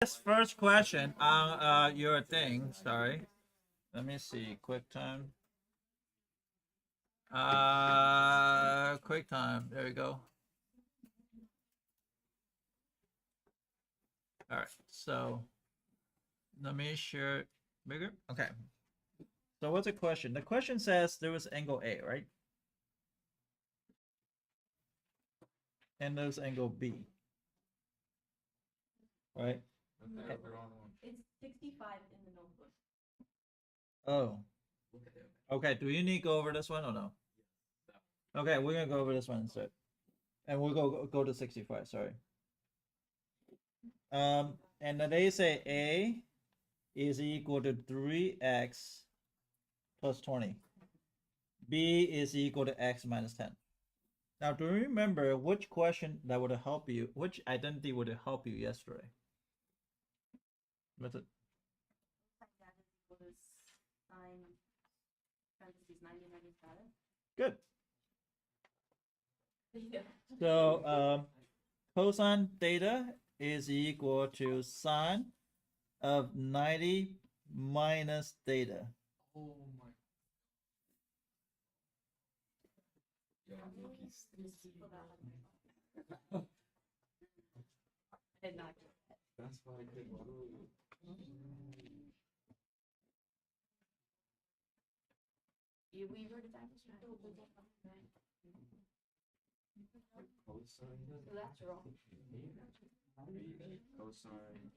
This first question on your thing. Sorry. Let me see. QuickTime. QuickTime. There we go. All right. So let me share bigger. Okay. So what's the question? The question says there was angle A, right? And there's angle B, right? It's 65 in the notebook. Oh. Okay. Do you need to go over this one or no? Okay, we're gonna go over this one instead, and we'll go to 65. Sorry. And then they say A is equal to 3x plus 20. B is equal to x minus 10. Now, do you remember which question that would help you, which identity would help you yesterday? What's it? Good. Yeah. So, cosine theta is equal to sine of 90 minus theta. Oh my. I did not get that. That's why I did We wrote it down. cosine. So that's wrong. Cosine.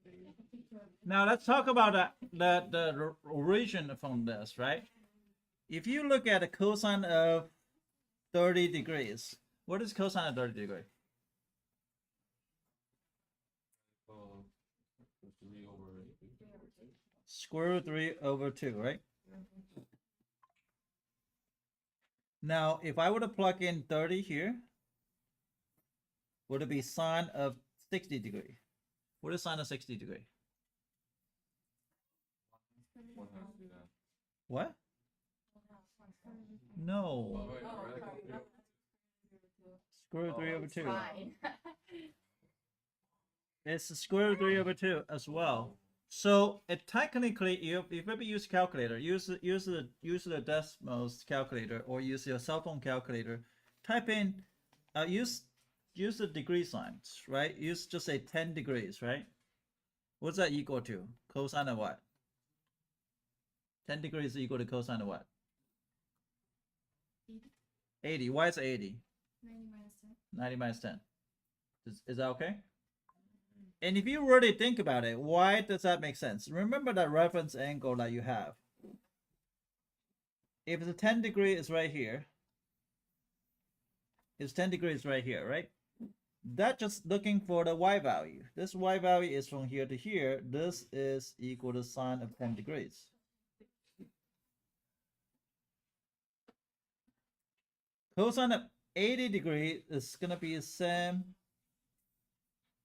3x. Now let's talk about the origin from this, right? If you look at the cosine of 30 degrees, what is cosine of 30 degrees? 3 over 2. Square root 3 over 2, right? Now, if I were to plug in 30 here, would it be sine of 60 degree? What is sine of 60 degree? 1 half, yeah. What? No. Oh, wait, right. Square root 3 over 2. Fine. It's the square root 3 over 2 as well. So it technically, if you ever use calculator, use the Desmos calculator or use your cell phone calculator. Type in, use the degree signs, right? Use just say 10 degrees, right? What's that equal to? Cosine of what? 10 degrees is equal to cosine of what? 80. Why is it 80? 90 minus 10. 90 minus 10. Is that okay? And if you really think about it, why does that make sense? Remember that reference angle that you have. If the 10 degree is right here, it's 10 degrees right here, right? That's just looking for the y value. This y value is from here to here. This is equal to sine of 10 degrees. Cosine of 80 degree is going to be the same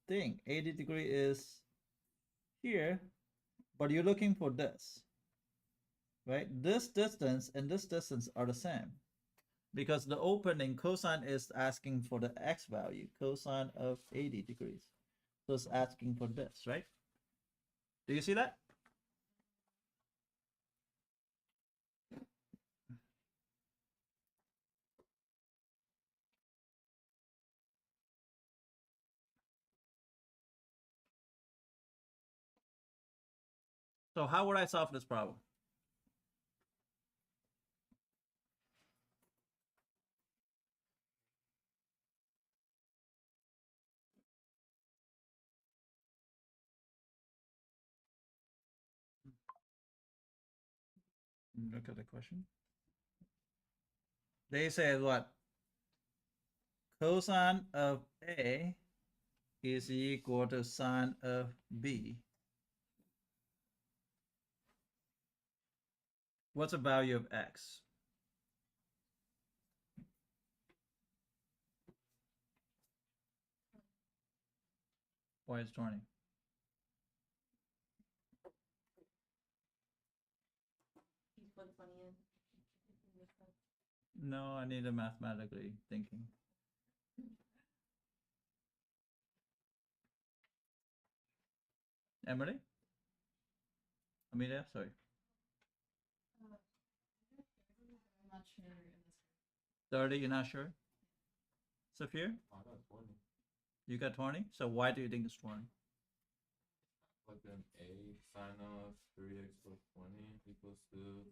thing. 80 degree is here, but you're looking for this, right? This distance and this distance are the same because the opening cosine is asking for the x value, cosine of 80 degrees. So it's asking for this, right? Do you see that? So how would I solve this problem? Look at the question. They say what? Cosine of A is equal to sine of B. What's the value of x? Y is 20. 20 in. If you make that. No, I need a mathematically thinking. Emily? Amelia, sorry. I'm not sure in this. 30, you're not sure? Sophia? I got 20. You got 20? So why do you think it's 20? Plug in a sine of 3x plus 20 equals to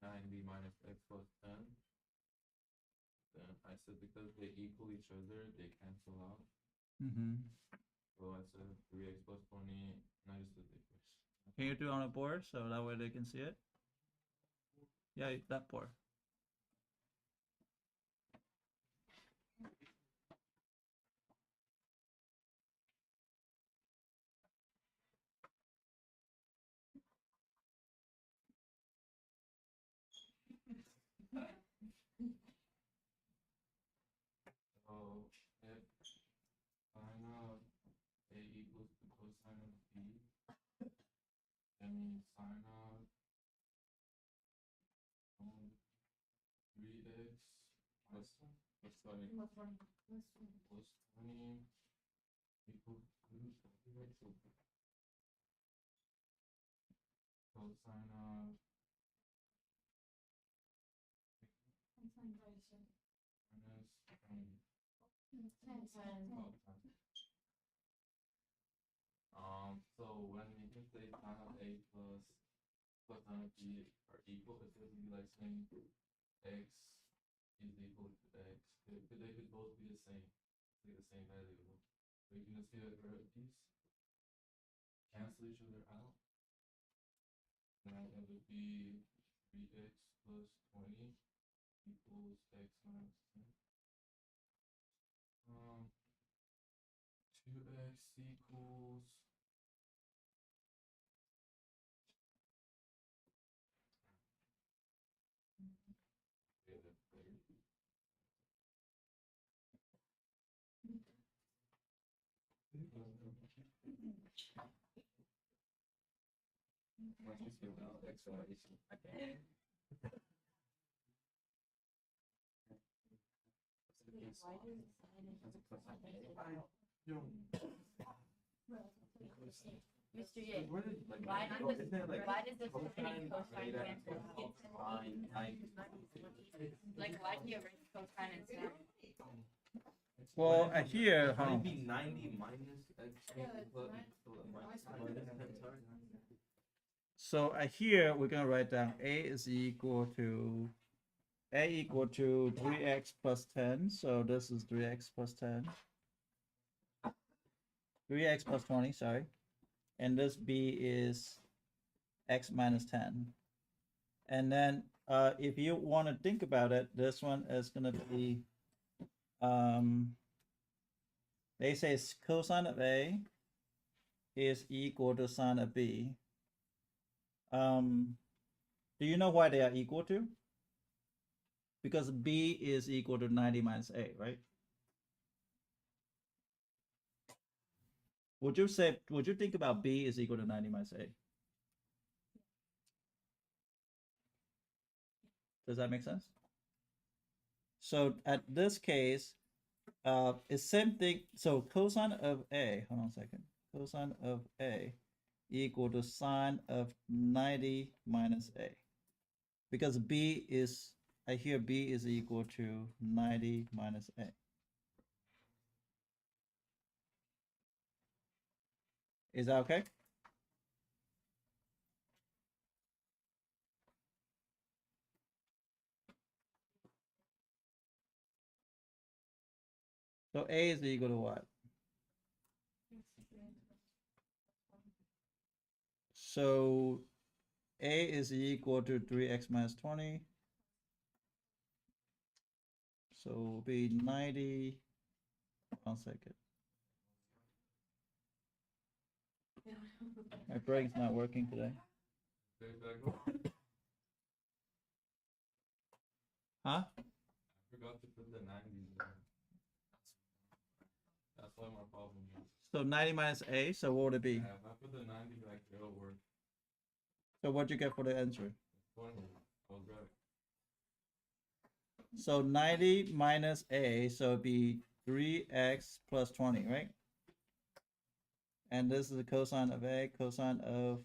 90 minus x plus 10. Then I said because they equal each other, they cancel out. Mm-hmm. So I said 3x plus 20, and I just did the equation. Can you do it on a board so that way they can see it? Yeah, that board. So if sine of a equals to cosine of b, that means sine of 3x plus 20 Plus 20. plus 20 equals to 3x over cosine of minus 20. So when we can say sine of a plus cosine of b are equal, it's going to be like saying x is equal to x. They could both be the same, like the same variable. So you can just get rid of these, cancel each other out. Now it would be 3x plus 20 equals x minus 10. 2x equals Why does sine Mr. Ye, why does the sine and cosine cancel out? Like, why do you write cosine and sine? Well, here, Can it be 90 minus x plus minus 10, sorry? so here we're gonna write down a is equal to 3x plus 10. So this is 3x plus 10. 3x plus 20, sorry. And this b is x minus 10. And then if you want to think about it, this one is gonna be they say cosine of a is equal to sine of b. Do you know why they are equal to? Because b is equal to 90 minus a, right? Would you think about b is equal to 90 minus a? Does that make sense? So at this case, it's same thing. So cosine of a, hold on a second. Cosine of a equal to sine of 90 minus a. Because b is, I hear b is equal to 90 minus a. Is that okay? So a is equal to what? So a is equal to 3x minus 20. So it'll be 90. 1 second. My brain's not working today. Huh? I forgot to put the 90s there. That's why my problem is. So 90 minus a, so what would it be? Yeah, if I put the 90 back, it'll work. So what'd you get for the answer? 20. I'll grab it. So 90 minus a, so it'd be 3x plus 20, right? And this is the cosine of a. Cosine of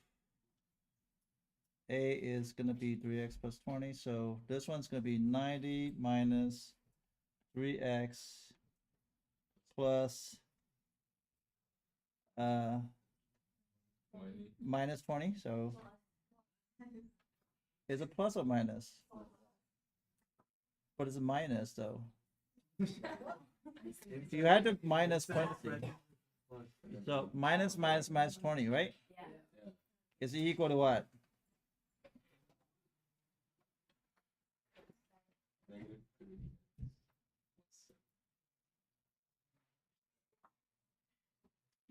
a is going to be 3x plus 20. So this one's going to be 90 minus 3x plus minus 20. So is it plus or minus? But it's a minus though. If you had to minus 20, so minus 20, right? Yeah. Is it equal to what?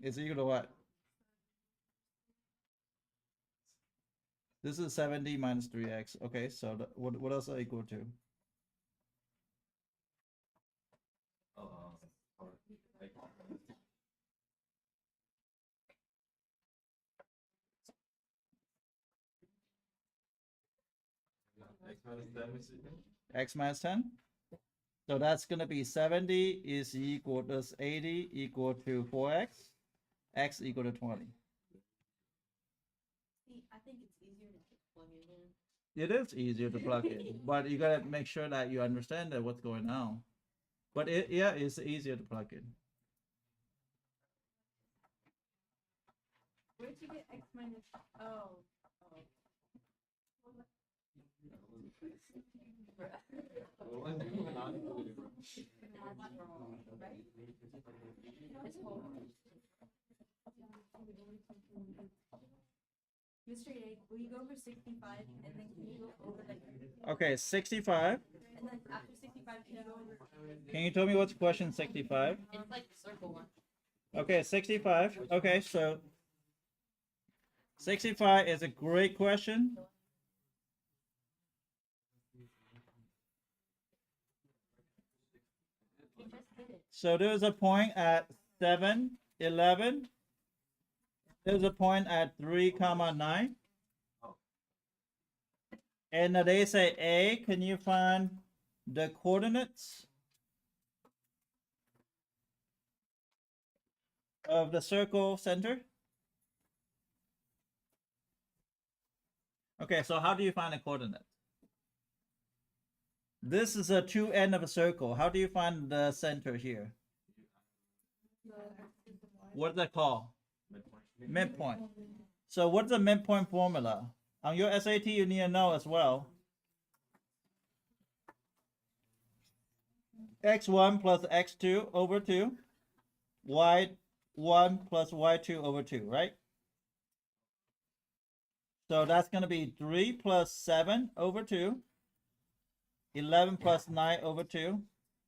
Is it equal to what? This is 70 minus 3x. Okay, so what else are equal to? X minus 10. So that's going to be 70 is equal to 80 equal to 4x. X equal to 20. See, I think it's easier to just plug it in. It is easier to plug in, but you gotta make sure that you understand that what's going on. But it's easier to plug in. Where'd you get x minus? Oh. Mr. A, will you go over 65 and then can you go over like Okay, 65. and then after 65 can you go over Can you tell me what's question 65? it's like the circle one. Okay, 65. Okay, so 65 is a great question. You just did it. So there's a point at 7, 11. There's a point at 3, comma 9. And they say, A, can you find the coordinates of the circle center? Okay, so how do you find the coordinate? This is a two end of a circle. How do you find the center here? What's that called? Midpoint. So what's the midpoint formula? On your SAT, you need to know as well. X1 plus X2 over 2. Y1 plus Y2 over 2, right? So that's going to be 3 plus 7 over 2. 11 plus 9 over 2.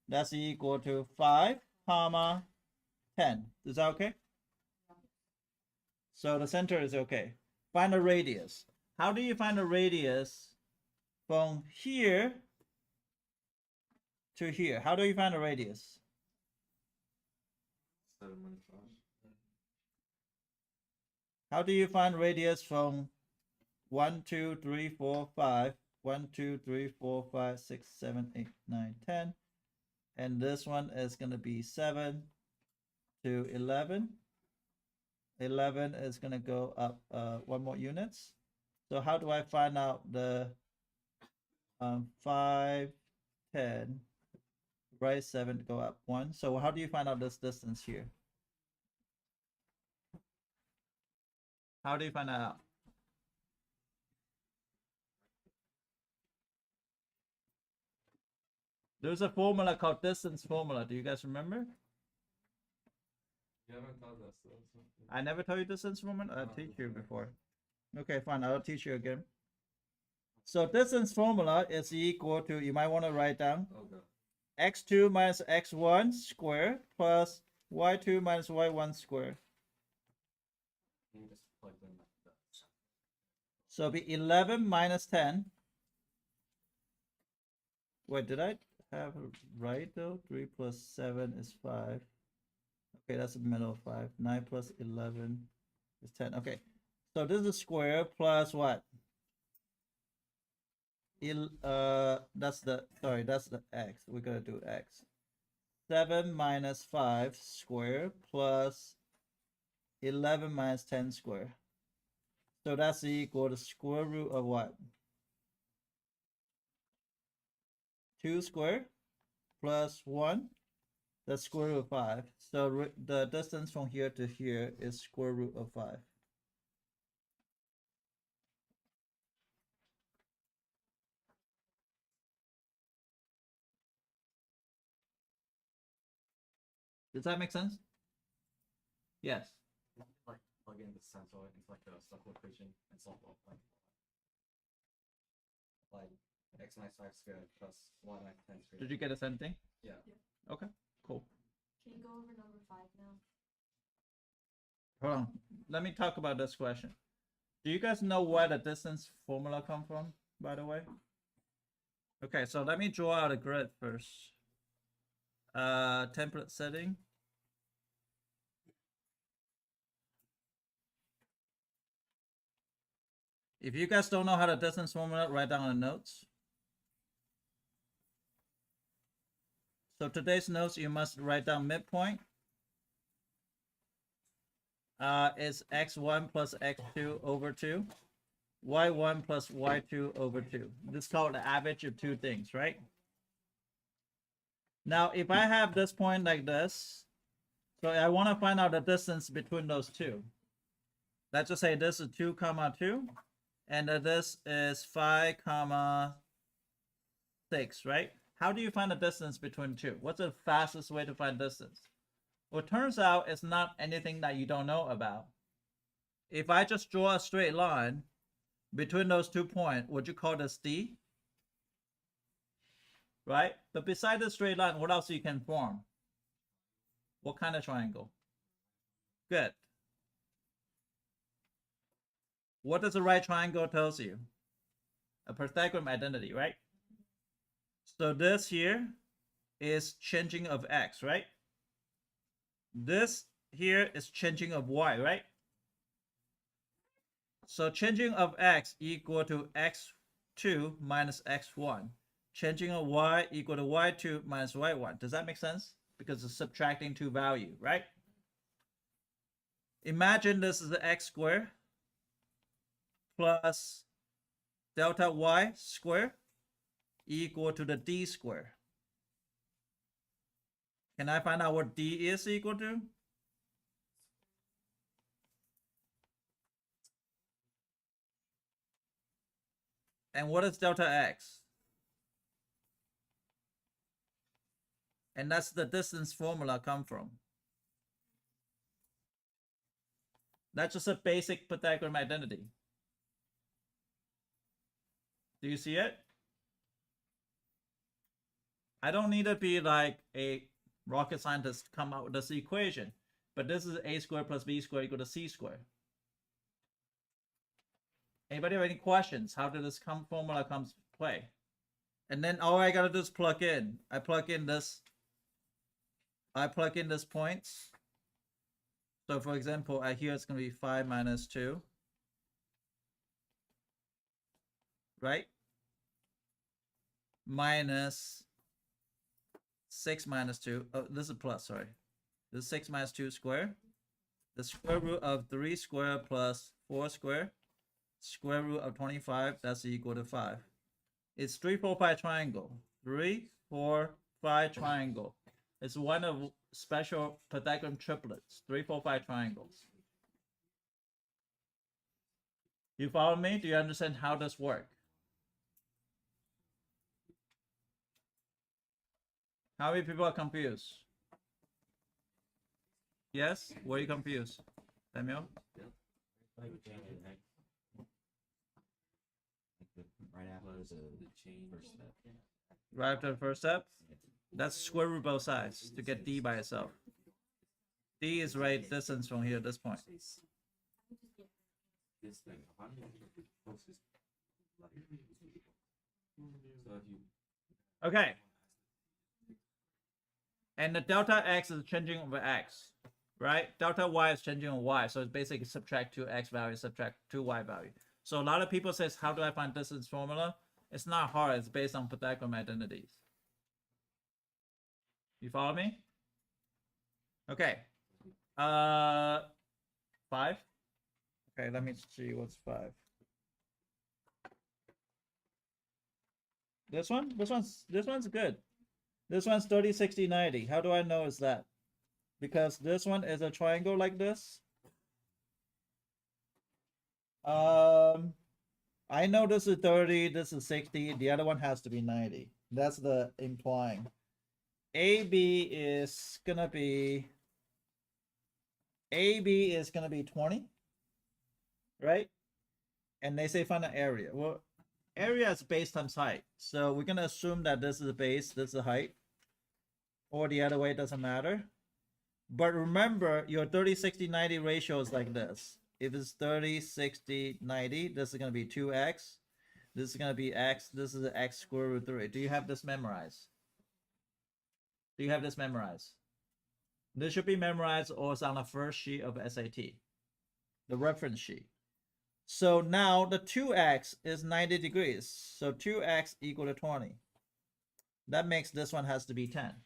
That's equal to 5, comma 10. Is that okay? So the center is okay. Find the radius. How do you find the radius from here to here? How do you find the radius? 7 minus 5. How do you find radius from 1, 2, 3, 4, 5? 1, 2, 3, 4, 5, 6, 7, 8, 9, 10. And this one is going to be 7 to 11. 11 is going to go up 1 more units. So how do I find out the 5, 10, right 7 to go up 1? So how do you find out this distance here? How do you find that out? There's a formula called distance formula. Do you guys remember? You haven't taught that stuff. So. I never told you distance formula. I'll teach you before. Okay, fine. I'll teach you again. So distance formula is equal to, you might want to write down, Okay. x2 minus x1 square plus y2 minus y1 square. You can just plug them like that. So it'll be 11 minus 10. Wait, did I have it right though? 3 plus 7 is 5. Okay, that's the middle of 5. 9 plus 11 is 10. Okay, so this is square plus what? that's the x. We're gonna do x. 7 minus 5 square plus 11 minus 10 square. So that's equal to square root of what? 2 square plus 1. That's square root of 5. So the distance from here to here is square root of 5. Does that make sense? Yes. Like plug in the sensor into like a circle equation and solve like x minus 5 squared plus y minus 10 squared. Did you get the same thing? Yeah. Okay, cool. Can you go over number 5 now? Hold on. Let me talk about this question. Do you guys know where the distance formula come from, by the way? Okay, so let me draw out a grid first. Template setting. If you guys don't know how to distance formula, write down the notes. So today's notes, you must write down midpoint. Is x1 plus x2 over 2. y1 plus y2 over 2. This is called the average of two things, right? Now, if I have this point like this, so I want to find out the distance between those two. Let's just say this is 2 comma 2, and this is 5 comma 6, right? How do you find the distance between two? What's the fastest way to find distance? Well, it turns out it's not anything that you don't know about. If I just draw a straight line between those 2 points, would you call this D? Right? But beside the straight line, what else you can form? What kind of triangle? Good. What does the right triangle tells you? A Pythagorean identity, right? So this here is changing of x, right? This here is changing of y, right? So changing of x equal to x2 minus x1. Changing of y equal to y2 minus y1. Does that make sense? Because it's subtracting two values, right? Imagine this is the x squared plus delta y squared equal to the d squared. Can I find out what d is equal to? And what is delta x? And that's the distance formula come from. That's just a basic Pythagorean identity. Do you see it? I don't need to be like a rocket scientist to come out with this equation, but this is a squared plus b squared equal to c squared. Anybody have any questions? How did this formula comes to play? And then all I gotta do is plug in. I plug in this points. So for example, here it's gonna be 5 minus 2. Right? Minus 6 minus 2. Oh, this is plus, sorry. This is 6 minus 2 square. The square root of 3 square plus 4 square. Square root of 25, that's equal to 5. It's 3, 4, 5 triangle. 3, 4, 5 triangle. It's one of special Pythagorean triplets. 3, 4, 5 triangles. You follow me? Do you understand how this works? How many people are confused? Yes? Were you confused? Samuel? Right after the first step. Right after the first step? That's square root both sides to get d by itself. D is right distance from here, this point. This thing, how do you get the closest? So if you Okay. And the delta x is changing over x, right? Delta y is changing over y. So it's basically subtract 2x value, subtract 2y value. So a lot of people says, how do I find distance formula? It's not hard. It's based on Pythagorean identities. You follow me? Okay. 5. Okay, let me see what's 5. This one? This one's good. This one's 30, 60, 90. How do I know it's that? Because this one is a triangle like this. I know this is 30, this is 60, the other one has to be 90. That's the implying. AB is gonna be 20, right? And they say find the area. Well, area is base times height. So we're gonna assume that this is the base, this is the height. Or the other way, it doesn't matter. But remember, your 30, 60, 90 ratio is like this. If it's 30, 60, 90, this is going to be 2x. This is going to be x. This is x square root 3. Do you have this memorized? Do you have this memorized? This should be memorized or it's on the first sheet of SAT, the reference sheet. So now the 2x is 90 degrees. So 2x equal to 20. That makes this one has to be 10.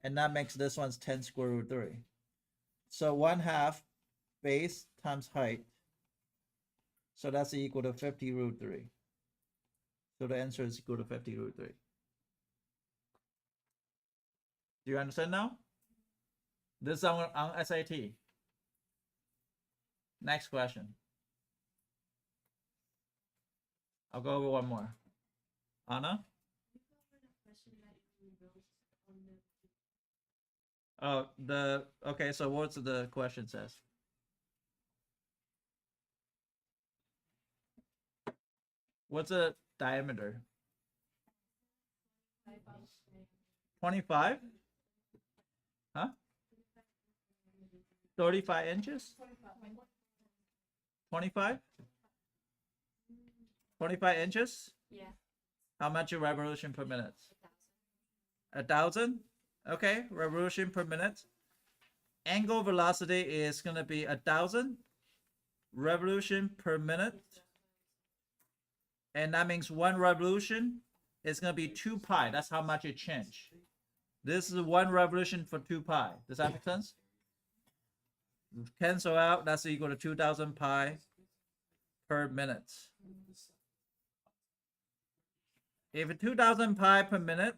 And that makes this one's 10 square root 3. So 1/2 base times height. So that's equal to 50 root 3. So the answer is equal to 50 root 3. Do you understand now? This is on SAT. Next question. I'll go over one more. Anna? Oh, okay, so what's the question says? What's the diameter? 25? Huh? 35 inches? 25? 25 inches? Yeah. How much a revolution per minute? 1,000? Okay, revolution per minute. Angle velocity is going to be 1,000 revolution per minute. And that means one revolution is going to be 2 pi. That's how much it changed. This is one revolution for 2 pi. Does that make sense? Cancel out. That's equal to 2,000 pi per minute. If 2,000 pi per minute,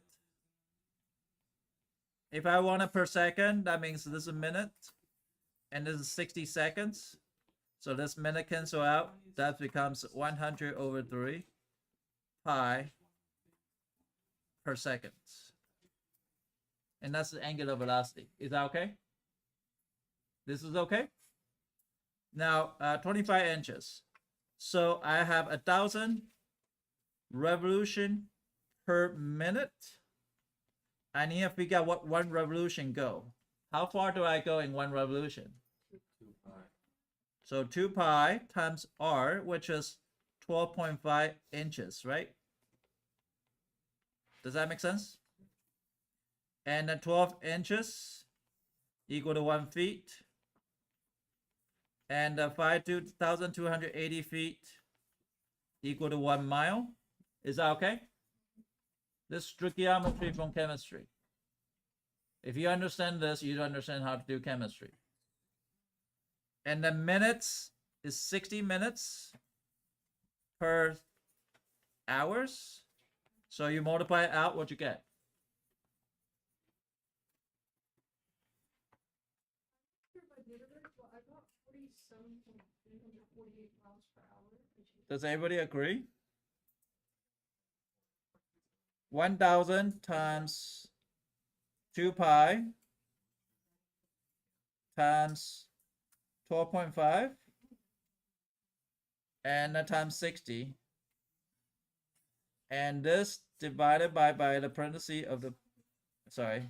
if I want it per second, that means this is a minute. And this is 60 seconds. So this minute cancel out. That becomes 100 over 3 pi per second. And that's the angular velocity. Is that okay? This is okay? Now, 25 inches. So I have 1,000 revolution per minute. I need to figure out what one revolution go. How far do I go in one revolution? 2 pi. So 2 pi times r, which is 12.5 inches, right? Does that make sense? And then 12 inches equal to 1 feet. And 5,280 feet equal to 1 mile. Is that okay? This is trigonometry from chemistry. If you understand this, you understand how to do chemistry. And the minutes is 60 minutes per hours. So you multiply it out, what you get? Does everybody agree? 1,000 times 2 pi times 12.5 and times 60, and this divided by the parenthesis of the, sorry,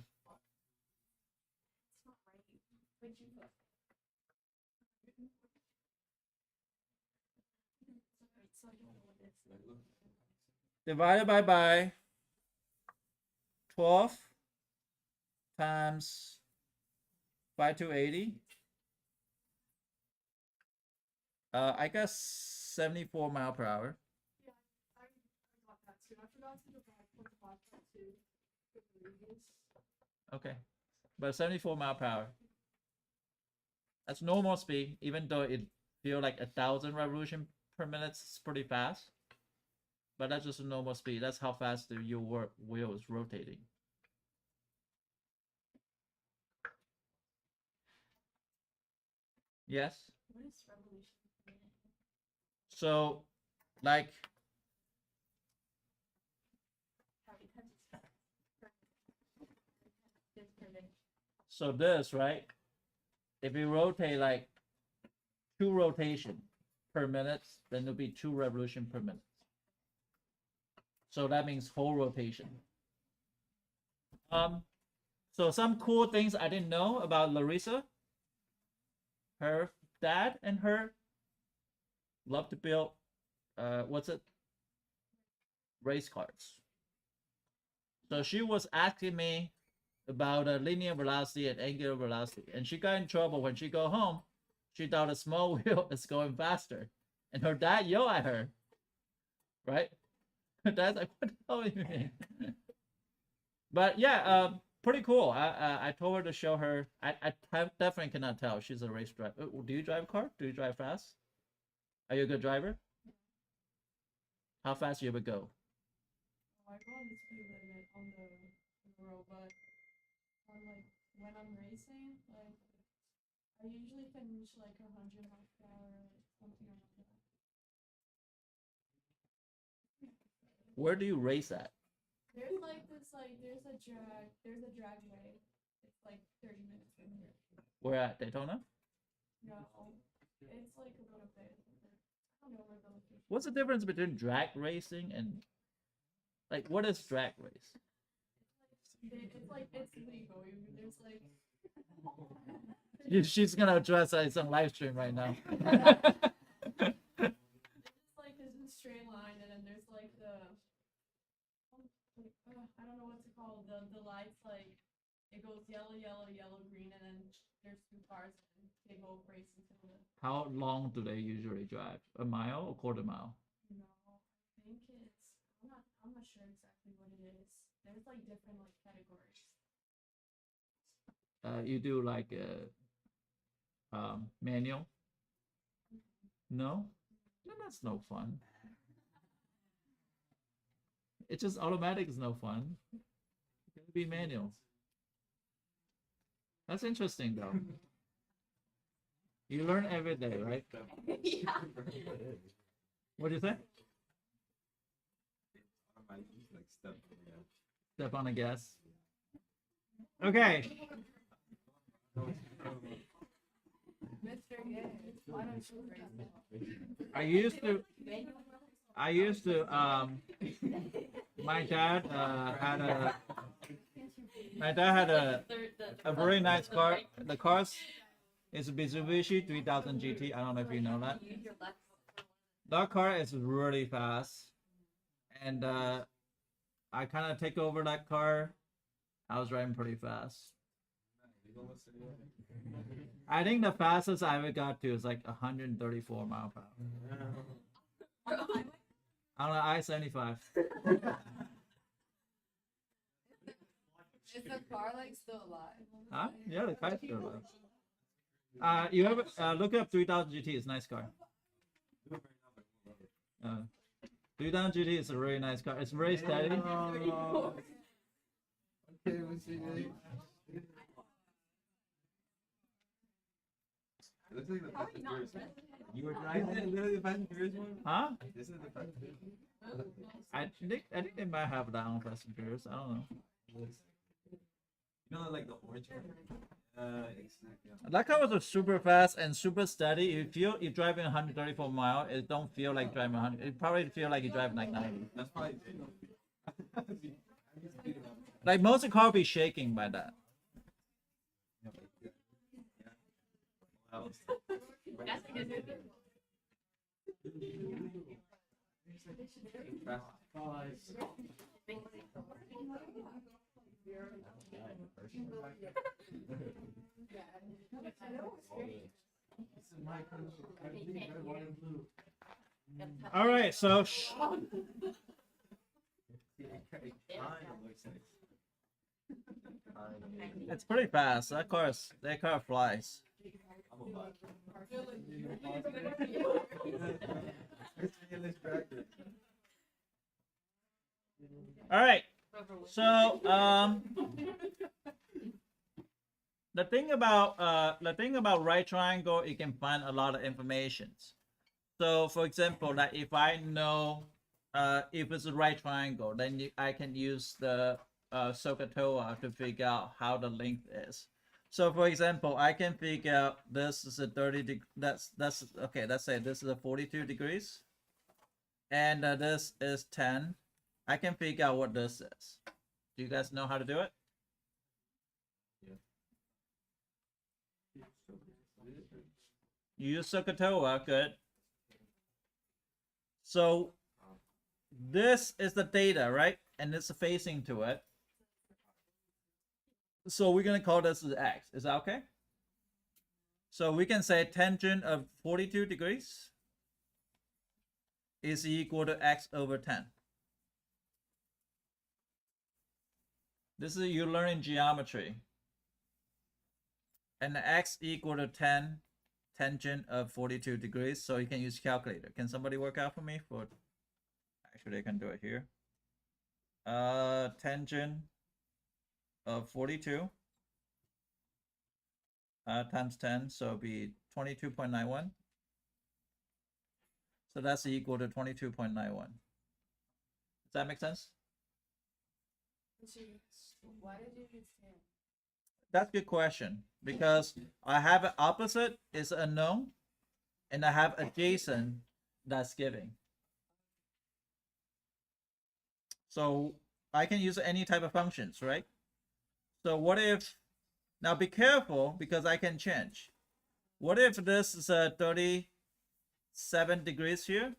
divided by 12 times 5,280. I guess 74 mile per hour. too. I forgot to divide 0.5 by 2 for the radius. Okay, but 74 mile per hour. That's normal speed, even though it feel like 1,000 revolution per minute. It's pretty fast, but that's just a normal speed. That's how fast your wheel is rotating. Yes. What is revolution per minute? So, like, Because it's per minute. so this, right? If you rotate like 2 rotation per minute, then it'll be 2 revolution per minute. So that means whole rotation. So some cool things I didn't know about Larissa. Her dad and her love to build race cars. So she was asking me about linear velocity and angular velocity, and she got in trouble when she go home. She thought a small wheel is going faster, and her dad yelled at her. Right? Her dad's like, "What the hell do you mean?" But yeah, pretty cool. I told her to show her. I definitely cannot tell. She's a race driver. Do you drive a car? Do you drive fast? Are you a good driver? How fast you ever go? I go on the speed limit on the road, but on like when I'm racing, like I usually can reach like 100 miles per hour, like something around that. Where do you race at? There's like this there's a dragway. It's like 30 minutes from here. Where at Daytona? No, it's like a little bit. I don't know where the location. What's the difference between drag racing and like what is drag race? It's like it's legal. There's like. She's gonna address that. It's on live stream right now. It's like there's a straight line, and then there's like I don't know what's it called. The lights like it goes yellow, yellow, yellow, green, and then there's 2 cars and they both race into the. How long do they usually drive? A mile or quarter mile? No, I think it's. I'm not sure exactly what it is. There's like different like categories. You do like manual? No? No, that's no fun. It's just automatic is no fun. It's gonna be manual. That's interesting though. You learn every day, right? Yeah. What do you think? Like step. Step on the gas. Okay. Mr. Yes, why don't you raise it? I used to my dad had a very nice car. The car's is a Mitsubishi 3000 GT. I don't know if you know that. That car is really fast, and I kind of take over that car. I was driving pretty fast. I think the fastest I ever got to is like 134 mile per hour. On an I-75. Is the car like still alive? Huh? Yeah, the car's still alive. You ever look up 3000 GT? It's a nice car. 3000 GT is a really nice car. It's very steady. Okay, we'll see. It looks like the Fast and Furious one. You were driving it, literally the Fast and Furious one? Huh? This is the Fast and Furious one? I think they might have that on Fast and Furious. I don't know. You know, like the orange one? Exactly. That car was super fast and super steady. You're driving 134 miles, it don't feel like driving 100. It probably feel like you're driving like 90. That's probably Like most of the car be shaking by that. That's a good movie. All right, so It kind of looks like. It's pretty fast. That car flies. I'm a bot. All right. So the thing about right triangle, you can find a lot of information. So for example, that if I know if it's a right triangle, then I can use the SOHCAHTOA to figure out how the length is. So for example, I can figure out this is a 30 that's okay, let's say this is a 42 degrees and this is 10. I can figure out what this is. Do you guys know how to do it? You use SOHCAHTOA, good. So this is the data, right? And it's facing to it. So we're gonna call this as x. Is that okay? So we can say tangent of 42 degrees is equal to x over 10. This is you learning geometry. And the x equal to 10 tangent of 42 degrees. So you can use calculator. Can somebody work out for me? Actually, I can do it here. Tangent of 42 times 10, so it'll be 22.91. So that's equal to 22.91. Does that make sense? Why did you use 10? That's a good question, because I have an opposite is unknown, and I have adjacent that's giving. So I can use any type of functions, right? So what if, now be careful because I can change. What if this is a 37 degrees here,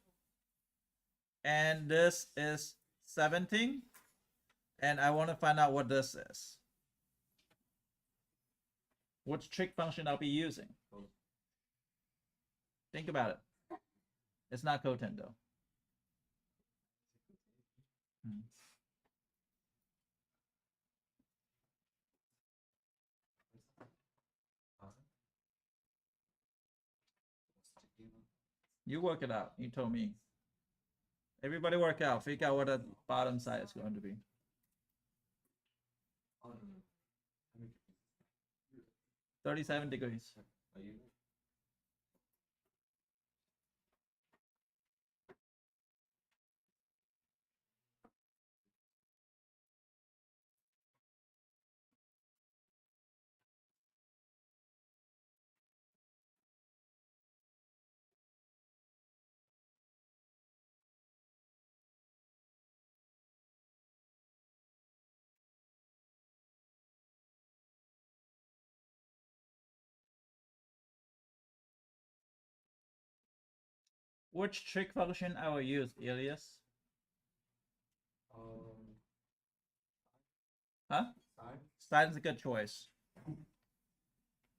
and this is 17, and I want to find out what this is? Which trig function I'll be using? Think about it. It's not cotangent though. You work it out. You told me. Everybody work out. Figure out what the bottom side is going to be. 37 degrees. Which trig function I will use, Elias? Huh? Sine is a good choice.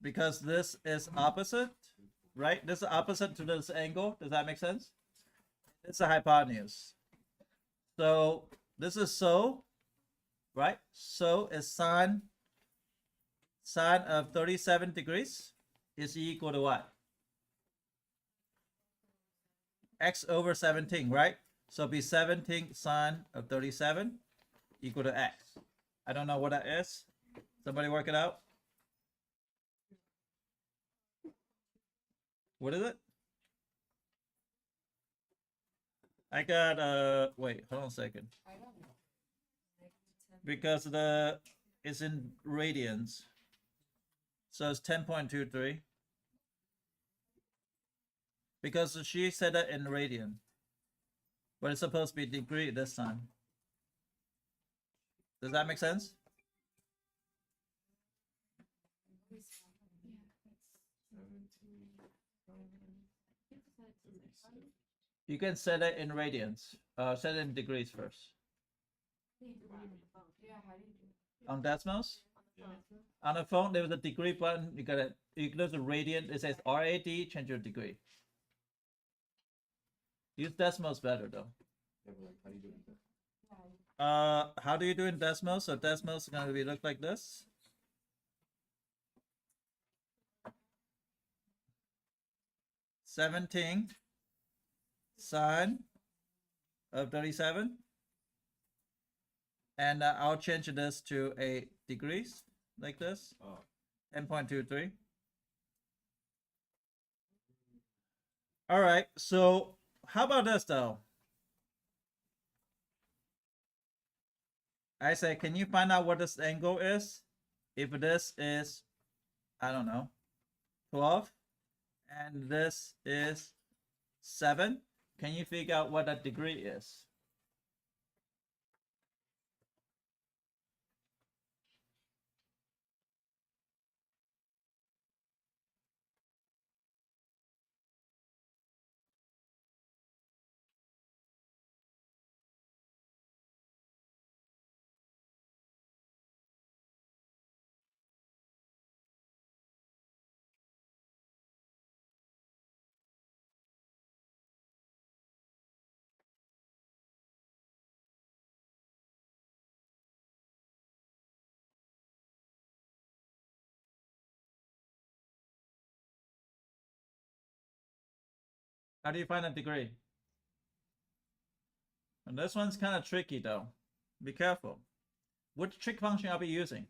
Because this is opposite, right? This is opposite to this angle. Does that make sense? It's a hypotenuse. So this is so, right? So is sine of 37 degrees is equal to what? X over 17, right? So be 17 sine of 37 equal to x. I don't know what that is. Somebody work it out. What is it? I got wait, hold on a second. Because it's in radians. So it's 10.23. Because she said that in radian. But it's supposed to be degree this time. Does that make sense? You can set it in radians. Set it in degrees first. On decimals? On the phone, there was a degree button. You got it. There's a radian. It says RAD. Change your degree. Use decimals better though. Yeah, but like, how do you do it? How do you do in decimals? So decimals is gonna be look like this. 17 sine of 37. And I'll change this to a degrees like this. 10.23. All right, so how about this though? I say, can you find out what this angle is? If this is, I don't know, 12, and this is 7, can you figure out what that degree is? How do you find a degree? And this one's kind of tricky though. Be careful. Which trig function I'll be using?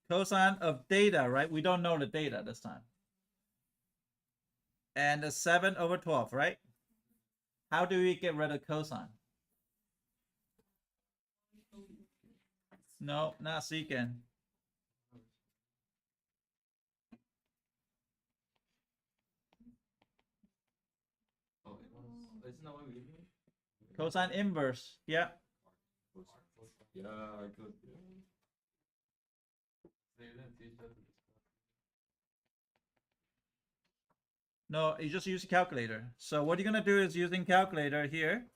Cosine of data, right? We don't know the data this time. And the 7 over 12, right? How do we get rid of cosine? No, not secant. Oh, isn't that what we did? Cosine inverse, yeah. Yeah, I could. So you didn't teach that to this class. No, you just use a calculator. So what you're gonna do is using calculator here.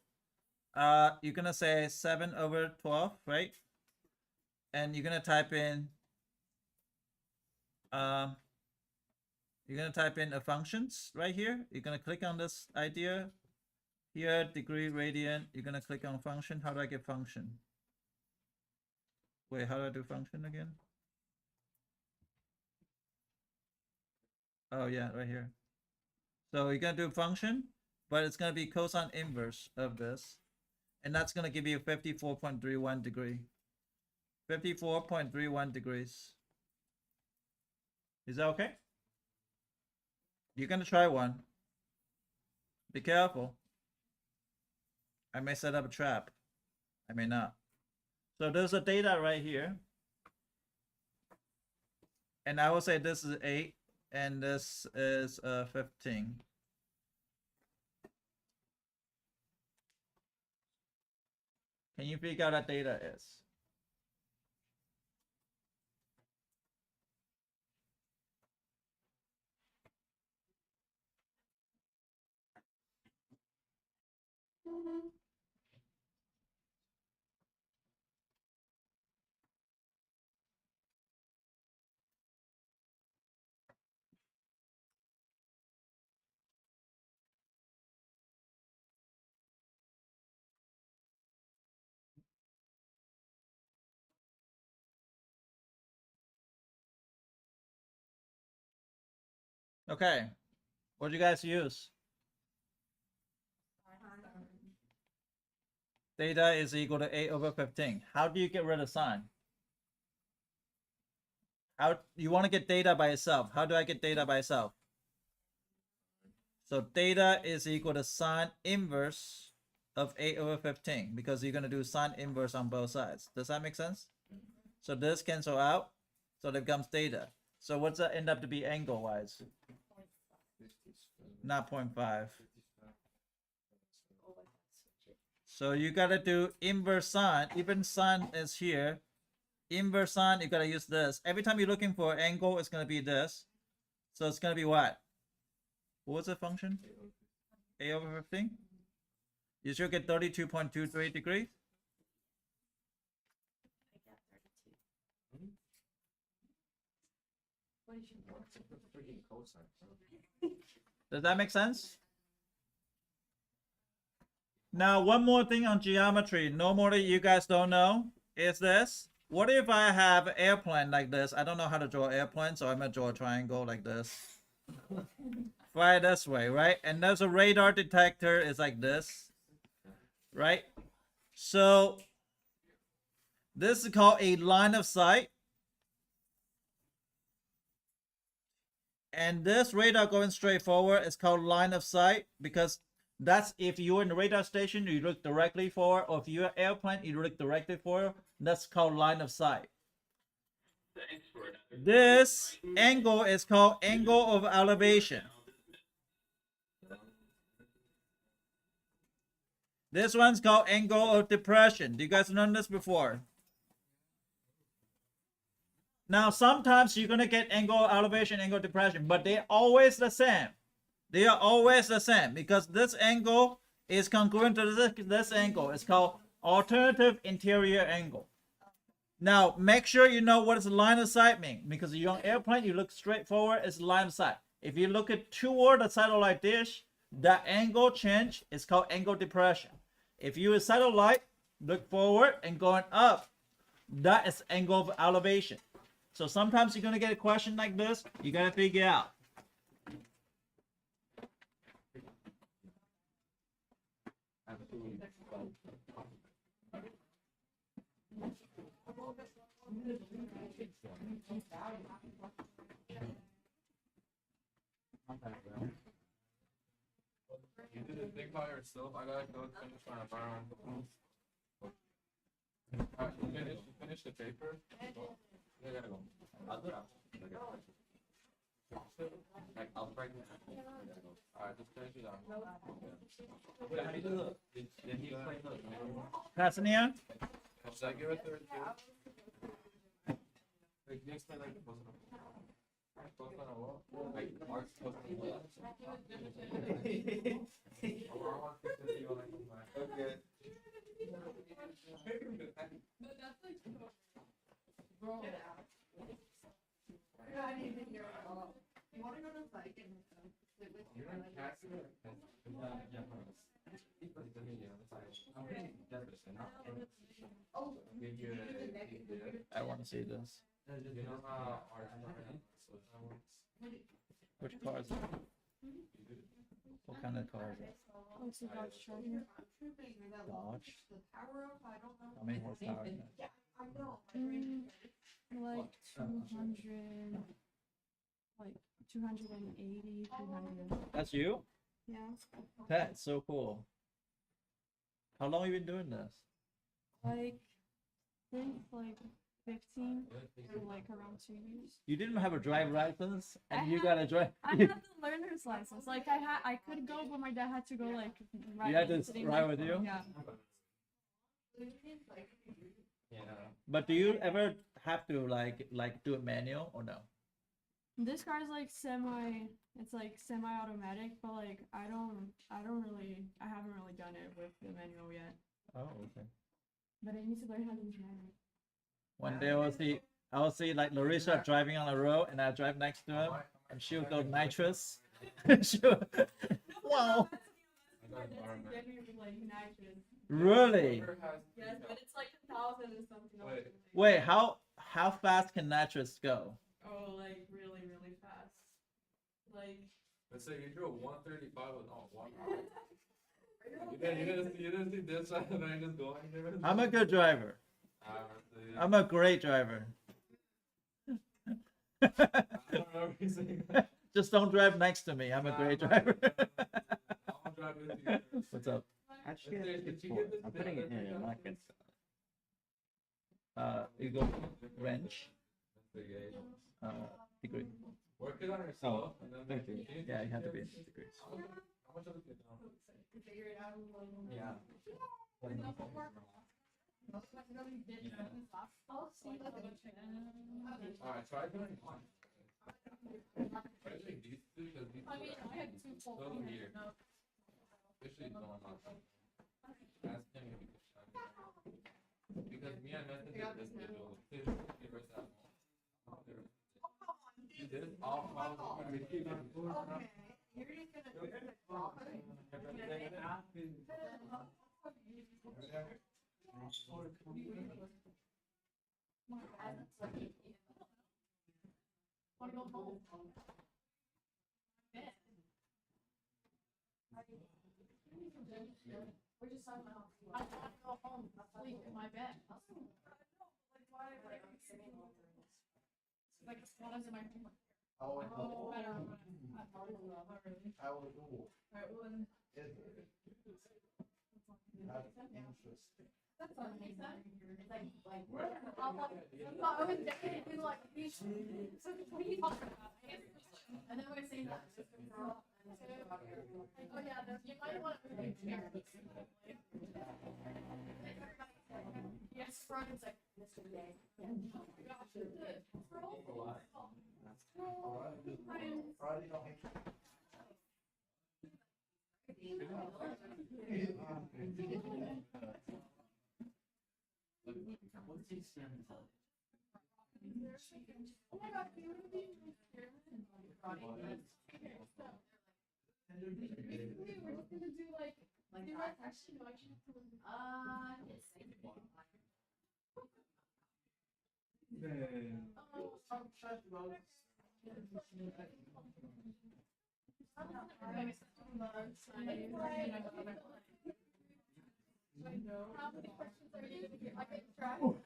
You're gonna say 7 over 12, right? And you're gonna type in you're gonna type in a functions right here. You're gonna click on this idea here, degree radian. You're gonna click on function. How do I get function? Wait, how do I do function again? Oh yeah, right here. So you're gonna do function, but it's gonna be cosine inverse of this, and that's gonna give you 54.31 degree. 54.31 degrees. Is that okay? You're gonna try one. Be careful. I may set up a trap. I may not. So there's a data right here. And I will say this is 8 and this is 15. Can you figure out what data is? Okay. What do you guys use? Data is equal to 8 over 15. How do you get rid of sine? How you want to get data by itself? How do I get data by itself? So data is equal to sine inverse of 8 over 15 because you're going to do sine inverse on both sides. Does that make sense? So this cancel out. So that becomes data. So what's that end up to be angle wise? Not 0.5. So you got to do inverse sine. Even sine is here. Inverse sine, you got to use this. Every time you're looking for angle, it's going to be this. So it's going to be what? What was the function? A over 15? You should get 32.23 degrees. I got 32. What is your Freaking cosine. Does that make sense? Now, one more thing on geometry. Normally, you guys don't know is this. What if I have an airplane like this? I don't know how to draw an airplane, so I'm gonna draw a triangle like this. Fly this way, right? And there's a radar detector is like this, right? So this is called a line of sight. And this radar going straight forward is called line of sight, because that's if you're in the radar station, you look directly for, or if you're an airplane, you look directly for. That's called line of sight. This angle is called angle of elevation. This one's called angle of depression. Do you guys know this before? Now, sometimes you're going to get angle of elevation, angle of depression, but they're always the same. They are always the same because this angle is congruent to this angle. It's called alternative interior angle. Now, make sure you know what does line of sight mean, because if you're on airplane, you look straight forward, it's line of sight. If you look at toward the satellite dish, that angle change is called angle depression. If you a satellite, look forward and going up, that is angle of elevation. So sometimes you're gonna get a question like this, you gotta figure out. You did a thing by yourself. I gotta go finish my environmental. Alright, you finish the paper? I gotta go. I'll do it after. Like, I'll break it. Alright, just finish it out. Wait, how do you do the, did he explain the? Pasania? Should I give it to her too? Like, can you explain like the post on what? Like, art's supposed to be what? Okay. But that's like, bro. Yeah, I need to hear it all. You wanna go to psych and sit with You're me? in Cassie? I want to see this. You know how our works? Which car is it? What kind of car is it? Oh, it's a Dodge Charger. Dodge? How many horsepower is it? Like 200, like 280, 300. That's you? Yeah. That's so cool. How long have you been doing this? Like, since like 15 to like around 2 years. You didn't have a drive license, and I you had- got a drive. I had the learner's license. Like I could go, but my dad had to go like right. You had to sitting ride next with to you? me, Yeah. Yeah. But do you ever have to like do it manual or no? This car is like it's like semi-automatic, but like I haven't really done it with the manual yet. Oh, okay. But I need to learn how to use manual. One day I will see like Larissa driving on the road, and I drive next to him, and she'll go nitrous. she'll, wow. Get me with, like nitrous. Really? Yes, but it's like 1,000 and something. Wait. Wait, how fast can nitrous go? Oh, like really, really fast. Like. Let's say you drove 135 with all one. You didn't see this side and I just going there. I'm a good driver. I'm a great driver. I don't know what you're saying. Just don't drive next to me. I'm a great driver. I'm gonna drive with you. What's up? Actually, Did it's you four. get this I'm putting it thing? in, like it's. You go wrench, degree. Work it on yourself. And then thank you. Yeah, you have to be in degrees. How much of it get down? Yeah. Alright, try doing one. Try doing these two because these two are so weird. Especially the one on top. Ask him if he can show me. Because me and Nathan did this video. His first album. You did it all files are gonna be keeping it. Wanna go home? Yeah. We're just talking about. I want to go home, sleep in my bed. Like, what is in my room? Oh, Oh, better. I will do. Alright, well, then. That's interesting. That's what makes sense. It's like, what? I'm like, no, I was definitely like, so what are you talking about? And then when I say that, it's just a girl. Like, oh yeah, you might want to like, yes, Friday, like, Mr. Day. Yeah. Oh my gosh, it's good. Friday, no hate. What's the extent of Oh my god, you would be basically, we're just gonna do like actually, no, actually, how many questions are you gonna get? I can try. Oh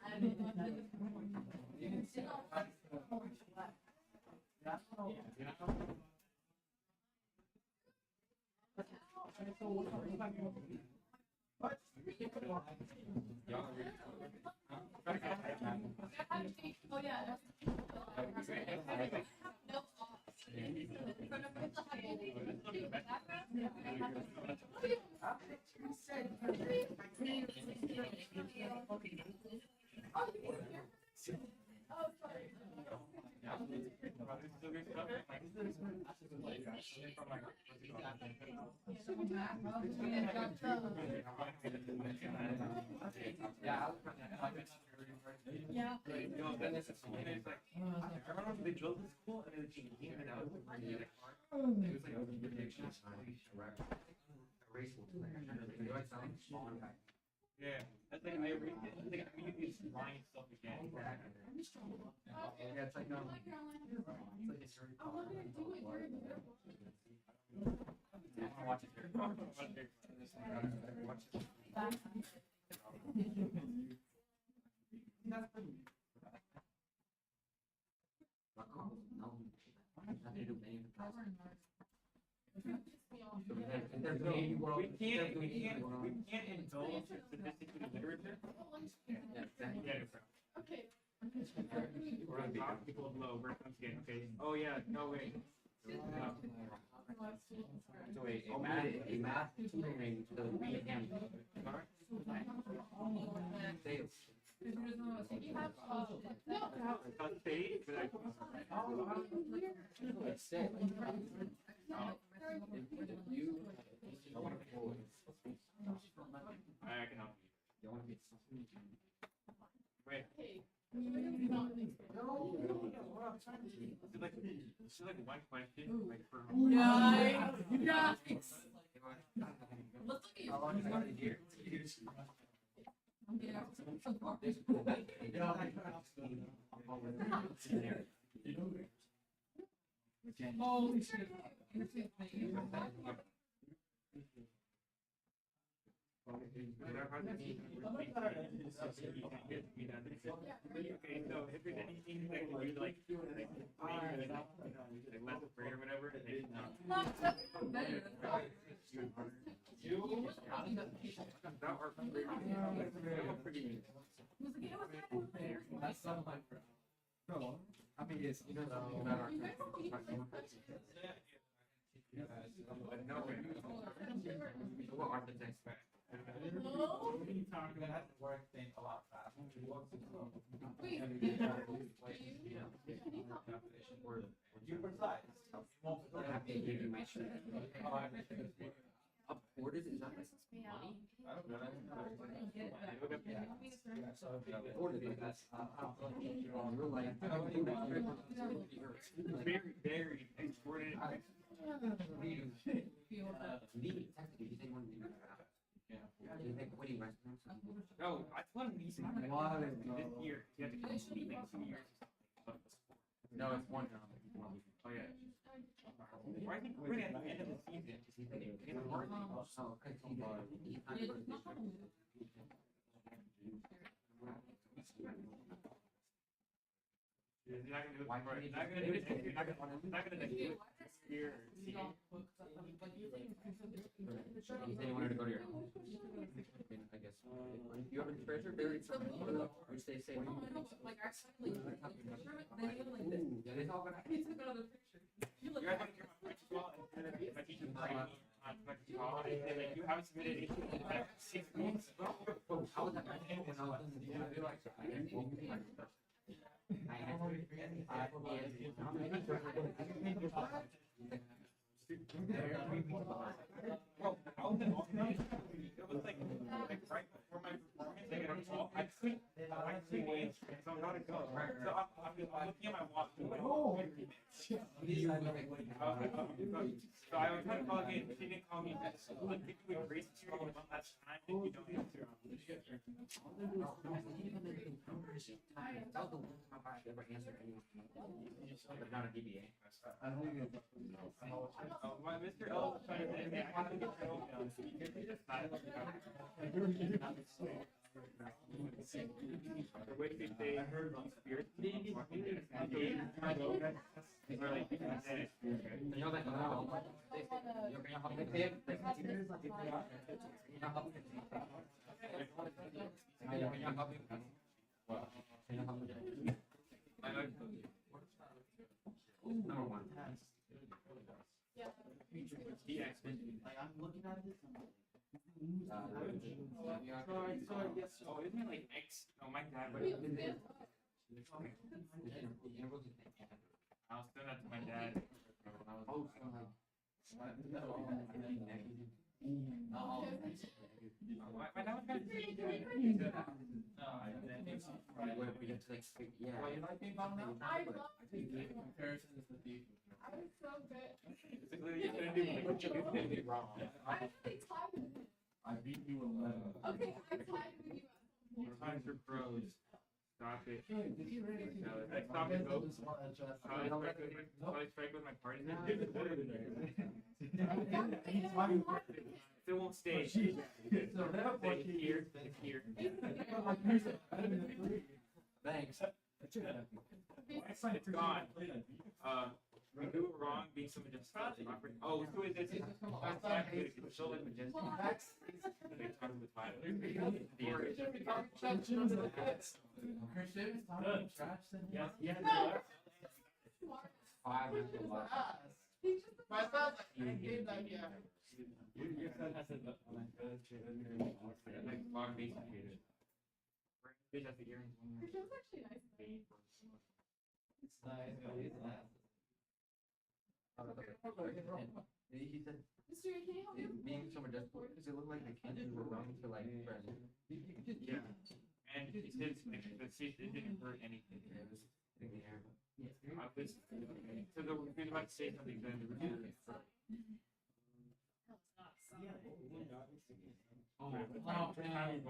yeah. Yeah. I remember they drilled this school and then she came and out with the car. It was like a prediction. Yeah, I think I read it. I think I read these lying stuff again. Yeah, it's like Hi, Caroline. Oh, what did I do? Like, you're in the watch it here. Watch it. We can't indulge in sophisticated literature. Okay. We're gonna be people below. We're gonna okay. Oh yeah, no way. So a math tutoring doesn't mean anything. Sales. You have, It's sales. I can help You want to be Wait. This is like one question, like for. Nice. Let's look at you. how long is it here? Holy shit. Okay, so if there's anything that can do like less afraid or whatever, and they that are pretty. That's not my friend. No, I mean, it's, you know, No way. what architects. That work thing a lot faster. You precise. What is it? Is that like money? I don't know. What is it? That's, you're like, Very, very important. Need, technically, you say one thing. Yeah. You think No, I thought I'm using this year. You have to complete like 2 years. No, it's one. Oh yeah. Why think we're at the end of the season? It's hard. He's not gonna do it. Not gonna do it next year. Not gonna do it this year. He said he wanted to go to your house. I guess. You have a treasure buried somewhere, which they say. Like actually, Yeah, they talk about. he took another picture. You look You guys want to hear my French as well? And then my teacher prayed me on French call. They said like you haven't submitted anything in like 6 weeks. How was that? When I was I had It was like right before my performance, I got a call. I couldn't wait, so I'm not a go. So I'm looking at my watch. I'm like, oh, so I was trying to call again. She didn't call me. Like, if you would grace period one last time, if you don't answer. That was the one time I ever answered anyone. But not a DBA. My Mr. L was trying to say, I have to get your own done. The way they say spiritually, Number one. Like I'm looking at this. Sorry, yes. Oh, isn't it like X? No, my dad. I was saying that to my dad. My dad was kind of sick. We get to like speak, yeah. Well, you like being bummed out? I love Comparison is the thief. I was so good. It's like literally gonna do like what you're gonna do wrong. I actually tied with you. I beat you 11. Okay, I tied with you. Times for pros. Stop it. Did you really? Like stop and go. Just want to adjust. Probably strike with my party. Still won't stay. So that Stay here. It's here. Thanks. It's gone. We do it wrong, being so majestic. Oh, so is this? So like majestic. They talk with fire. Christian is talking trash then? Yes, yes. Five is a lot. Myself, I gave that, yeah. Like log base created. Bitch has the earrings. Christian's actually nice. It's nice, but he's an ass. He said, Mystery, can you help me? Being so majestic, does it look like the kids were running to like present? Yeah. And he says like the seat it didn't hurt anything. Yeah, it was in the air. I was so the we about to say something then the review. I'm going to. I think I need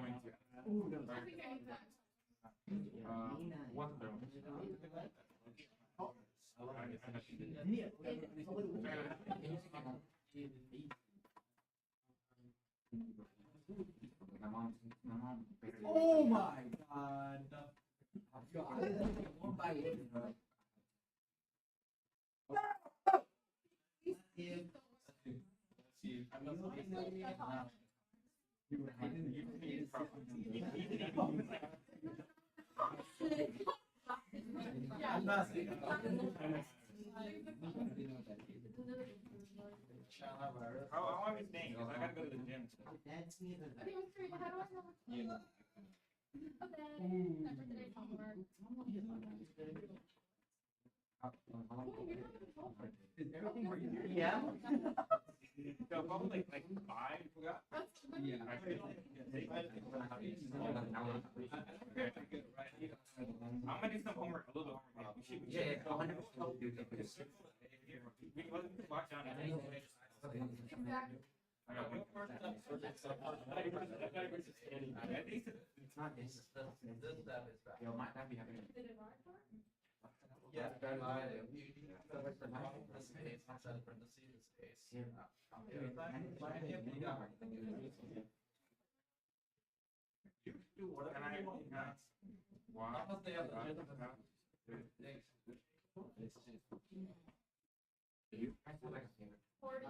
that. One of them. My mom. oh my god. I'm not saying. How am I staying? I gotta go to the gym. Okay, Mystery, how do I know what's going on? Okay. After today's homework. Is everything where you yeah? So probably like 5. Yeah. I'm gonna do some homework, a little homework. Yeah, 100%. We can watch down. Exactly. I got one. At least it's not this. This step is bad. Yo, might not be happening. Did it mark one? Yeah, it's outside of parentheses, it's ace. Wow. I feel like a 40.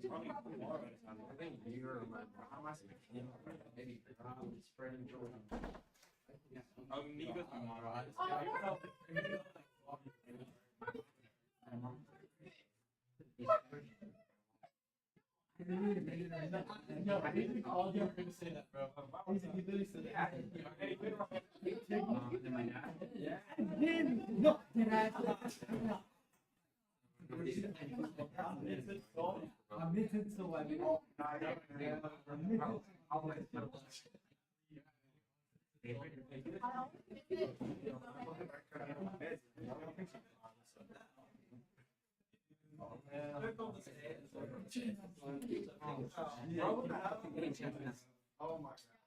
probably more of it. I think you're how much maybe spreading Jordan. Oh, Nico's my mom. No, I didn't all you were gonna say that, bro. He literally said that. Yeah. No. I'm missing so I mean. Oh my god.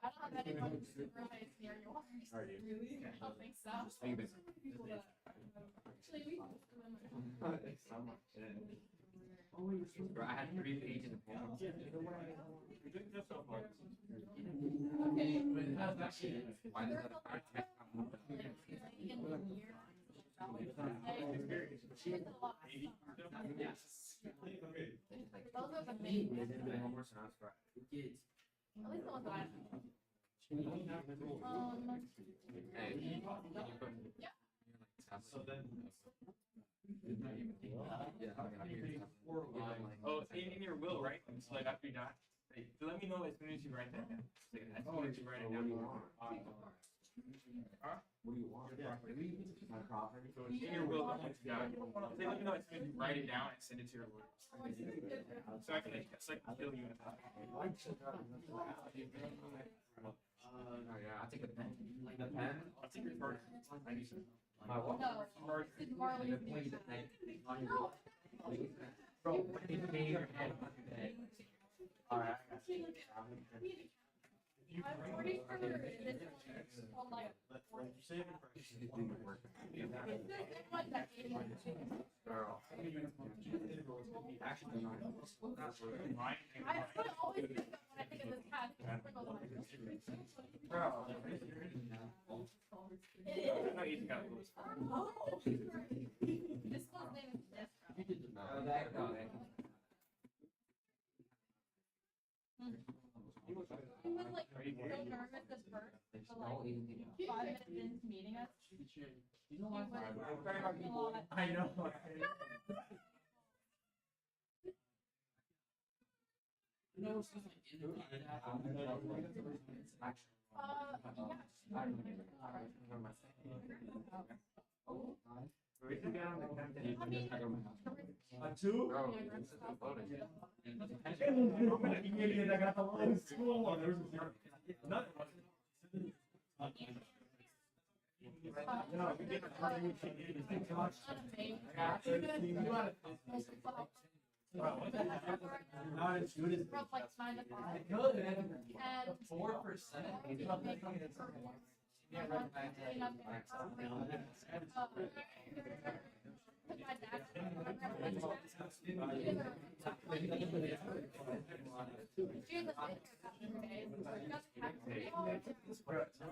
I don't have anyone super high near yours. Really? I don't think so. People that actually we Bro, I had 3 pages of homework. okay. Why does that affect Those are the main ones. homework sounds right. At least the ones that I know. Hey, can you put Yeah. So then. yeah, Oh, in your will, right? So like after you die, hey, so let me know as soon as you write that down. So, as soon as you write it down. Huh? What do you want? My property. So it's in your will once you die. Say let me know as soon as you write it down and send it to your lawyer. So I can like kill you in that. oh yeah, I'll take a pen. Like the pen? I'll take your first. I need some. My what? No, it's more like Bro, when you lay your head on your bed. Alright. I'm pretty sure this is called like it's the same one that gave me Girl. Actually, no. I always think that when I think of this cat, Bro. it is. No, you got this. This one's name is Destra. No, that guy. He was like so nervous at first, but like 5 minutes into meeting us, he was a lot. I know. Two? Bro, this is voting. Idiot, I got the line school. There's nothing. No, we didn't. Not as good as. From like 9 to 5. Good. And 4%. my dad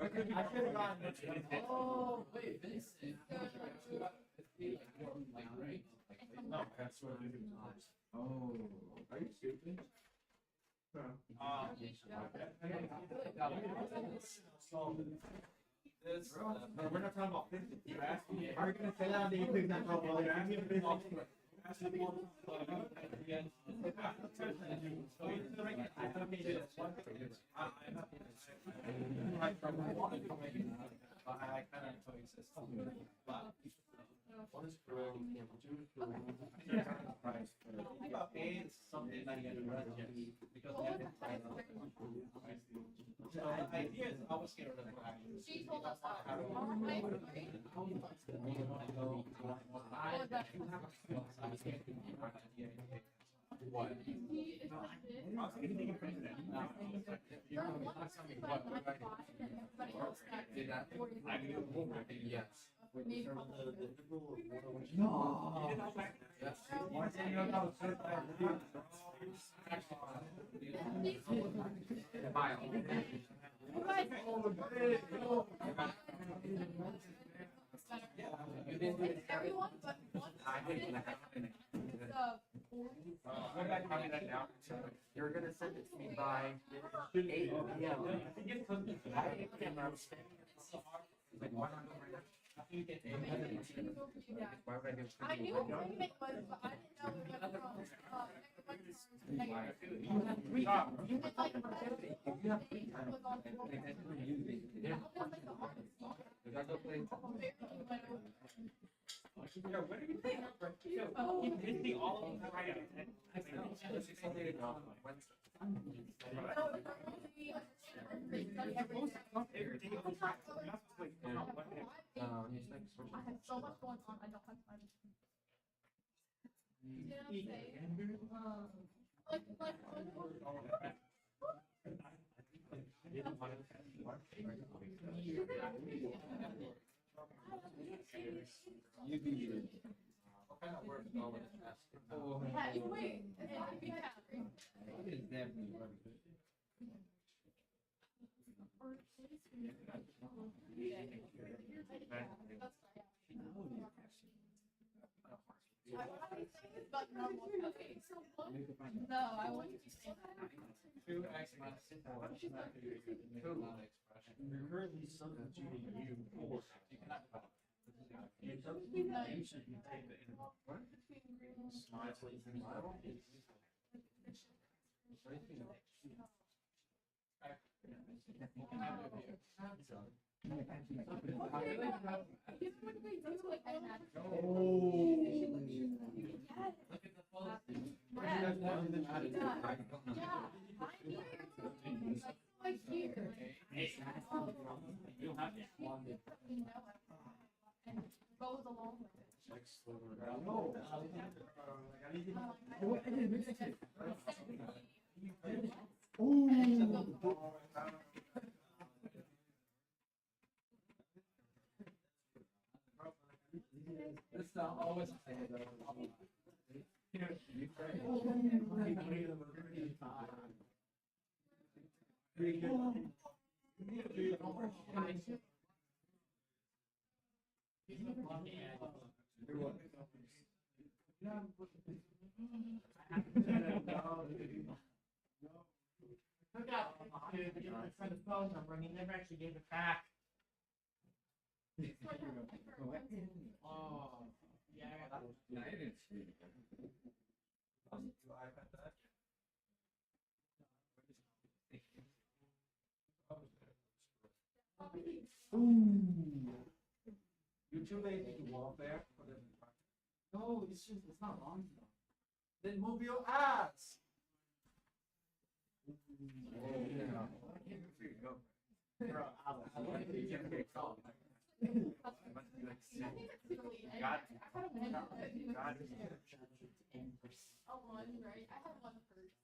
I could have gotten it. Oh, wait, this is. No, that's what it is. Oh, are you stupid? This, we're not talking about 50. You asked me, are you gonna say that? Then you pick that up. Well, you're asking me to I kind of coexist. What is about AIDS? Something that you get because the idea is I was scared of the she told us that. What? He is Anything in front of that. Did that? Yes. No. Yes. You didn't do it. Everyone but one. I didn't. You're gonna send it to me by 8 p.m. By 8 p.m. Like, why not go right now? Why would I do it? I knew what it was, but I didn't know it went from, you did like, You have free time. was on four. Yeah. That's okay. Yeah, what are you thinking? Keep missing all of them right out. Every day of the time. I have so much going on, I don't have time. You know what I'm saying? What kind of work is all this asking? Yeah, you wait. It is definitely very good. No, I want you to say that. 2x minus 4 is not expression. You're currently substituting U for. You cannot. You should take the interval. Smile, please. Goes along with it. This not always Took out for the phone number and he never actually gave it back. Oh, yeah. You're too lazy to walk there. No, it's not long enough. Then move your ass. Right? I have one first.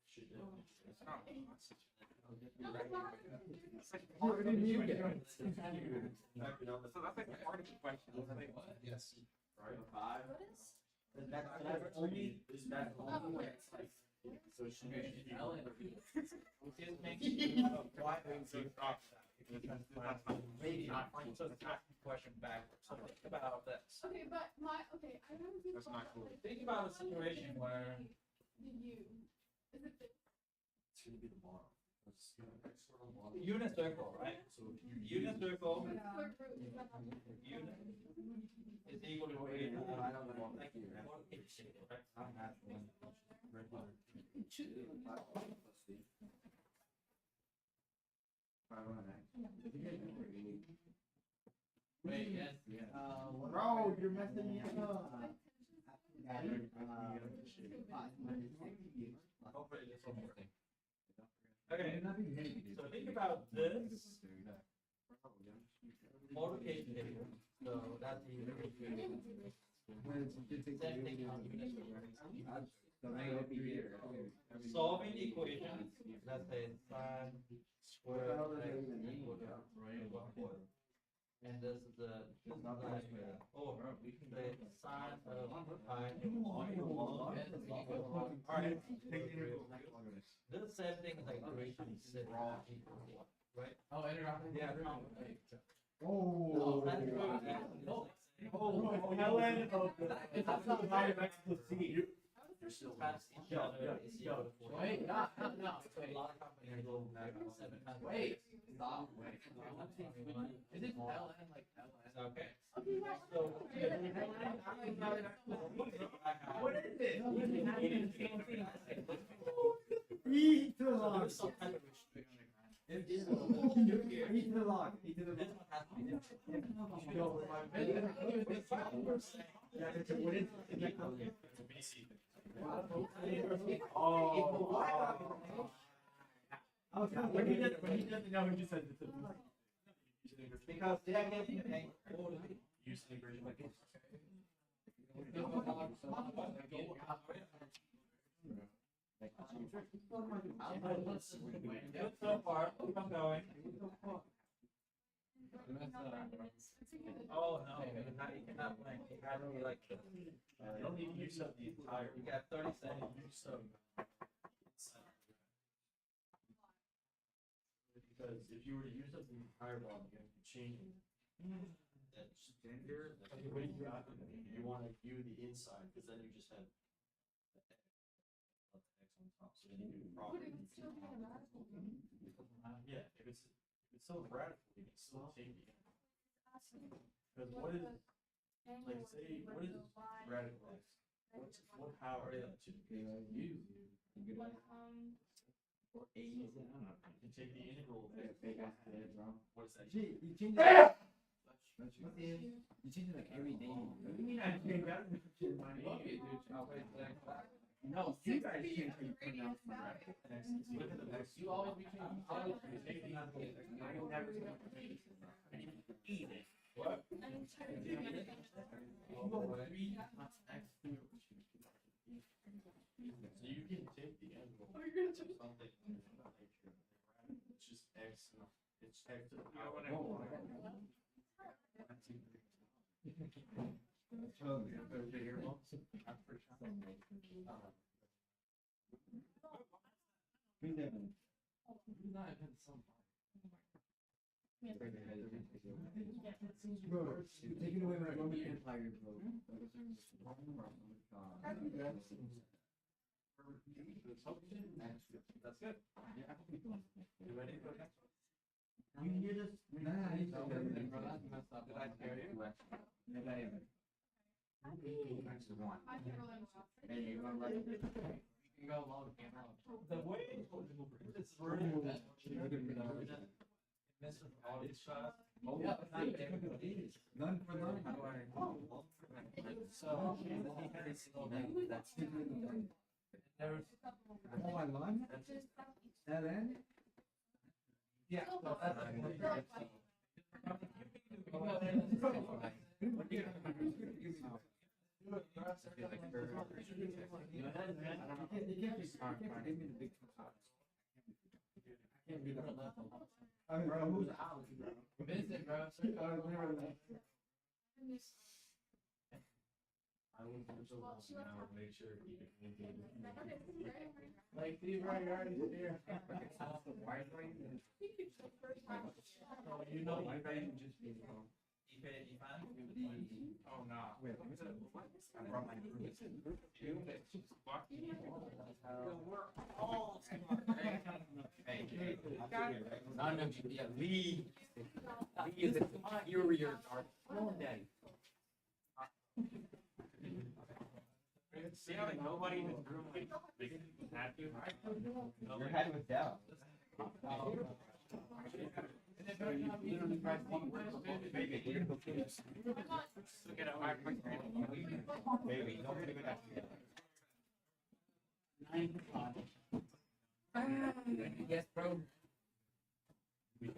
So that's like part of the question. Yes. Right, 5. What is? That's only, that's only way it's like. So it should be. Why so maybe not. So it's asking the question backwards. So think about this. Okay, but okay, I remember you. That's not cool. Think about a situation where. The U. Is it the? It's gonna be the bar. Unit circle, right? So unit circle Square root. unit is equal to a. I don't know. Thank you. Wait, yes. Bro, you're messing me up. Okay, so think about this multiplication table. So that's the same thing on unit circle. solving equations, let's say sine square x equal to right. And this is the or we can say sine of pi. Alright. This is the same thing like duration six equals one, right? Oh, interrupted. Yeah. Oh. Helen. That's not my next to see. Wait, no. A lot of companies will have 7 times. Wait. Stop. Wait. Is it LN like LN? Okay. So What is it? E to the log. there's some kind of restriction. E to the log. E to the This log. one has to be different. Yeah, it's a what is it? When he doesn't know, he just says it's a Because they are getting paid for it. Good so far. Keep on going. Oh no, you cannot blank. You have to be like this. You don't need to use up the entire. You got 30 seconds. Because if you were to use up the entire block, you have to change it. That's here. What do you got? You want to view the inside, because then you just have the X on top. So then you do the property. Yeah, if it's so radical, you can still take the end. Because what is like say what is radical X? What power is that to? Or A. You take the integral. What is that? You change it. You change it like every day. What do you mean I change that? No, you guys change how you pronounce the radical. Look at the next. You always be changing. I will never eat it. What? So you can take the end of something. It's just X. It's X to the power. Bro, you're taking away my Roman Empire, bro. That's good. You ready for the next one? You hear this? Nah, I need to. Did I scare you? You can go along with camera. The way it's worded, misses all these shots. Yeah, None for none. So That's there's oh, I won. That end? yeah. So that's I mean, bro, who's out? Vincent, bro. I will now make sure you can. Like, these right here. you know My brain just be Oh, no. Wait, I brought my None of you, yeah, Lee. Lee is a superior dark daddy. See how like nobody in this room like had to. your head was down. baby. Nobody would have to. Yes, bro. Yeah,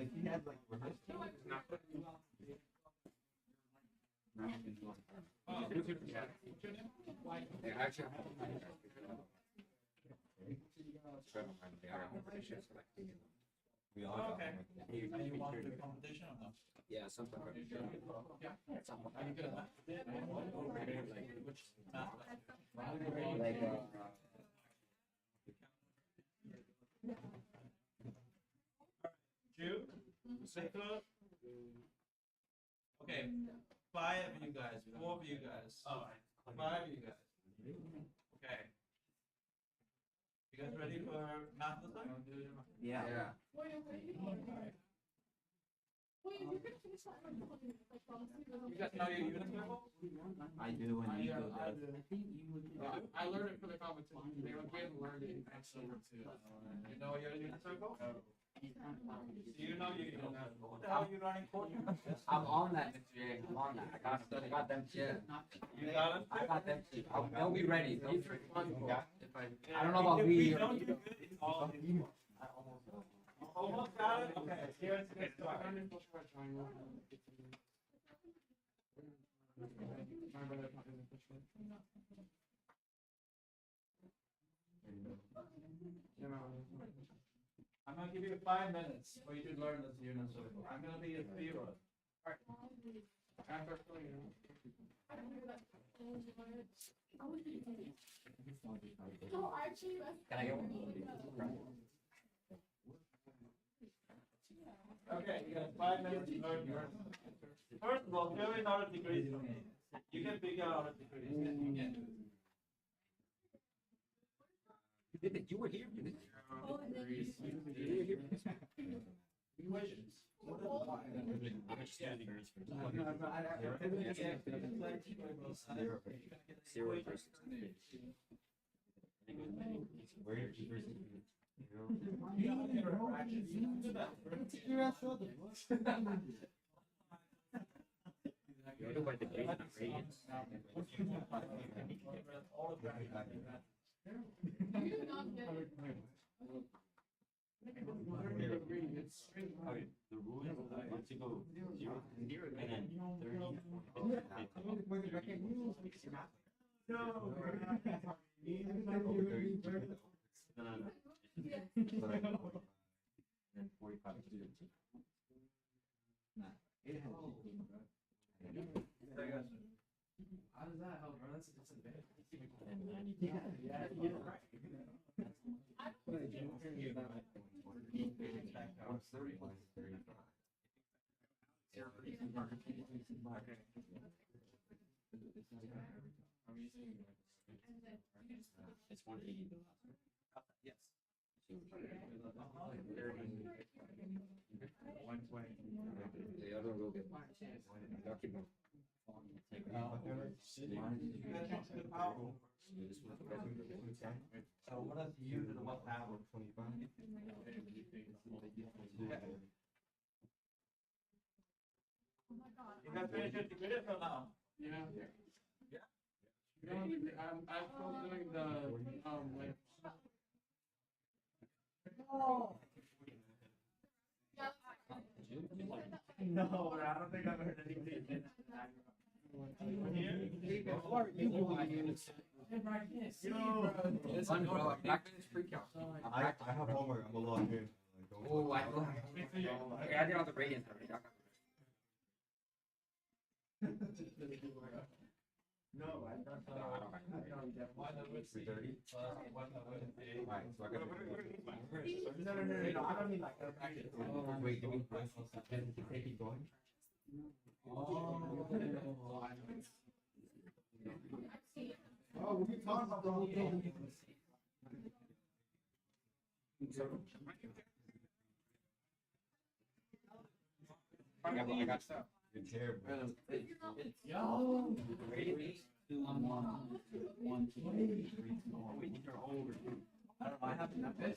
if you had like rehearsed. We all got Okay. one. You want to do competition or no? Yeah, something like that. Are you good at math? Which math? Like, Two, Seiko. Okay, 5 of you guys, 4 of you guys. 5 of you guys. Okay. You guys ready for math lesson? yeah. Wait, you're gonna finish that one. You guys know your unit circle? I do, and you do. I learned it for the competition. They learned it in Excel too. You know your unit circle? Do you know your unit circle? What the hell are you running for? I'm on that, Mr. J. I'm on that. I got them too. You got it? I got them too. They'll be ready. They'll be responsible. If I don't know If about we we. don't do good, all of you. Almost got it? Okay, here's the start. I'm gonna give you 5 minutes for you to learn this unit circle. I'm gonna be a 0. No, actually, Can I get one? Okay, you got 5 minutes to learn your. First of all, fill in order degrees for me. You can figure out order degrees. You can do it. You were here. Equations. Zero versus The rule is to go 0 and then 30. And 45 students. How does that help, bro? That's a disadvantage. And 90. What's 30 minus 35? It's 180. Yes. 120. the other will get document. So what is u to the what power? 25. You guys finish your degree or no? Yeah. I'm still doing the, like. No, I don't think I've heard anybody say that. It's fun, bro. I'm back in this pre-calc. I have homework. I'm gonna log in. Oh, I feel okay, I did all the radians already. No, I don't. 330. Alright, so I got No, I don't mean like. Wait, do we keep going? Oh, we talking about the whole thing. I got stuff. You're terrible. Yo. 2 on 1, 1, 2, 3, 4. These are older. I don't know. I haven't done this.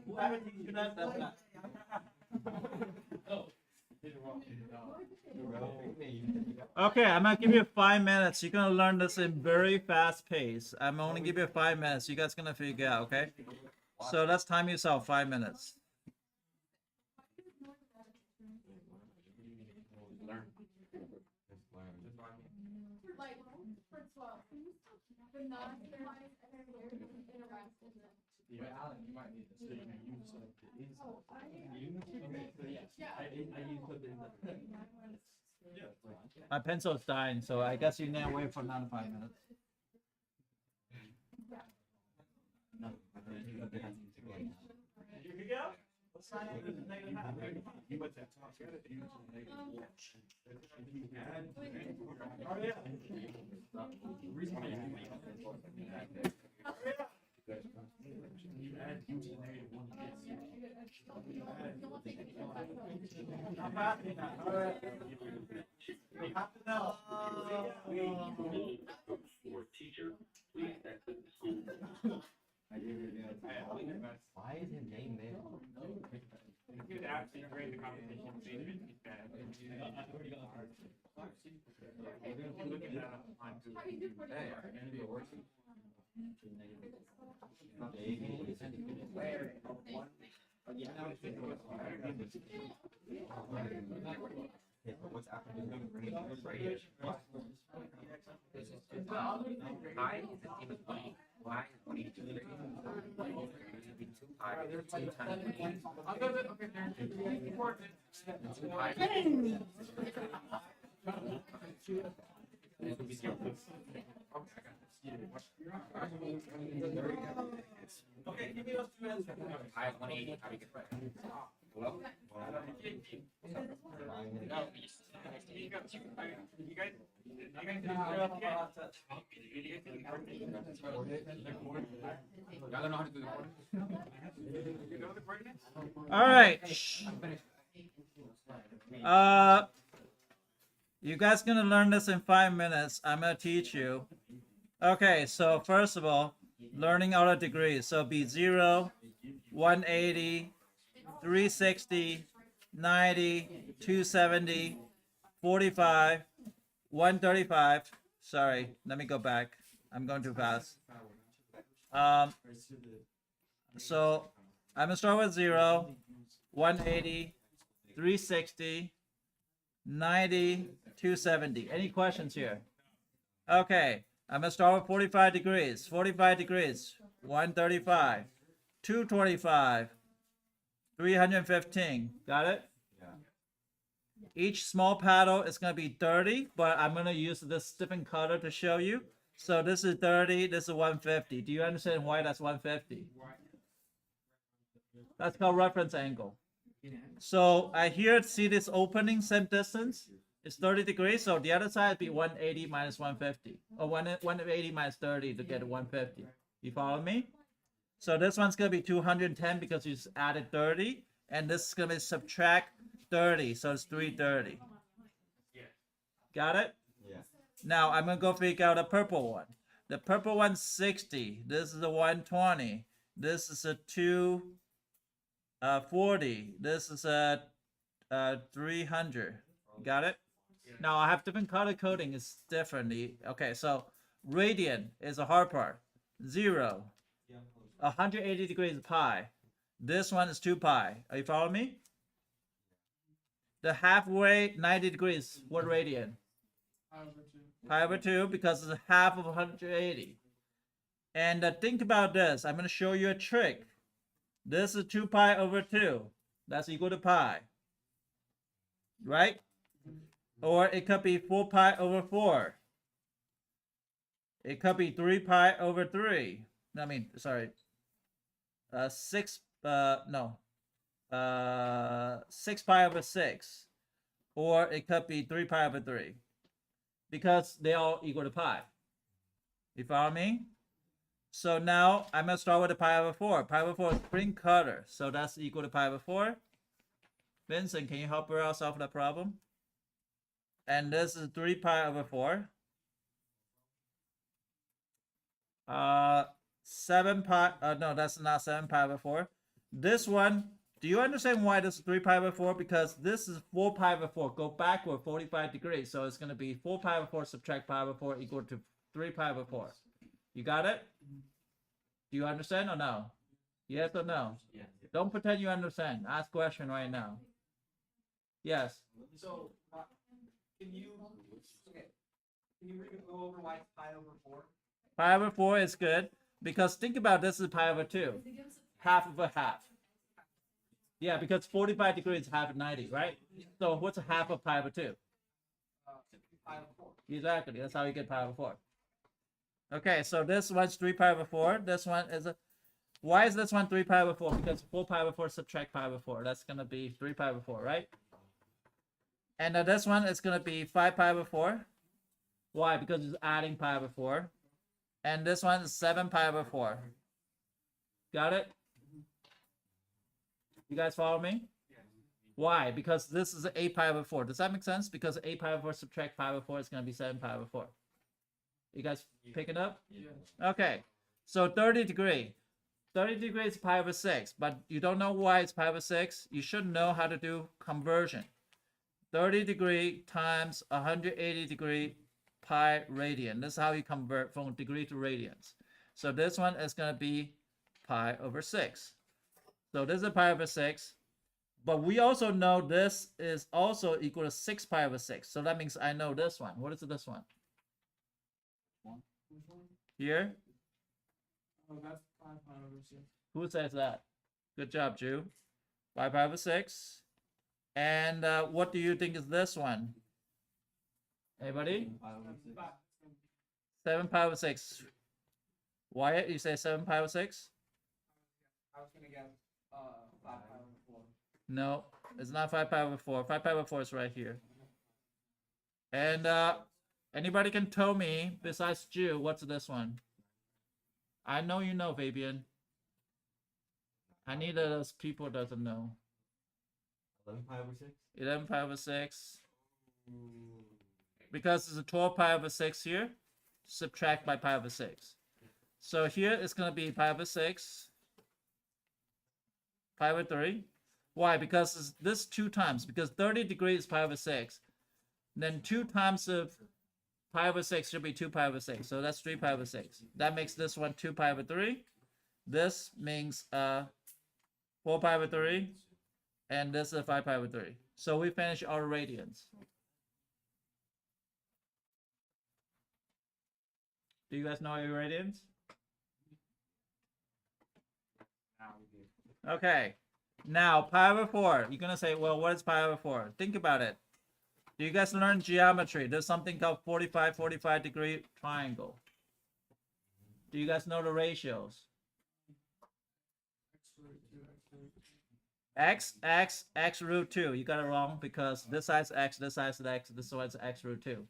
Who haven't you done that? Okay, I'm gonna give you 5 minutes. You're gonna learn this in very fast pace. I'm only give you 5 minutes. You guys gonna figure it out, okay? So let's time yourself 5 minutes. Learn. Yeah, Alan, you might need this. So you can use like the inside. Okay, so yes, I use the yeah. My pencil's dying, so I guess you need to wait for another 5 minutes. You can go. Let's sign in the negative half. You went that top. You gotta use the negative one. Oh, yeah. The reason why you add use the negative one. I'm happy now. All right. We have to know. For teacher, please exit the school. Why is his name there? He was actually great in the competition. He's bad. Look at that on Google. Hey, our enemy working. Yeah, but what's after the right here? Pi is the same as 20. Y is 22 degrees. Be 2 pi. 2 times 20. And 2 pi. This would be 0. Okay, give me those two answers. Pi is 180. How do you get that? Well, y'all don't know how to do the All right. You guys gonna learn this in 5 minutes. I'm gonna teach you. Okay, so first of all, learning all the degrees. So be 0, 180, 360, 90, 270, 45, 135. Sorry, let me go back. I'm going too fast. So I'm gonna start with 0, 180, 360, 90, 270. Any questions here? Okay, I'm gonna start with 45 degrees. 45 degrees, 135, 225, 315. Got it? Yeah. Each small paddle is gonna be 30, but I'm gonna use this different color to show you. So this is 30, this is 150. Do you understand why that's 150? That's called reference angle. So I here see this opening, same distance. It's 30 degrees, so the other side would be 180 minus 150. Or 180 minus 30 to get 150. You follow me? So this one's gonna be 210 because you added 30. And this is gonna be subtract 30, so it's 330. Got it? Yeah. Now I'm gonna go figure out the purple one. The purple one's 60. This is a 120. This is a 240. This is a 300. Got it? Now I have different color coding. It's differently. Okay, so radian is a hard part. 0. 180 degrees is pi. This one is 2 pi. Are you following me? The halfway 90 degrees. What radian? Pi over 2 because it's half of 180. And think about this. I'm going to show you a trick. This is 2 pi over 2. That's equal to pi. Right? Or it could be 4 pi over 4. It could be 3 pi over 3. I mean, sorry. 6 pi over 6. Or it could be 3 pi over 3. Because they all equal to pi. You follow me? So now I'm going to start with the pi over 4. Pi over 4 is spring color. So that's equal to pi over 4. Vincent, can you help her out solve that problem? And this is 3 pi over 4. 7 pi, no, that's not 7 pi over 4. This one, do you understand why this is 3 pi over 4? Because this is 4 pi over 4. Go backward 45 degrees. So it's going to be 4 pi over 4 subtract pi over 4 equal to 3 pi over 4. You got it? Do you understand or no? Yes or no? Yeah. Don't pretend you understand. Ask question right now. Yes. So, can you go over why it's pi over 4? Pi over 4 is good because think about this is pi over 2. Half of a half. Yeah, because 45 degrees is half of 90, right? So what's a half of pi over 2? Pi over 4. Exactly. That's how you get pi over 4. Okay, so this one's 3 pi over 4. This one is a. Why is this one 3 pi over 4? Because 4 pi over 4 subtract pi over 4. That's going to be 3 pi over 4, right? And this one is going to be 5 pi over 4. Why? Because it's adding pi over 4. And this one is 7 pi over 4. Got it? You guys follow me? Why? Because this is 8 pi over 4. Does that make sense? Because 8 pi over 4 subtract pi over 4 is going to be 7 pi over 4. You guys pick it up? Yeah. Okay. So 30 degree. 30 degrees is pi over 6, but you don't know why it's pi over 6. You should know how to do conversion. 30 degree times 180 degree pi radian. This is how you convert from degree to radians. So this one is going to be pi over 6. So this is pi over 6. But we also know this is also equal to 6 pi over 6. So that means I know this one. What is this one? Which one? Here? Oh, that's 5 pi over 6. Who says that? Good job, Jew. 5 pi over 6. And what do you think is this one? Anybody? 7 pi over 6. Wyatt, you say 7 pi over 6? I was gonna guess 5 pi over 4. No, it's not 5 pi over 4. 5 pi over 4 is right here. And anybody can tell me, besides Jew, what's this one? I know you know, Fabian. I need those people that doesn't know. 11 pi over 6? 11 pi over 6. Because it's a 12 pi over 6 here. Subtract by pi over 6. So here it's going to be pi over 6. Pi over 3. Why? Because it's this 2 times. Because 30 degrees is pi over 6. Then 2 times of pi over 6 should be 2 pi over 6. So that's 3 pi over 6. That makes this one 2 pi over 3. This means 4 pi over 3. And this is 5 pi over 3. So we finish our radians. Do you guys know your radians? Okay. Now, pi over 4. You're going to say, well, what is pi over 4? Think about it. Do you guys learn geometry? There's something called 45 degree triangle. Do you guys know the ratios? X root 2. You got it wrong because this side's x, this side's x, this side's x root 2.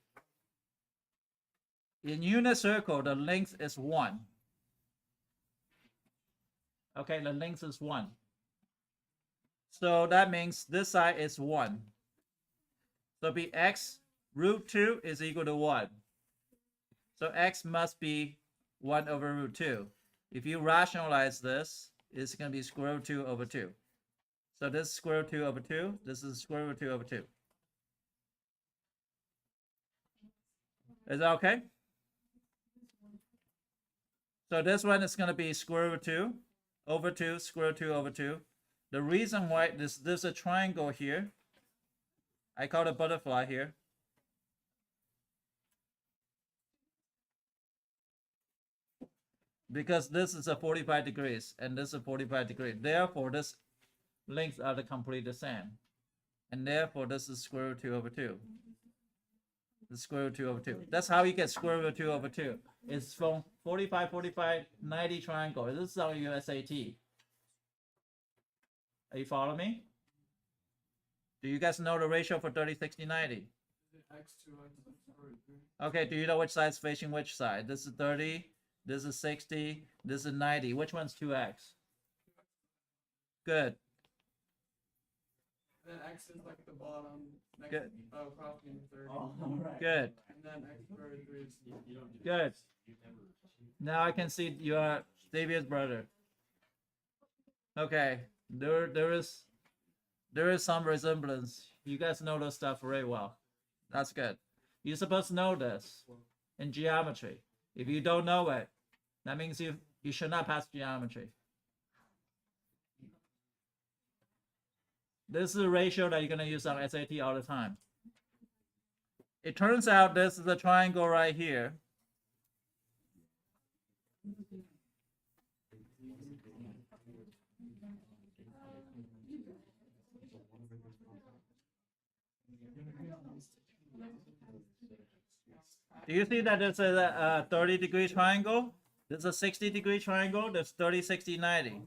In unit circle, the length is 1. Okay, the length is 1. So that means this side is 1. So be x root 2 is equal to 1. So x must be 1 over root 2. If you rationalize this, it's going to be square root 2 over 2. So this is square root 2 over 2. This is square root 2 over 2. Is that okay? So this one is going to be square root 2 over 2, square root 2 over 2. The reason why there's a triangle here, I call it a butterfly here. Because this is a 45 degrees and this is a 45 degrees. Therefore, this lengths are completely the same. And therefore, this is square root 2 over 2. The square root 2 over 2. That's how you get square root 2 over 2. It's from 45, 90 triangle. This is our USAT. Are you following me? Do you guys know the ratio for 30, 60, 90? Okay, do you know which side is facing which side? This is 30, this is 60, this is 90. Which one's 2x? Good. Then x is like the bottom next Good. across from 30. Oh, right. Good. And then x squared root 3 is You don't do Good. You never. Now I can see you are Xavier's brother. Okay, there is some resemblance. You guys know this stuff very well. That's good. You're supposed to know this in geometry. If you don't know it, that means you should not pass geometry. This is a ratio that you're going to use on SAT all the time. It turns out this is a triangle right here. Do you see that there's a 30-degree triangle? There's a 60-degree triangle. There's 30, 60, 90.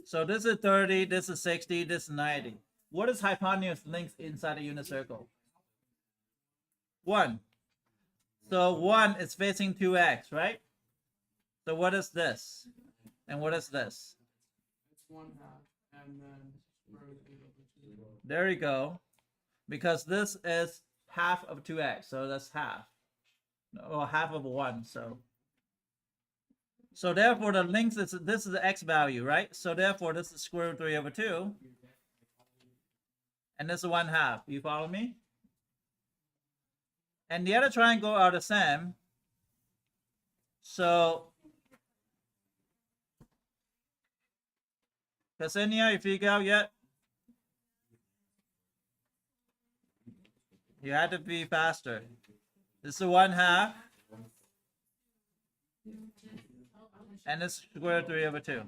So this is 30, this is 60, this is 90. What is hypotenuse length inside a unit circle? 1. So 1 is facing 2x, right? So what is this? And what is this? It's 1/2, and then square root of 2. There you go. Because this is half of 2x, so that's half. Or half of 1, so therefore the length is, this is the x value, right? So therefore this is square root 3/2. And this is 1/2. You follow me? And the other triangle are the same. So Ksenia, you figure out yet? You had to be faster. This is 1/2. And this square root 3/2.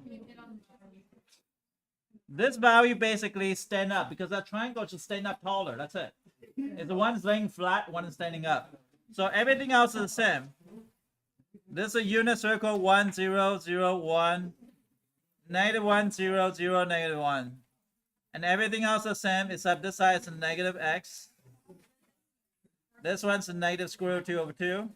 This value basically stand up because that triangle should stand up taller. That's it. If the one is laying flat, one is standing up. So everything else is the same. This is a unit circle 1, 0, 0, 1, -1, 0, 0, -1. And everything else is the same except this side is a negative x. This one's a negative square root 2/2.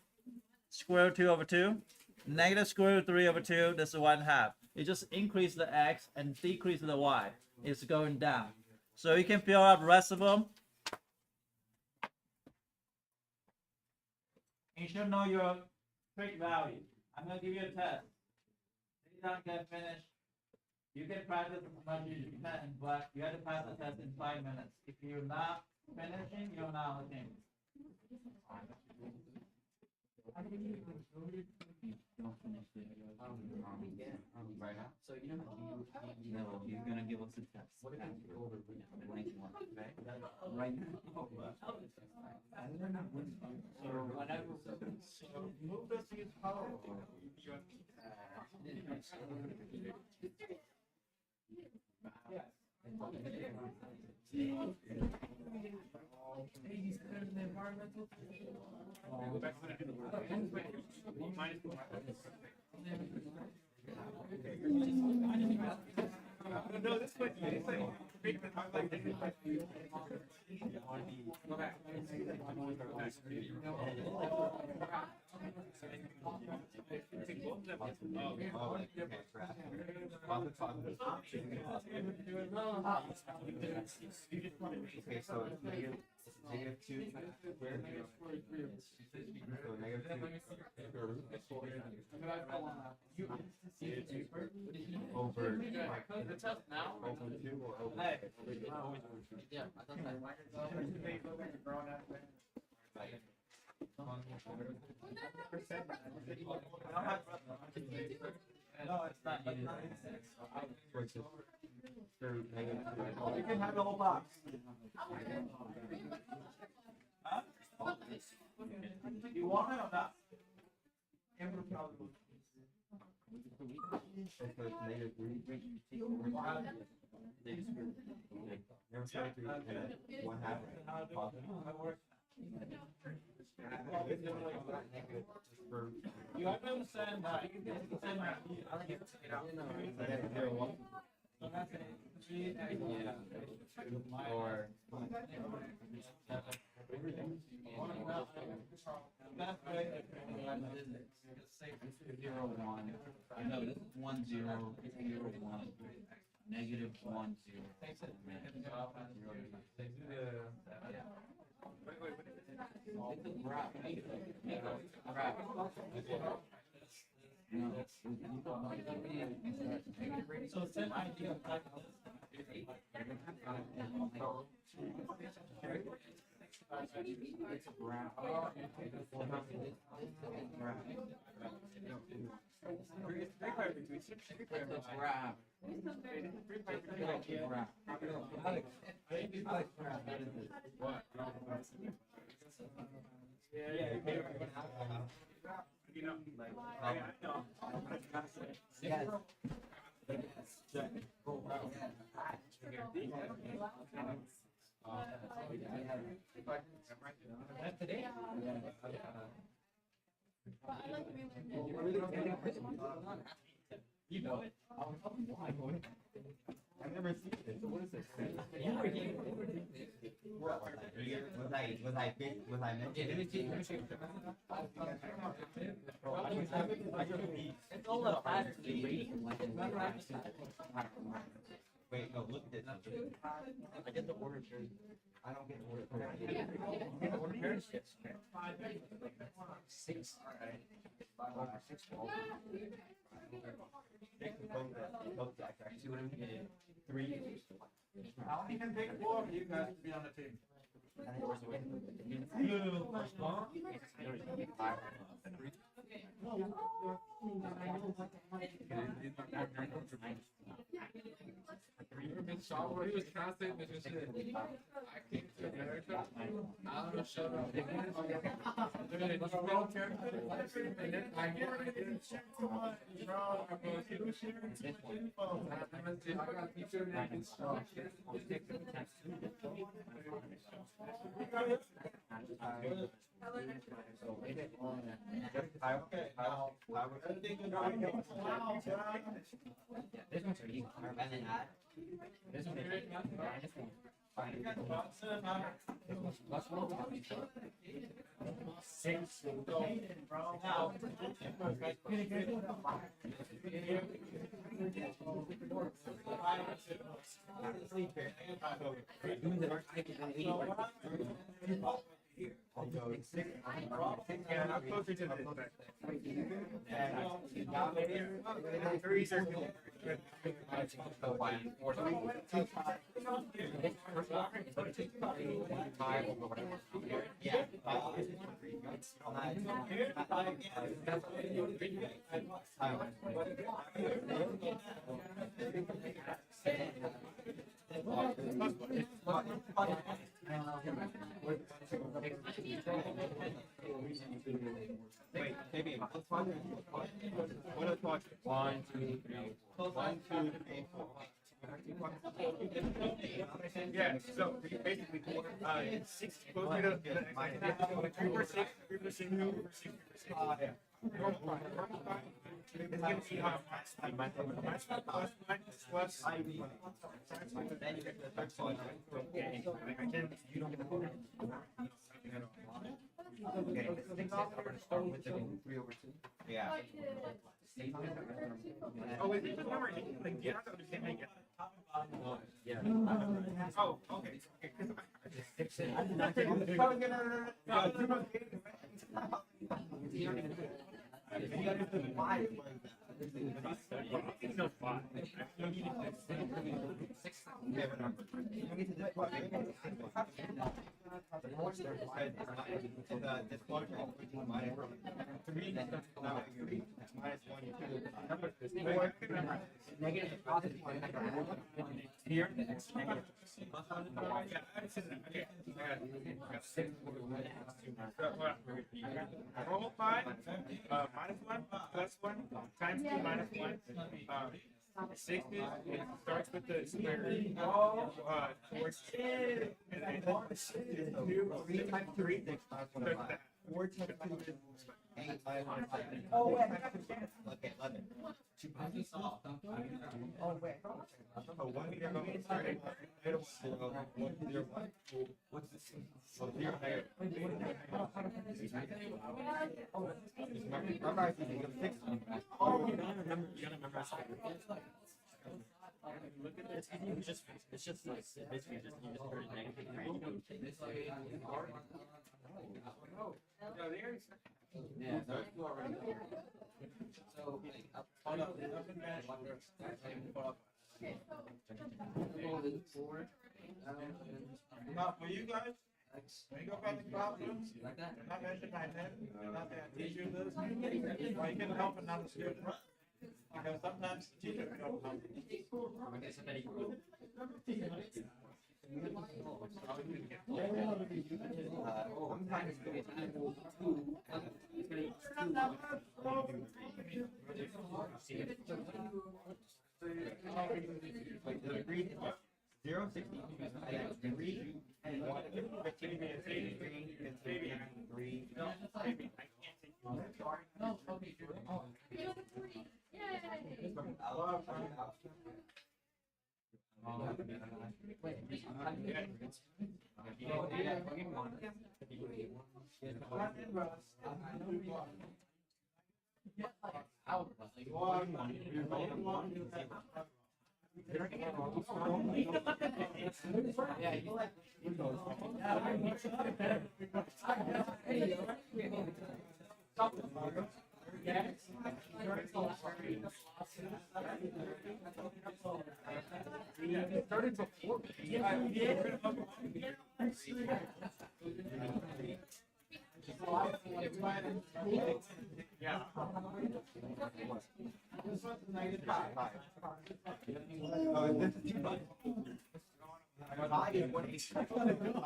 Square root 2/2. Negative square root 3/2. This is 1/2. It just increases the x and decreases the y. It's going down. So you can fill up the rest of them. You should know your trig value. I'm going to give you a test. If you don't get finished, you can practice as much as you can, but you have to pass the test in 5 minutes. If you're not finishing, you're not looking. Right now? So you know he's gonna give us a test. What if I go over the blank one, okay? Right now. So move this to use power. No, this way. Okay, so it's negative 2 squared. So negative 2 over The test now? over 2 or over. Yeah, I thought that. No, it's not. You can have the whole box. Huh? You want it or not? You have to understand that. So that's it. 3 Or that's great. 0, 1. No, this is 1, 0, 0, 1. Negative 1, 0. It's a graph. Graph. So same idea. It's a graph. Yeah. You know, I know. But I like relearning it. You know it. I've never seen it. So what is this? You were here. Was I mentioned? Yeah, let me see. It's all a fast Wait, no, look at this. I get the order pairs. I don't get the order pairs. Get the order pairs? Yes. 6. Alright. 6. See what I'm getting? 3. I'll even take 4 of you guys to be on the team. He was translating this shit. I came to America. I don't show up. And then I get I got teacher named This one's for you. And then add. This one is plus 1. 6. I'll go 6. Yeah, I'm closer to the 3 circles. Wait, maybe let's watch it. Let's watch it. 1, 2, 3. 1, 2, 3, 4. Yeah, so basically, 6 closer to 3 for 6, 3 for 6, 2 for 6, 3 for 6. Normal 5. It's going to be plus. Then you get the third one. You don't get the bonus. Okay, the thing is, I'm going to start with the 3 over 2. Yeah. Oh, wait, remember, like, you have to understand how you get Yeah. Oh, okay. I did not take Here, the next negative. Roll 5, minus 1, plus 1, times 2, minus 1. 6 it starts with the square root towards 10, and then 2 times 3. 4 times 2 is 8 minus 1. Oh, wait. Okay, 11. Oh, wait. So 1 meter going straight. 1, 0, 1. What's this? So 0, negative. Remember, I think you have 6. Oh, you gotta remember. Look at this. It's just like basically you just put it negative 3. Yeah, so it's already. So Now, for you guys, when you go back to classrooms, like that. not mention my name, not that teacher this, or you can help another student. Because sometimes the teacher can help. Zero, 60, and then 3, and 1, 15, 3, 3. What is 0?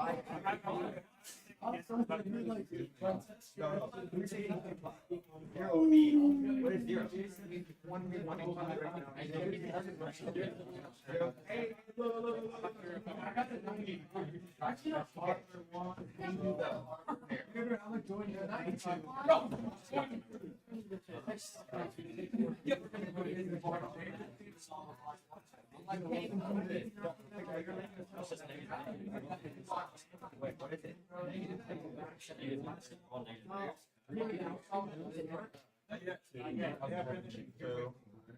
Wait, what is it? So,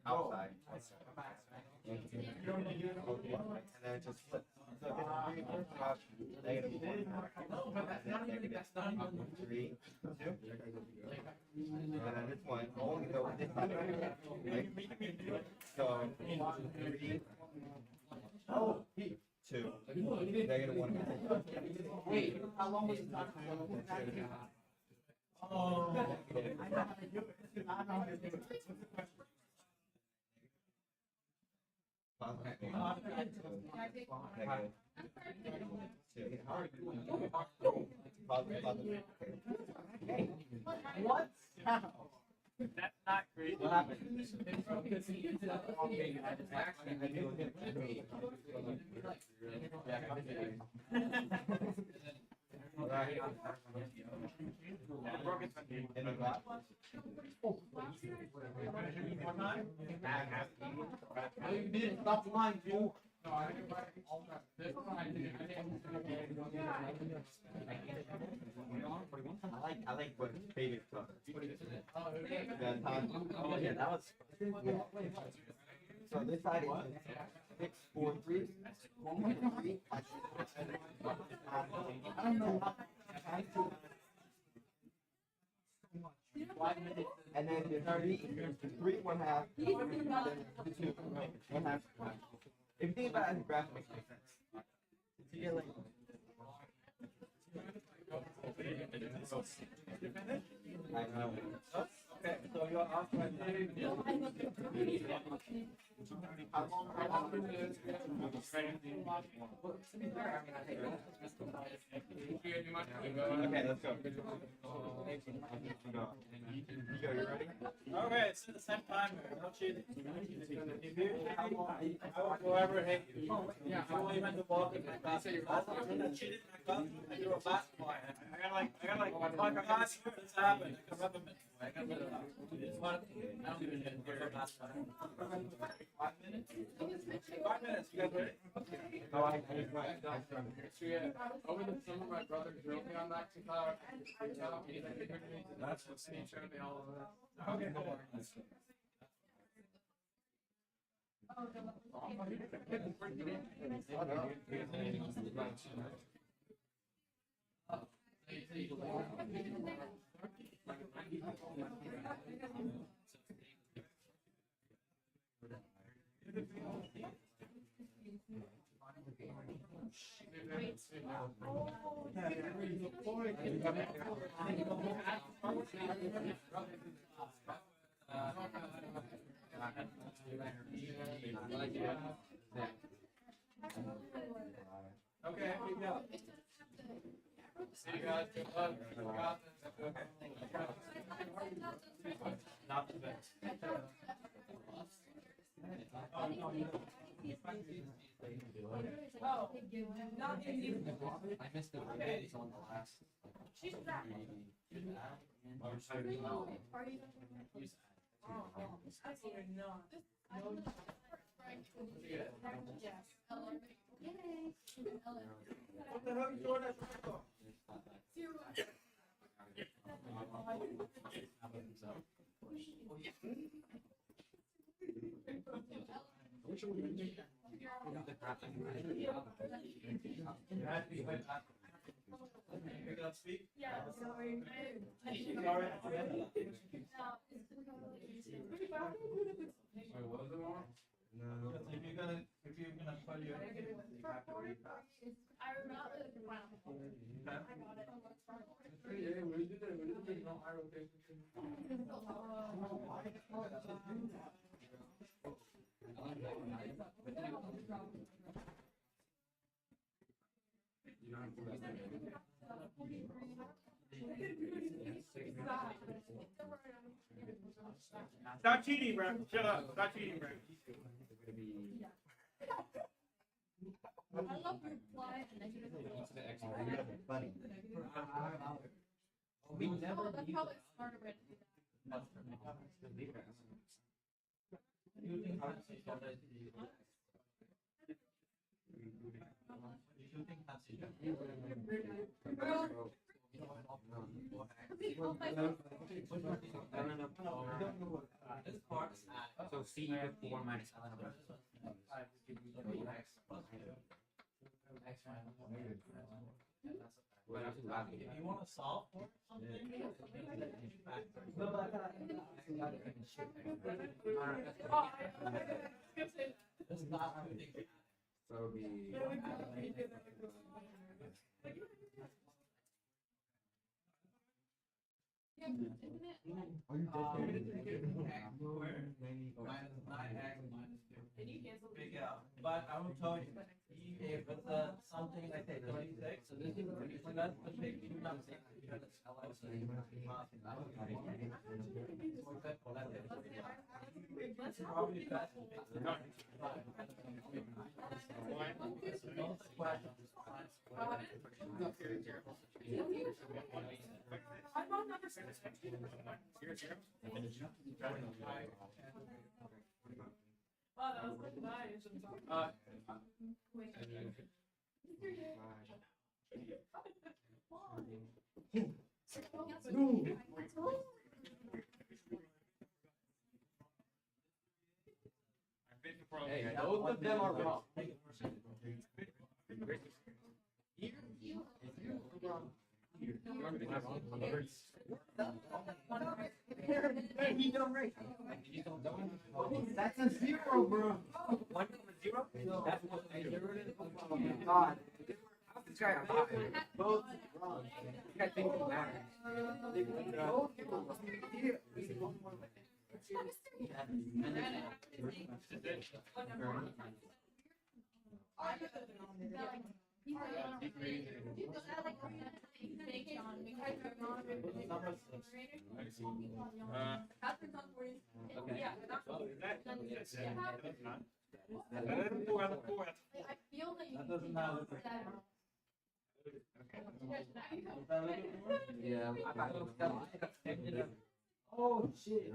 outside. And then just flip. So negative 1, negative 3, 2. And then this one only goes this side, right? So 3, 2, negative 1. Wait, how long was it talking about? Oh, I know how to do it. I know how to do it. What? That's not great. What happened? In the glass? You didn't stop the line, Joe. No, I didn't write all that. This one I did. I like what favorite color. Oh, okay. That time. Oh yeah, that was. So this side is 6, 4, 3. I don't know. And then the 3, 1/2. Then 2, 1/2. If you think about it as a graph, it makes no sense. Yeah, like. I know. Okay, so you're off right now. Okay, let's go. You ready? Okay, it's at the same time, no cheating. If you, I will forever hate you. Yeah, I will even walk in my class. I cheated in my class, I threw a basketball. I got like a class, this happened, I got rubber. I got rid of that. It's one, I don't even get a basketball. 5 minutes? 5 minutes, you guys ready? Oh, I just went. Over the summer, my brother drove me on that car. That's what he showed me all of that. Okay. Okay, here you go. See you guys. Good luck. Not the best. Oh, not easy. I missed the it's on the last. She's back. Absolutely not. What the hell you doing that for? You gonna speak? Yeah, sorry. Sorry. Wait, what was it on? If you're gonna put your you have to read fast. I remember the final. I got it. Yeah, we did it. We did it on my rotation. Stop cheating, bro. Shut up. Stop cheating, bro. I love your fly and negative. Buddy. We never. That's probably smarter way to do that. This part is So C equals 4 minus ln of If you want to solve for something, it's not everything. So Minus 9x minus 2. Big L. But I will tell you, if it's something like 36, so this is that's the big two numbers. Probably best. I don't understand. Oh, that was like nice. hey, both of them are wrong. Hey, he done right. That's a 0, bro. 1, 0? That's what I zeroed. Oh my god. How's this guy alive? Both wrong. You guys think it matters? I feel that you That doesn't matter. Yeah, Oh shit.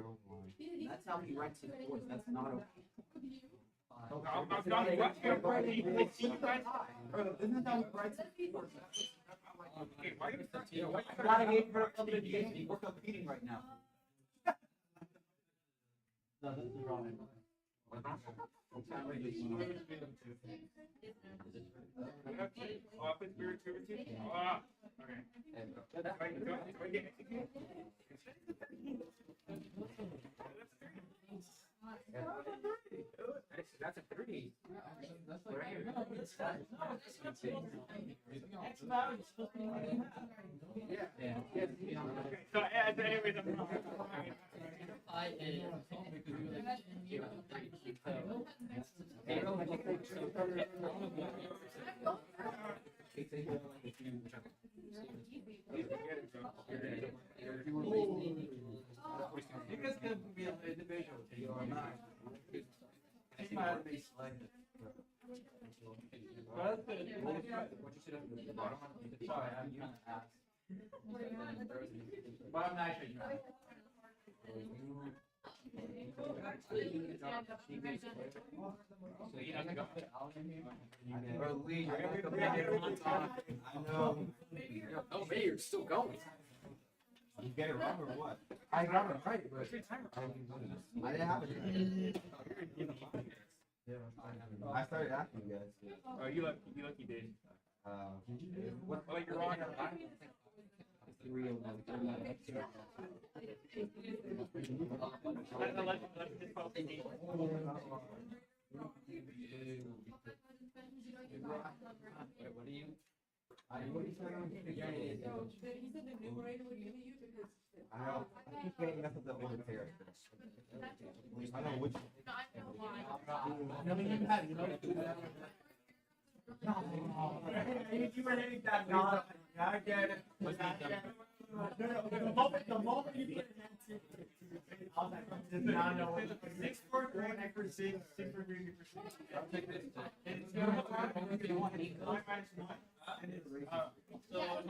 That's how he writes his voice. That's not okay. I'm not watching. Bro, this is how he writes his voice. Why you I gotta get for competing. We're competing right now. No, this is wrong. Oh, I put spirit too. Ah, okay. that's a 3. X value is supposed to be like So, anyways, I'm wrong. But I'm not sure you know. So you have to go. Or Lee, I know. No, man, you're still going. You get it wrong or what? I got it right, but I didn't have it. I started asking you guys. Oh, you lucky dude. What? well, you're wrong. What do you? I know. I keep getting messed up over there. I know which. You were hitting that knot. I get it. The moment you put an answer, I was like, did not know. 6 for 1 for 6, 6 for 3 for 6. I'll take this. It's going to be 1 minus 1. And it's, so I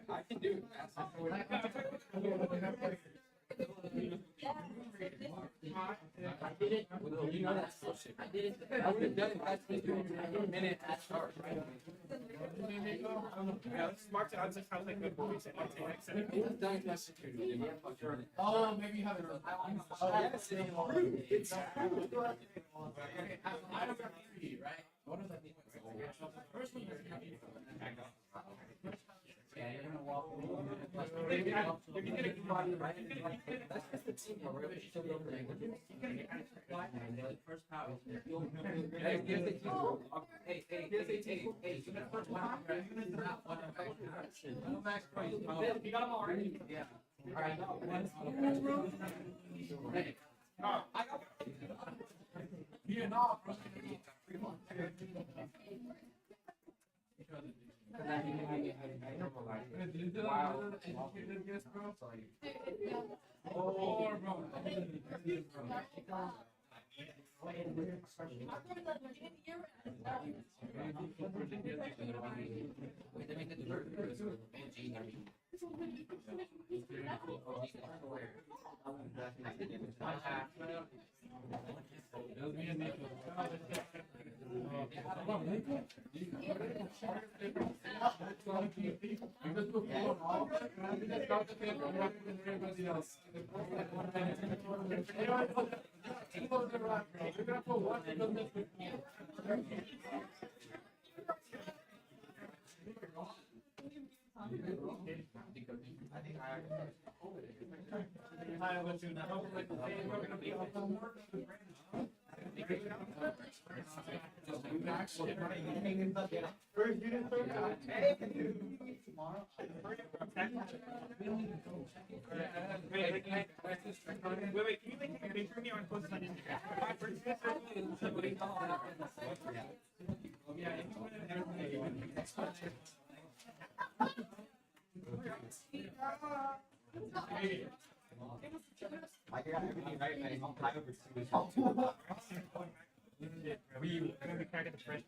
I can do it. I did it. You know that's bullshit. I did it. I would have done it last minute at start. Yeah, smart to answer sounds like good movies. Oh, maybe you have it. Oh, yes. It's true. I don't have three, right? What does that mean? First one is yeah, you're gonna walk. If you get a body right, that's just the team. First power. Hey, you got first one. You got them already. Yeah. All right. Hey. I got. You're not. Wait, can you like take a picture of me on post on Instagram? I got everything right, man. I'm high over 2. We're gonna be cracking the fresh.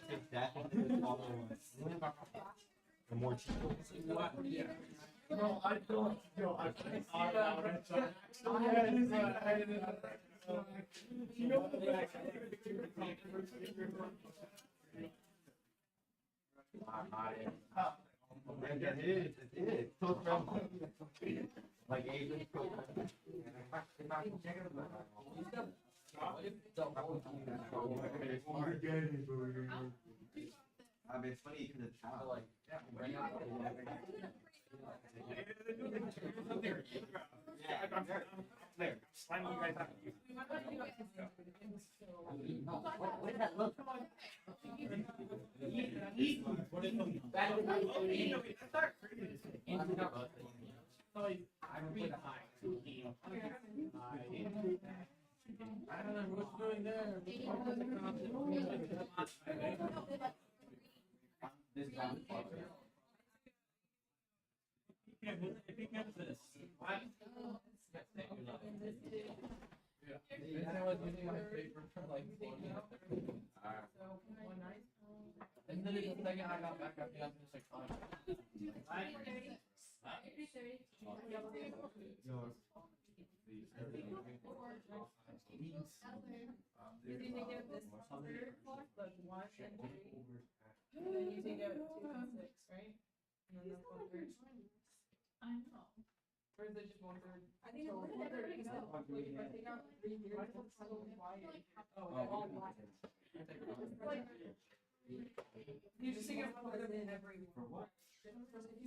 Take that and all the ones. The more cheaper. No, I don't. No, I can't. You know what? It is. It is. So from like Asian. I mean, it's funny because it's how like I'm there. Slamming you guys out. What does that look like? I don't know what's going there. If he gets this, I was using my paper for like 4 minutes. And then the second I got back, I think I was just like, fine. You take out this third block, like 1 and 3. And then you take out 2 and 6, right? And then that's 1/3. I know. Or is it just 1/3? I think it's 1/3. If I take out 3 here, it's so wide. Oh, they're all black. You just take out 1/3 in every one.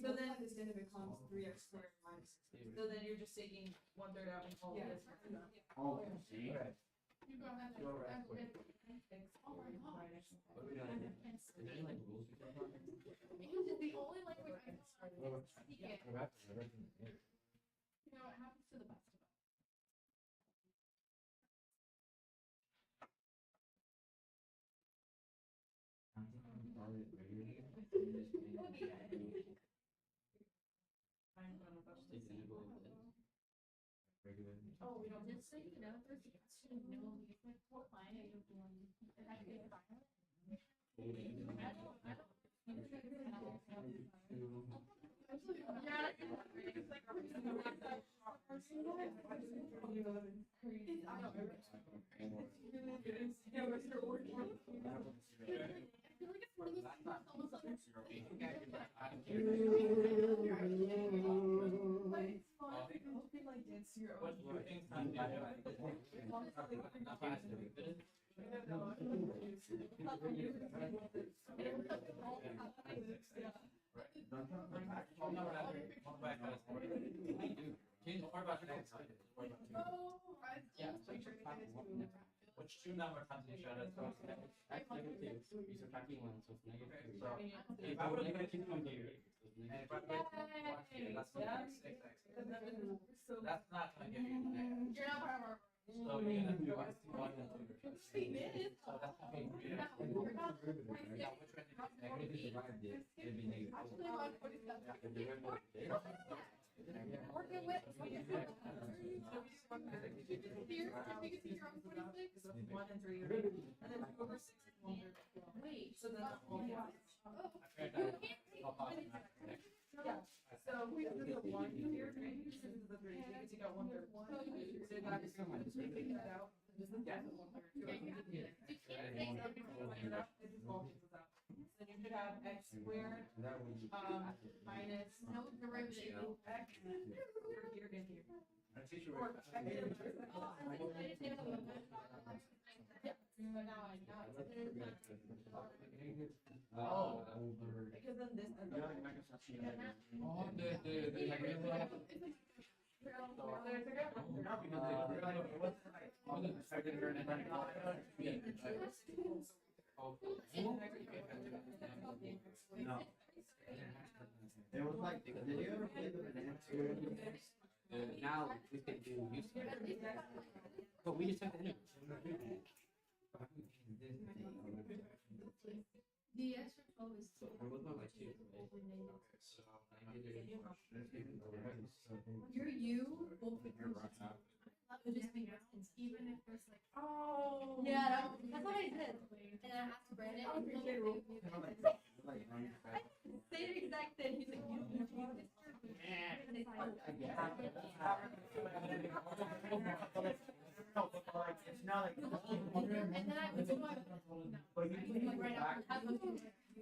So then this end becomes 3x squared minus 6. So then you're just taking 1/3 out and all this. Oh, see. You go ahead. You're right. Oh my god. What are we doing? Is there any like rules we can talk about? English is the only language I can speak it. Go back to everything. You know, it happens to the best of us. Oh, we don't just say, you know, there's actually no music for playing. It has to be silent. Which two number times each other? So it's x negative 2, you subtracting 1, so it's negative 2. So if I would negative 2 here, so it's negative 2. That's that's not gonna give you negative. You're not part of our. So you're gonna do x 1 and 2. So that's gonna be yeah. Which one is negative? It'd be negative 2. The derivative is Working with. Here, you can see you're on 46. 1 and 3, right? And then over 6 is 1/3. Wait. So then that's all. Yeah. So this is the 1 here, right? This is the 3. So you can take out 1/3. So that's we take that out. This is yeah, 1/3. This is all cancels out. So you should have x squared minus No derivative. x over here and here. Or x But now I know. oh, because then this ends up. oh, the negative. No. It was like, did you ever play the banana square? Now we can do use but we just have to enter. The extra 12 is So we're looking like 2. You're you, both with you. That would just be nice, even if there's like, Oh. yeah, that's what I did. And I asked Brandon. I say the exact thing. He's like, you It's not like. and then I would do my. But you can Like right back, now,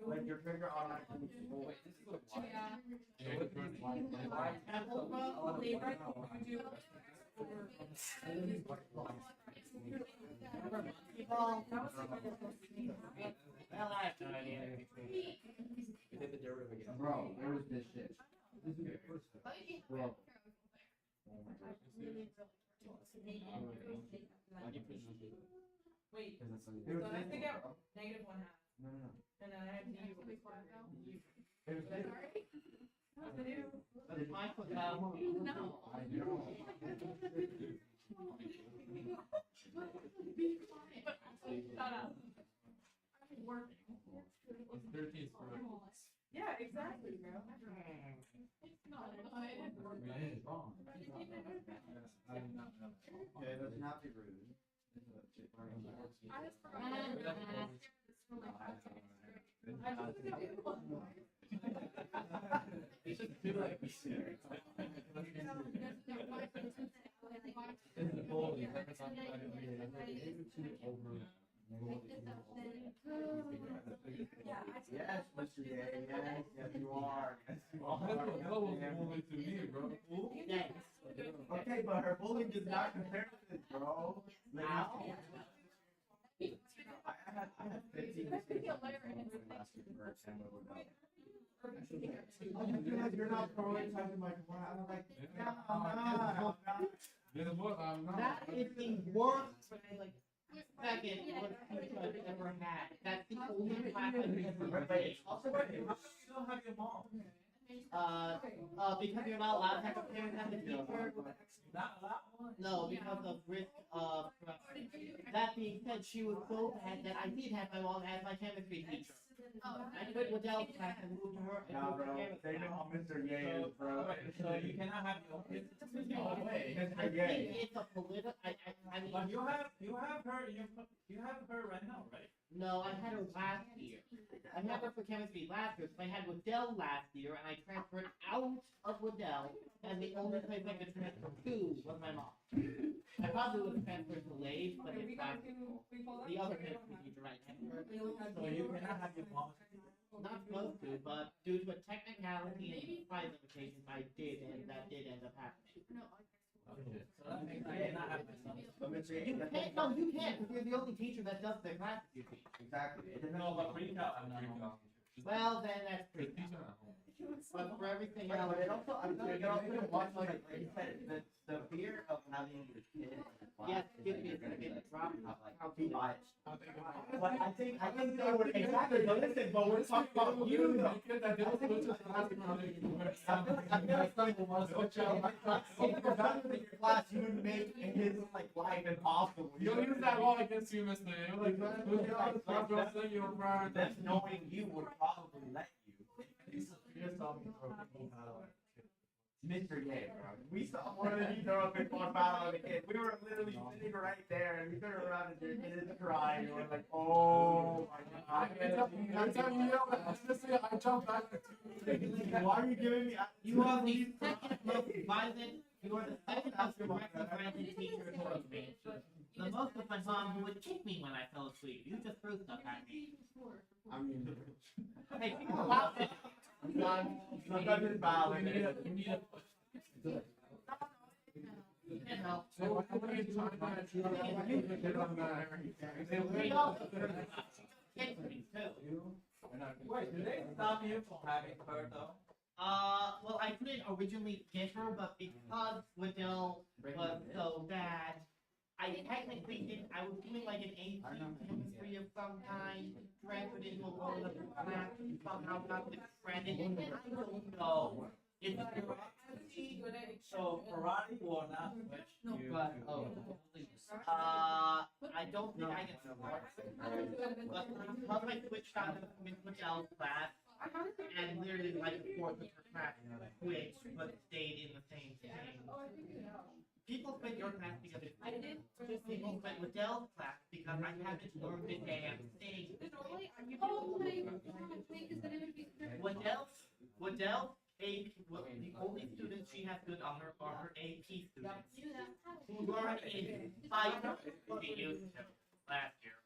like your finger automatically. yeah. Well, later you do. Well, that was like We did the derivative again. Bro, where is this shit? This is Wait, It was so I have to get negative 1/2, no. and then I have to use It was But my foot down. I know. Shut up. I'm working. It's 13 square. Yeah, exactly, bro. It's not. Man, it's wrong. Okay, let's not be rude. I just forgot. It's just too like this is the goal. You never thought about it. Over. Yes, Mr. Day, yes, you are. Yes, you are. That was only to me, bro. Yes. Okay, but her bullying does not compare to this, bro. Ow. I had 15 mistakes last year for exam over. I feel like you're not prioritizing my class. I'm like, no, I'm not. Guess what? I'm not. That is the worst, like, second worst teacher I've ever had. That's the only class I've ever taken. Also, wait, you still have your mom. Because you're not allowed to have a parent as a teacher. Not allowed one. No, because of risk of corruption. That being said, she was so bad that I did have my mom as my chemistry teacher. I quit Waddell's class and moved to her. Nah, bro, they know Mr. Yay is, bro. So you cannot have your own kids. No way. I Mr. think Yay. it's a political. I mean, But you have her right now, right? no, I had her last year. I had her for chemistry last year, so I had Waddell last year, and I transferred out of Waddell, and the only place I could transfer to was my mom. I probably would have transferred to Lave, but it's back. The other chemistry teacher right next to her. So you cannot have your mom. Not supposed to, but due to a technicality and price limitations, I did, and that did end up happening. Okay. So that means I cannot have my son. But Mr. You Yay, can't, no, you can't, because you're the only teacher that does the classes you teach. exactly. It doesn't No, but pre-cal, I'm not home. Well, then that's The pretty. teacher at home. But for everything Yeah, else, but it also, I'm saying, it also watch like you said, the fear of having your kid in the class. yes, give me a second, drop out like how Be to biased. But I think they would exactly, but listen, but we're talking about you though. I feel like some will want to switch out. If you're better than your class, you would make his like life impossible. You don't use that law against you, Mr. You're like, stop saying you're right. Them knowing you would probably let you. Mr. Yay, bro. We saw more than you throw a big ball foul on the kid. We were literally sitting right there and we turned around and your kid is crying. And we're like, oh my god. Every time you yell at Mr. I jump back. Why are you giving me? You are the second most violent, you are the second most aggressive violent teacher in the me. The most was my mom who would kick me when I fell asleep. You just threw stuff at me. I mean, Hey, people laugh at sometimes it's valid. You need a. you know. So what are you talking about? We also kick me too. Wait, did they stop you from having her though? Well, I couldn't originally get her, but because Waddell was so bad, I technically didn't. I was doing like an AP chemistry of some kind, transferred into a lower level class, and somehow got the credit. I don't know. It's So karate will not switch you. but I don't think I can start. But because I switched out of Miss Waddell's class, and literally like a fourth of her class switched, but stayed in the same thing. People quit your class because it's people quit Waddell's class because I haven't learned the damn thing. Waddell's AP, the only students she has good on her are her AP students. Who learn in five she used to last year.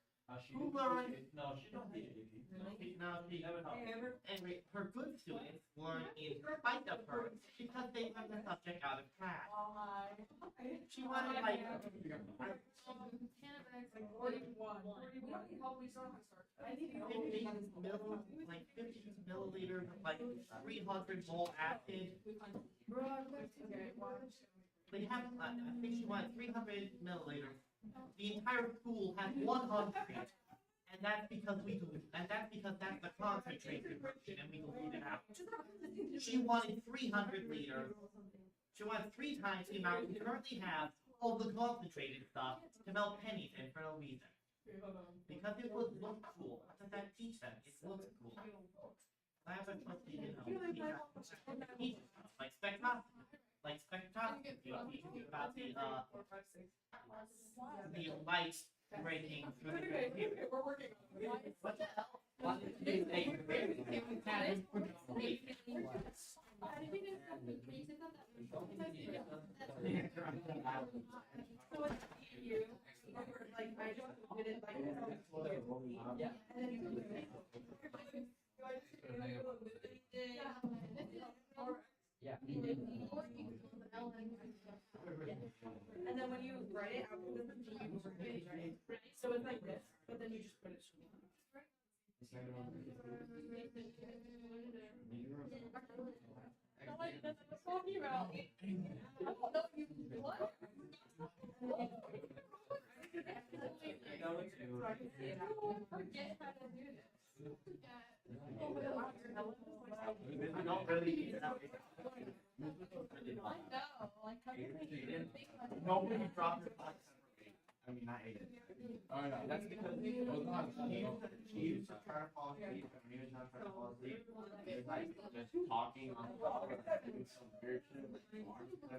Who learned? No, she don't need it. No, she anyway, her good students learn in spite of her because they learned the subject out of class. She wanted like 50 milliliters of like 300 mole acid. they have, I think she wanted 300 milliliters. The entire pool has 100, and that's because that's the concentrate conversion, and we dilute it out. She wanted 300 liters. She wanted 3 times the amount we currently have of the concentrated stuff to melt pennies in for no reason. Because it would look cool. What does that teach them? It looks cool. I have a supposed to, teach stuff like spectroscopy. Like spectroscopy, you teach you about the light breaking through the material. What the hell? And then when you write it out, the G you work it, right? So it's like this, but then you just put it. No, like, that's what I'm talking about. I don't know you. What? I forget how to do this. I don't really need that. I know, like, how do you think Nobody dropped it. I mean, not Aiden. Oh no, That's because she used to try to fall asleep, and when he was not trying to fall asleep, he was like just talking on the phone, doing some weird shit, like playing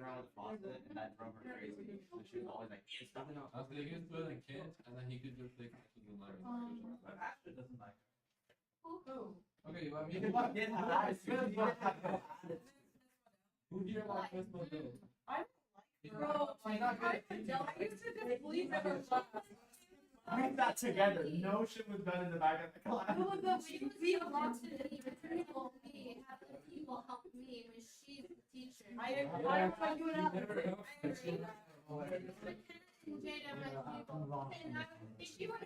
around with the faucet, and that drove her crazy. So she was always like, "It's nothing else." I was like, he was putting kids, and then he could just like to the line. But Ashley doesn't like her. Okay, well, I mean, What did I? who do you like this one though? Bro, I used to just leave it alone. We got together. No shit was done in the back of the class. No, the She would be a lot to me, help me, have the people help me when she's the teacher. I want you to. But Jada has people, and if she were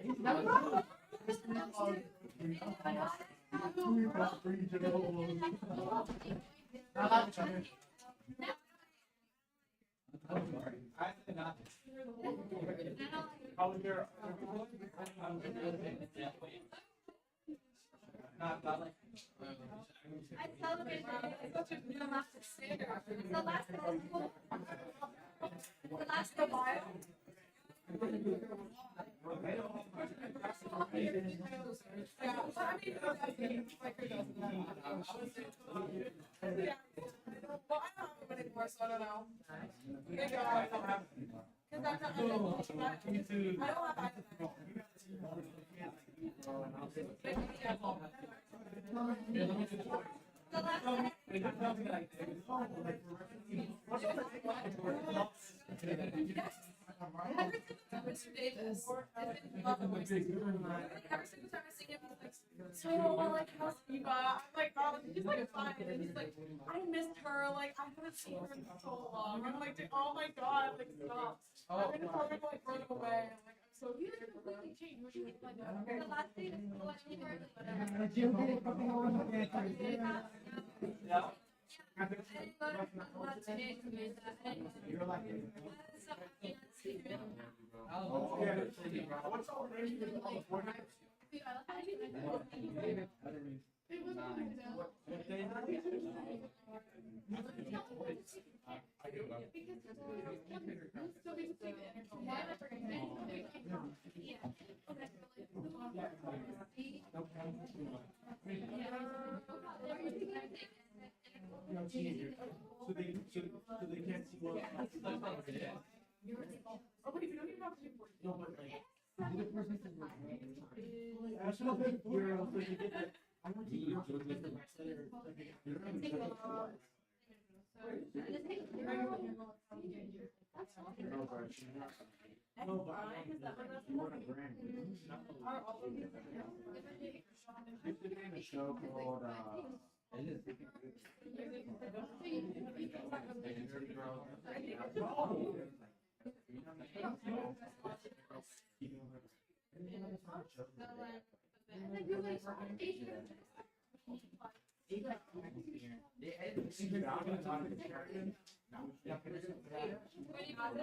I did not. How was your? Not like. I celebrated the last standard. The last one. The last one. Well, I don't have them anymore, so I don't know. Maybe I'll have them. Because I'm not. I don't have iPad. The last one. Mr. Davis. Every single time I see him, he's like, so, like, how's Eva? I'm like, oh, he's like fine. And he's like, I missed her. Like, I haven't seen her in so long. I'm like, oh my god, like, stop. I'm gonna tell her to, like, run away. I'm like, I'm so You scared for her. completely changed. What do you mean by that? The last day of school, I think we're I didn't go to class today, Samantha. I didn't You're like. so I can't see her. Oh, Yeah. What's all I didn't know. It was So they can't see what. Oh, wait, you don't even have to do it. No, but like. That's not like you're also to get that. I want to use those with the rest of their. No, but you want a brand. Used to be in a show called You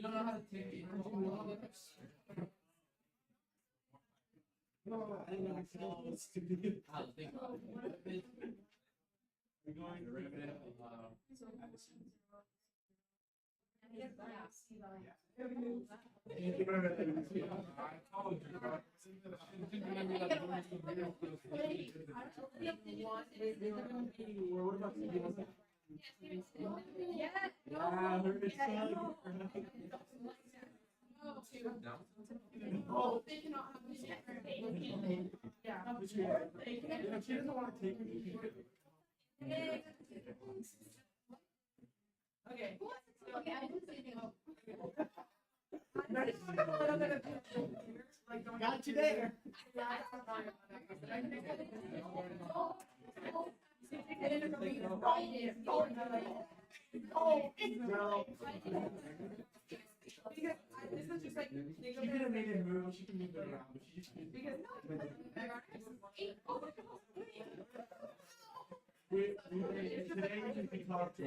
don't know how to take the I'll think about it. We're going to derivative of Oh, they cannot have this. Yeah. She doesn't want to take it. Okay. Got you there. This is just like, She could have made it move. She can move it around, but she just because today you can be talked to.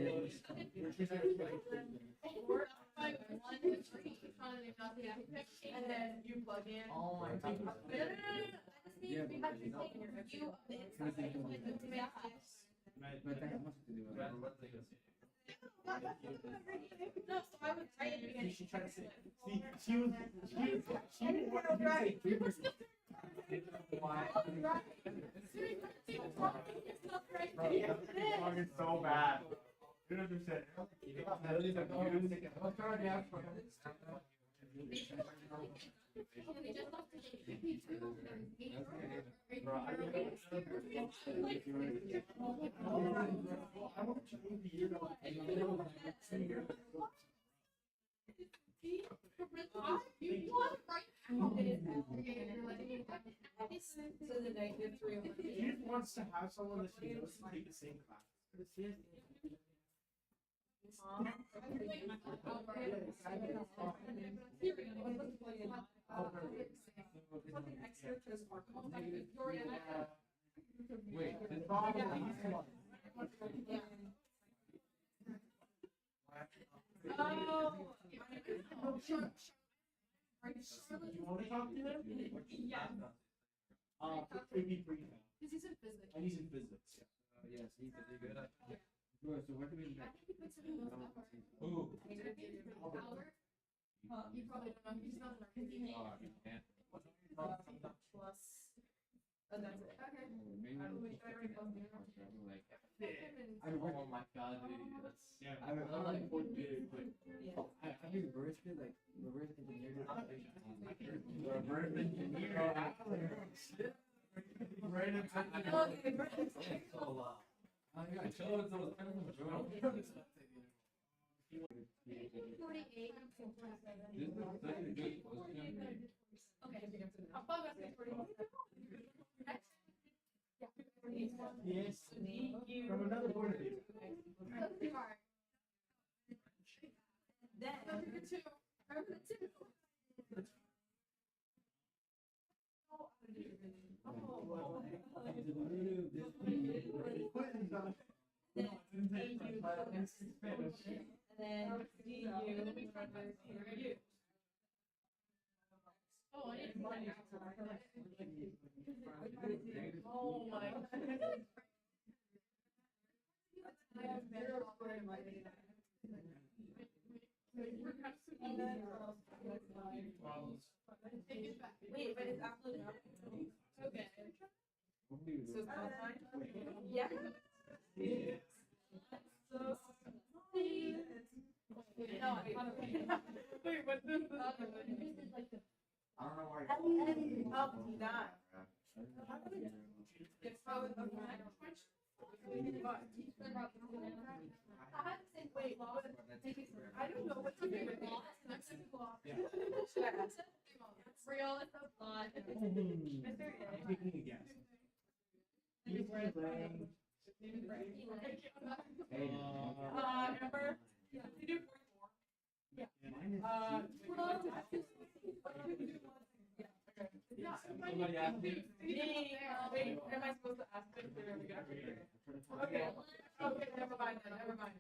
and then you plug in. oh my god. Yeah, No, so I would try it again. She tried to say, see, she was right. Why? Song is so bad. 100%. So the -3 She just wants to have someone that she knows to take the same class. Wait, this problem is Do you want to talk to them? Yeah. Maybe pre-cal. Because he's in physics. And he's in physics. yes, he's pretty good at So what do we I think he puts it in those hours. Ooh. Albert? You probably don't know, he's not in our Oh, you can't. plus. And that's it. Okay. Maybe Which I already told you. like Oh my god, dude, that's Yeah. I would like Yeah. I reversed it like reverse engineered it. Reverse engineer. Right into Okay, right. I chose those kind of majority. This is such a good question. Okay. I'll follow up with 48. Yes. From another point of view. Then, remember the two. Remember the two. Oh, I didn't find it. Oh my god. Wait, but it's absolutely not. Okay. So it's outside? Yeah. So. No, I thought it was. Wait, what's this? I don't know why. Oh, not. It's probably the wait, I don't know what's your favorite law. Should I ask it? real, it's a plot. Taking a guess. He's playing. Amber, you do 44. Yeah. Somebody asked me. Wait, am I supposed to ask it? Okay. Okay, never mind then, never mind.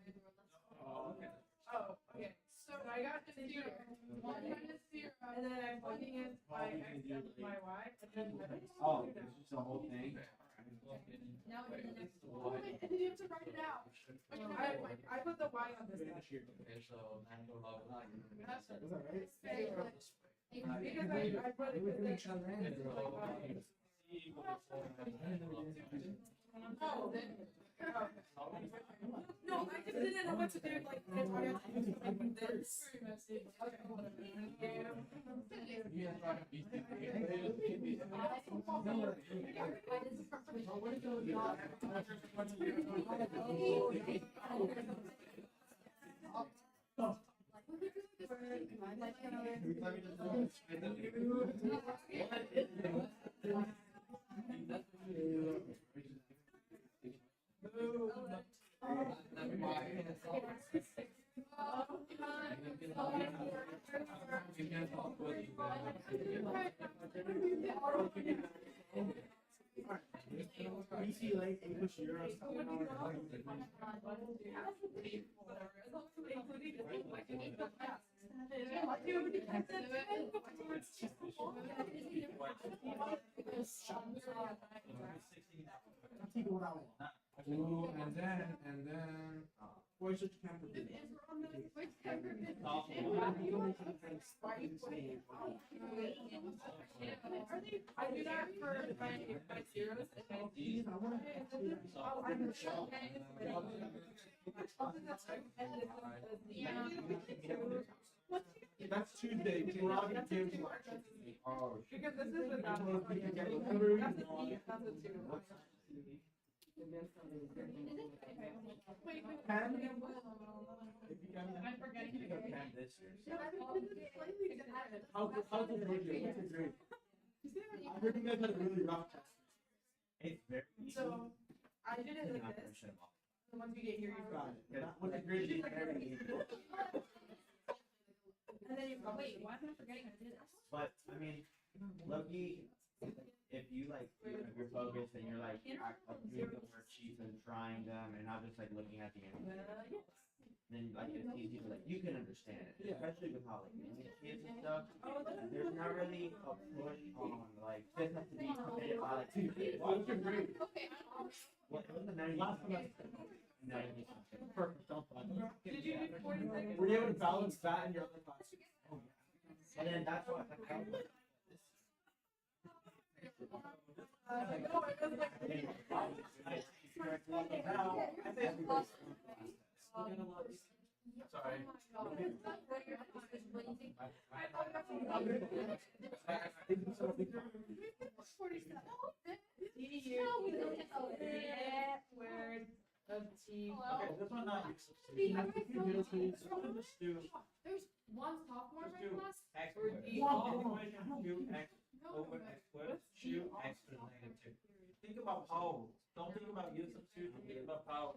Oh, okay. Oh, okay. So I got the 0. 1 minus 0, and then I'm plugging in my x and my y, and then Oh, it's just the whole thing? Now we're in the next Oh, wait, and then you have to write it out. I put the y on this side. Okay, so I'm going to That's Was that right? because I put it in each other in. Oh, then. No, I just didn't know what to do. Like, if I had to do like this. You see like English Euros. and then. Where's your camper? I do that for my zeros and my D's. Oh, I'm sure. That's Tuesday. Robbie gives Because this is the that's a E, that's a 2. Wait, Pen? I'm forgetting. How's the grade? What's the grade? I heard you guys had a really rough test. It's very easy. So I did it like this. And once you get here, you Got it. What's the grade? And then you go, wait, why am I forgetting how to do this? But, I mean, lucky, if you like, if you're focused and you're like doing the worksheets and trying them and not just like looking at the end, Yes. then like it's easy to like, you can understand it, Yeah. especially with how like many kids and stuff. There's not really a push on like, this has to be submitted by like 2 kids. What's your grade? Well, it was a 90 Last something. semester. 90 something. Perfect. Don't bother. Did you do 40 seconds? Were you able to balance that in your other classes? And then that's what I found. No, it was like. Now, I think everybody's. Sorry. Where's the T? Okay, this one not useless. Just do There's one sophomore in my class. x Or squared. D. Do x over x squared. Do x to the negative 2. Think about power. Don't think about use substitution. Think about power.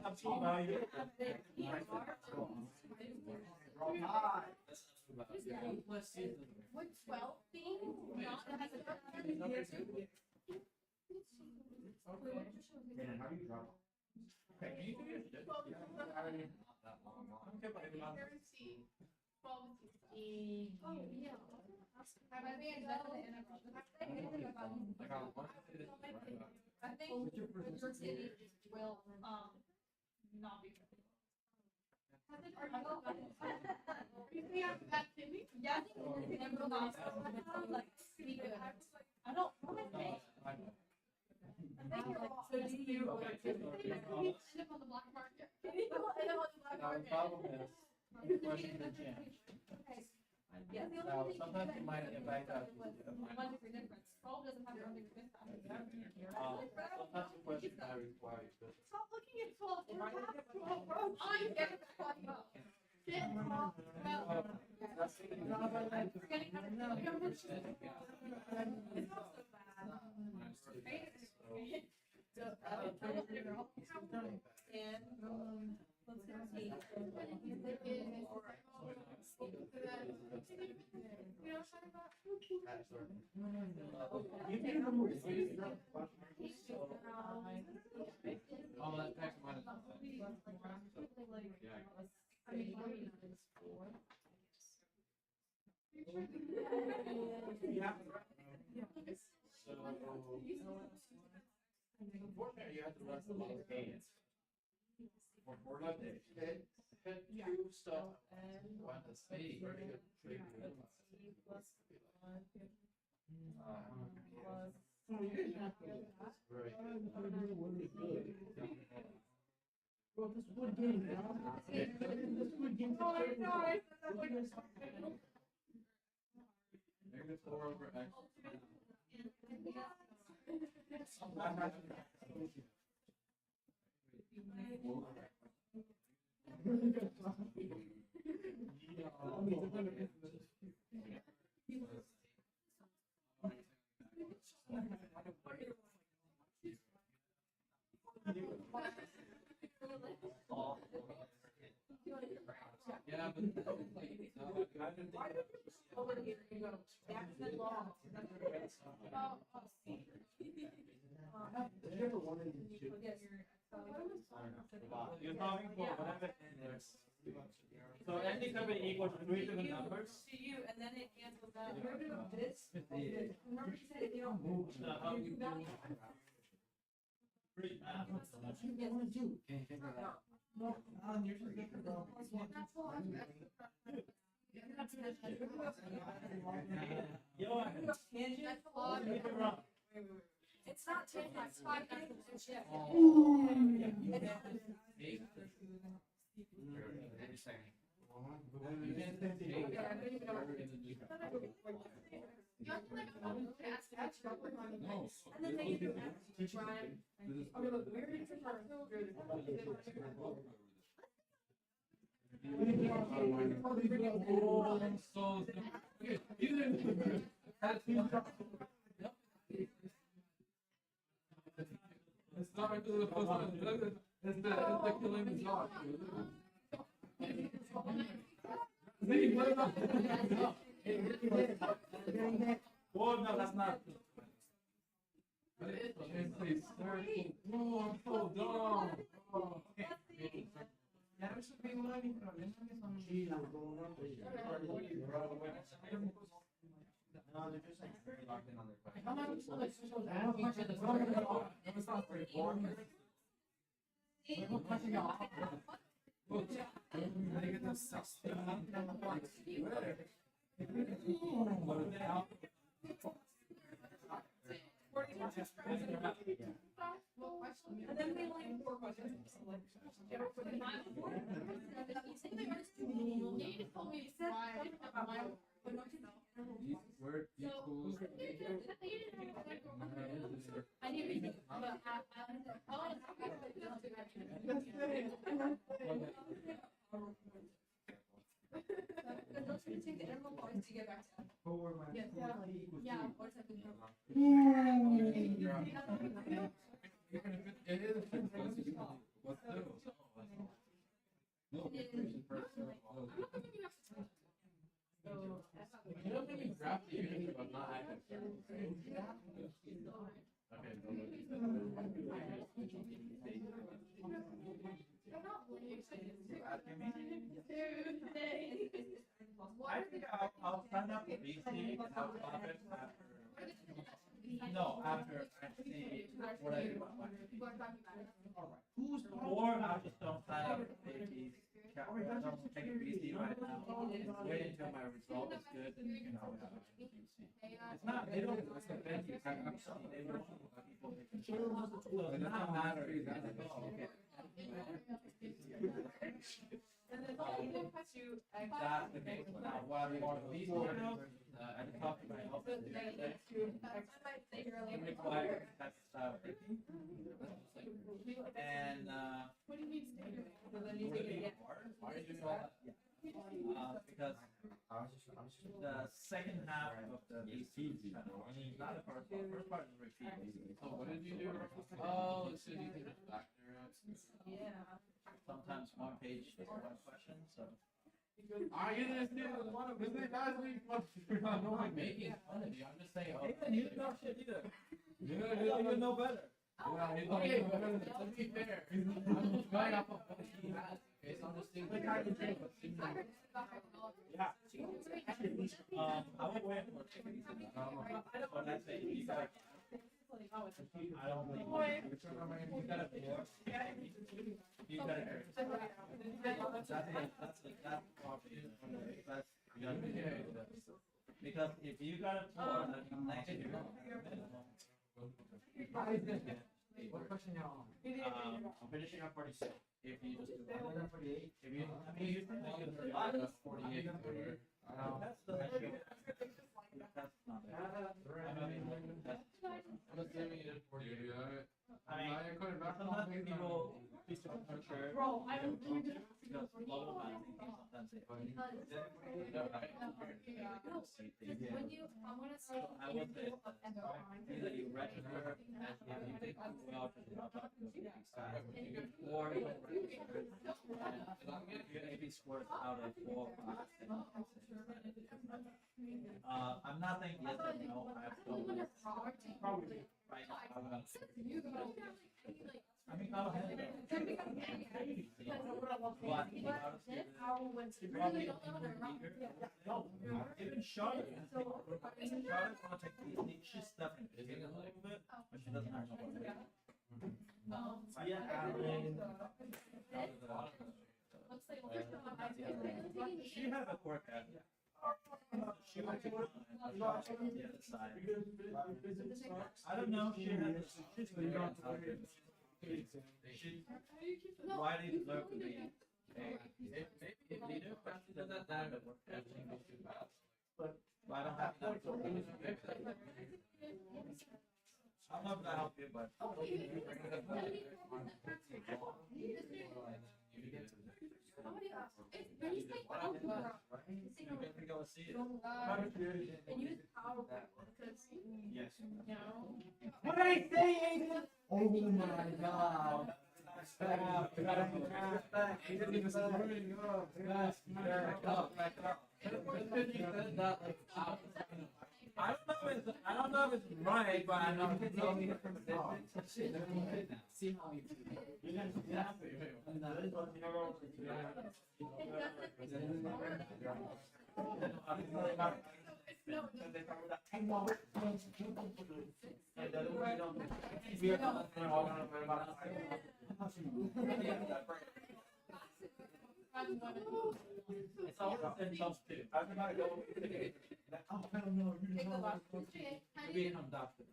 Absolute value. Would 12 be not as a Man, how do you drop? Okay, can you do this? Okay, but it's not. Oh, yeah. I might be exactly the integral. I think your city will, not be. Are you saying I'm that silly? Yeah, I think the integral not, like, be good. I don't, what I think. I think you're wrong. So do you, like, End up on the black market. End up on the black Now, the market. problem is, the question can change. Yeah, the Now, only thing. sometimes you might invite out. One degree difference. 12 doesn't have their own degree difference. Sometimes the question might require you to. stop looking at Oh, that's X minus one. Yeah. Unfortunately, you have to run some long games. For Monday. Had two stuff. One is very good trade. Bro, this wood game, this wood game. -4 over X. Yeah, but You're solving for whatever n is. So n is going to be equal to 3 to the numbers. To you, and then it cancels out. This. Remember you said if you don't move. So how do you do? Pretty math. It's not 10, it's 5 and then they do Brian. Okay, look, where did it's not because of the first one. It's the killing the dog. Oh, no, that's not. But it's circle. Oh, I'm so dumb. Oh. Ya no se pegó la misma, No, they're just like very locked in on their question. how much is like social data? It's not straightforward. And then we only 4 questions. Word equals. I need to, Let's take the interval points to get back to. Yes, yeah, what's that? Even if it is, what's the? No, first circle. You don't think you graph the unit, but not active. Okay, so what is I think I'll sign up for BC and I'll stop it after. No, after I see what I do. Or I just don't sign up for BC. Don't take a BC right now. Wait until my result is good and you know. It's not, they don't, it's a venue. They don't people. It does not matter. And then to That's the next one. Now, what I want to be doing, I talked to my office. Require that's and what do you mean? the second half of the these two channels. Not the first part. First part is repeat. So what did you do? Oh, so you can just factor it. Yeah. Sometimes one page is one question, so. I get this dude. This is guys we I'm not making fun of you. I'm just saying. Oh, Hey, you don't know shit either. yeah, You don't even know better. Yeah, he's like, to be fair, I'm just going off of what he has. Okay, so I'm just thinking. Yeah. I will wait for it. So that's it. You got. I don't think. You got a four. You got a because if you got a four, then next year. What question y'all on? I'm finishing up 46. If you just do 48. if you, I mean, you think you can 48. that's the that's not it. I mean, I'm assuming it is 48, right? I mean, sometimes people please don't picture Bro, I don't do because global mapping sometimes they When you, I wanna say. I would say either you register as if you take well to drop out of the or you don't register and you maybe scores out of 4 classes. I'm not saying yes or no. I have to probably right now. I mean, I'll handle it. But even Charlotte, Charlotte's gonna take these. She's definitely busy a little bit, but she doesn't have no one. She had a quirk at it. She went to the other side. I don't know. She had she's been on she's widely deserved to be. If leader, but she doesn't have the work ethic too fast. But I don't have enough. I'm not gonna help you, but. You can go see it. Yes. What did I say, Aiden? Oh my god. He didn't even say I don't know if it's right, but I know it's only from a distance. See how you It's all in tough too. Oh, hell no, you didn't know. Being conducted.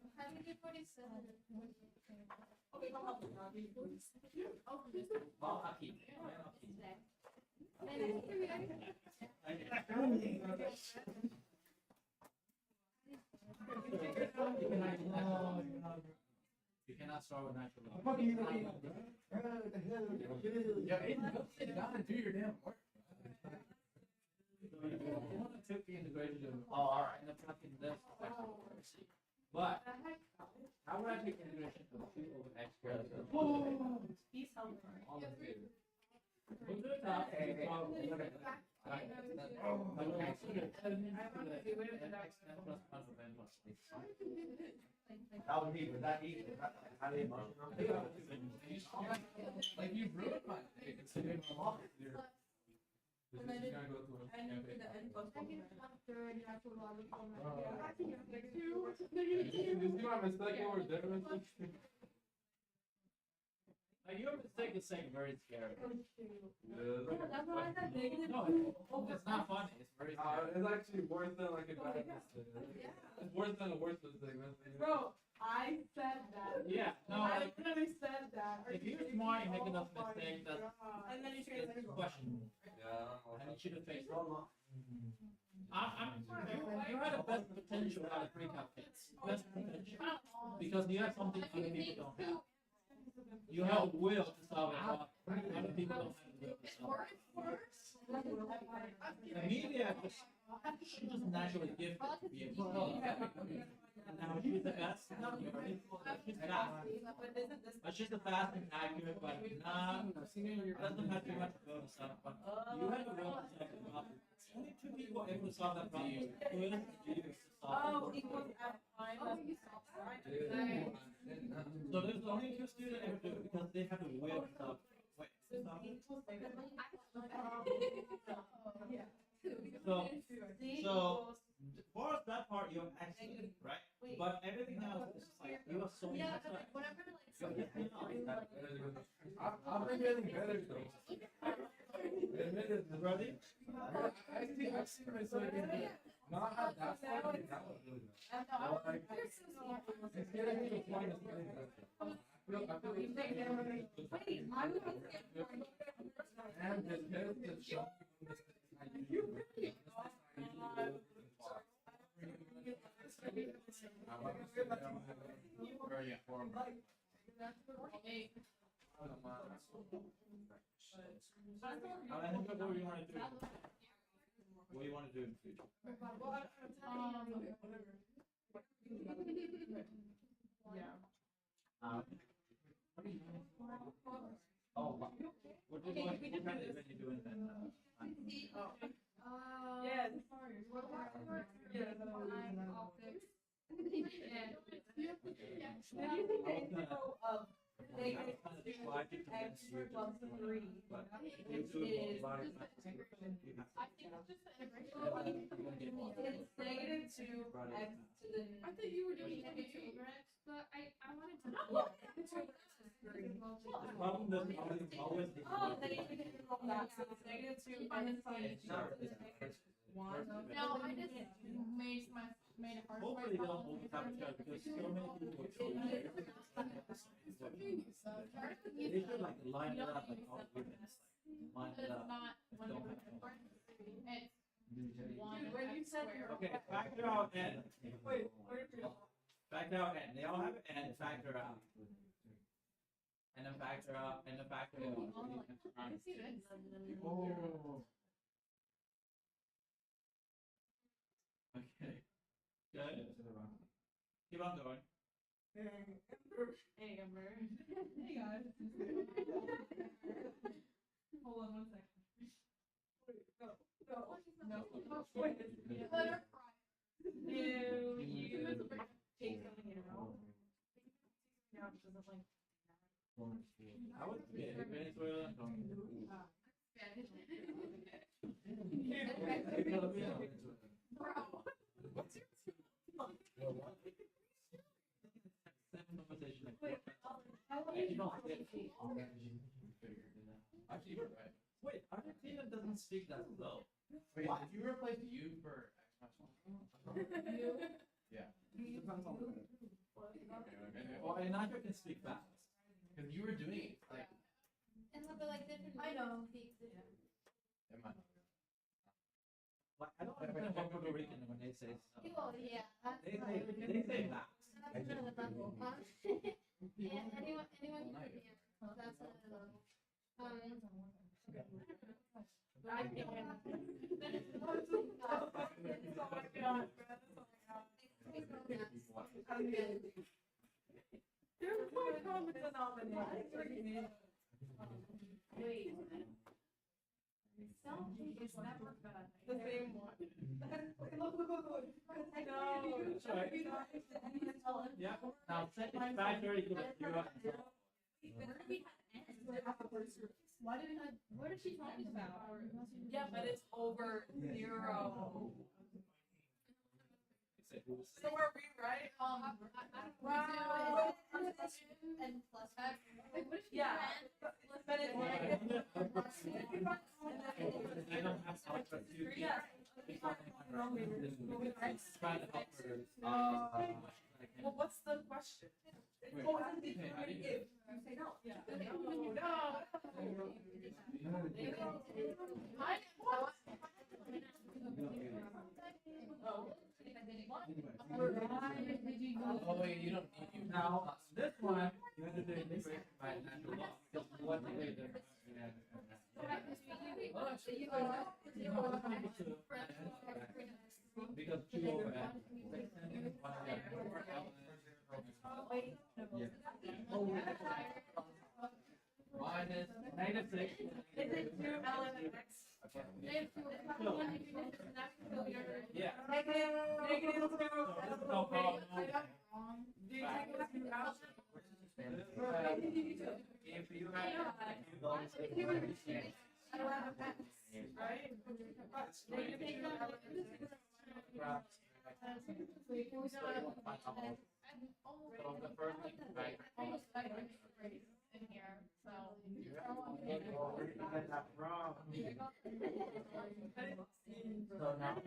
Well, I'll keep it. You cannot start with natural law. Yeah, Aiden, go sit down and do your damn work. Took the integration of R and the fucking this. But how would I take the integration of 2 over x squared? He's helping. All of it. We'll do it now. That would be, that easy. Like you ruined my day considering I'm off here. This is gonna go through a campaign. You see my mistake over there? Like your mistake is saying very scary. That's why I said negative. No, it's not funny. It's very scary. It's actually worse than like a bad mistake. It's worse than a worse mistake. Bro, I said that. Yeah, no, I like, literally said that. if you're smart, you make enough mistakes, that's And then you say it's questionable. Yeah. And you should have faced it. You had the best potential out of pre-calculus. Best potential. Because you have something other people don't have. You have will to solve a problem. Other people don't have the will to solve it. The media just She just naturally gifted to be able to color. And now she's the best. She's fast. But she's the fast and accurate, but not doesn't have too much to go to stuff. But you have to go to stuff about only 2 people able to solve that problem. Who is to solve it? Equals at time. So there's only 2 students able to do it because they have to wait stuff. So for that part you're excellent, right? But everything else is just like you are so Yeah, messed but up. whatever, So just, you know, I'm getting better though. Brody? I've seen myself getting not have that far, but that was really good. Like, it's getting to the point of getting better. I feel and the parents that show me this very informative. What do you want to do? What do you want to do in the future? Oh, what kind of event you doing then? Yes. I thought you were doing negative, but I wanted to know. Problem doesn't always be. Oh, then you can roll that, so it's -2 minus 5. One. No, I just made it hard. Hopefully they don't overtime each other because so many people are so they should like line it up like all units. Line But it it's up. not one Don't over have four. It's one When you x said squared. Okay, factor out n. Factor out n. They all have n, factor out. And then factor out, and then factor out. I see this. Oh. Okay. Good. Keep on going. Hey, Amber. Hey guys. Hold on 1 second. No. Wait. Let her fry. Do you take something out? Yeah, it doesn't like. I was Venezuela. Bro. Actually, you're right. Wait, Argentina doesn't speak that slow. Wait, did you replace you for X Yeah. Well, Inacho can speak fast. Because you were doing it like And look at like different. I know. speaks different. in my Like, I don't understand what Puerto Rican when they say stuff. Oh, yeah, that's They right. say fast. That's another level. And anyone can hear. That's another level. There's quite common denominator. Wait. Something is never bad. The same one. Look. I know. That's right. Yeah. Now set it back very good. Why did I? What is she talking about? Yeah, but it's over 0. So are we right? Wow. And plus five. Like, what is she Yeah. doing? But it's negative. They don't have to like two. Yeah. Well, what's the question? Oh, it's determining if. You say no. Yeah. Oh wait, you don't need you. Now, this one, you have to do integration by natural law. Because what they did, Negative 6. Is it 2 ln of x? If you have one unit of x, so you're Yeah. negative 2 No problem. I got it wrong. Do you take it 2 out? If you have Right? Negative 2 So the first thing, right? almost like in here, so. So now.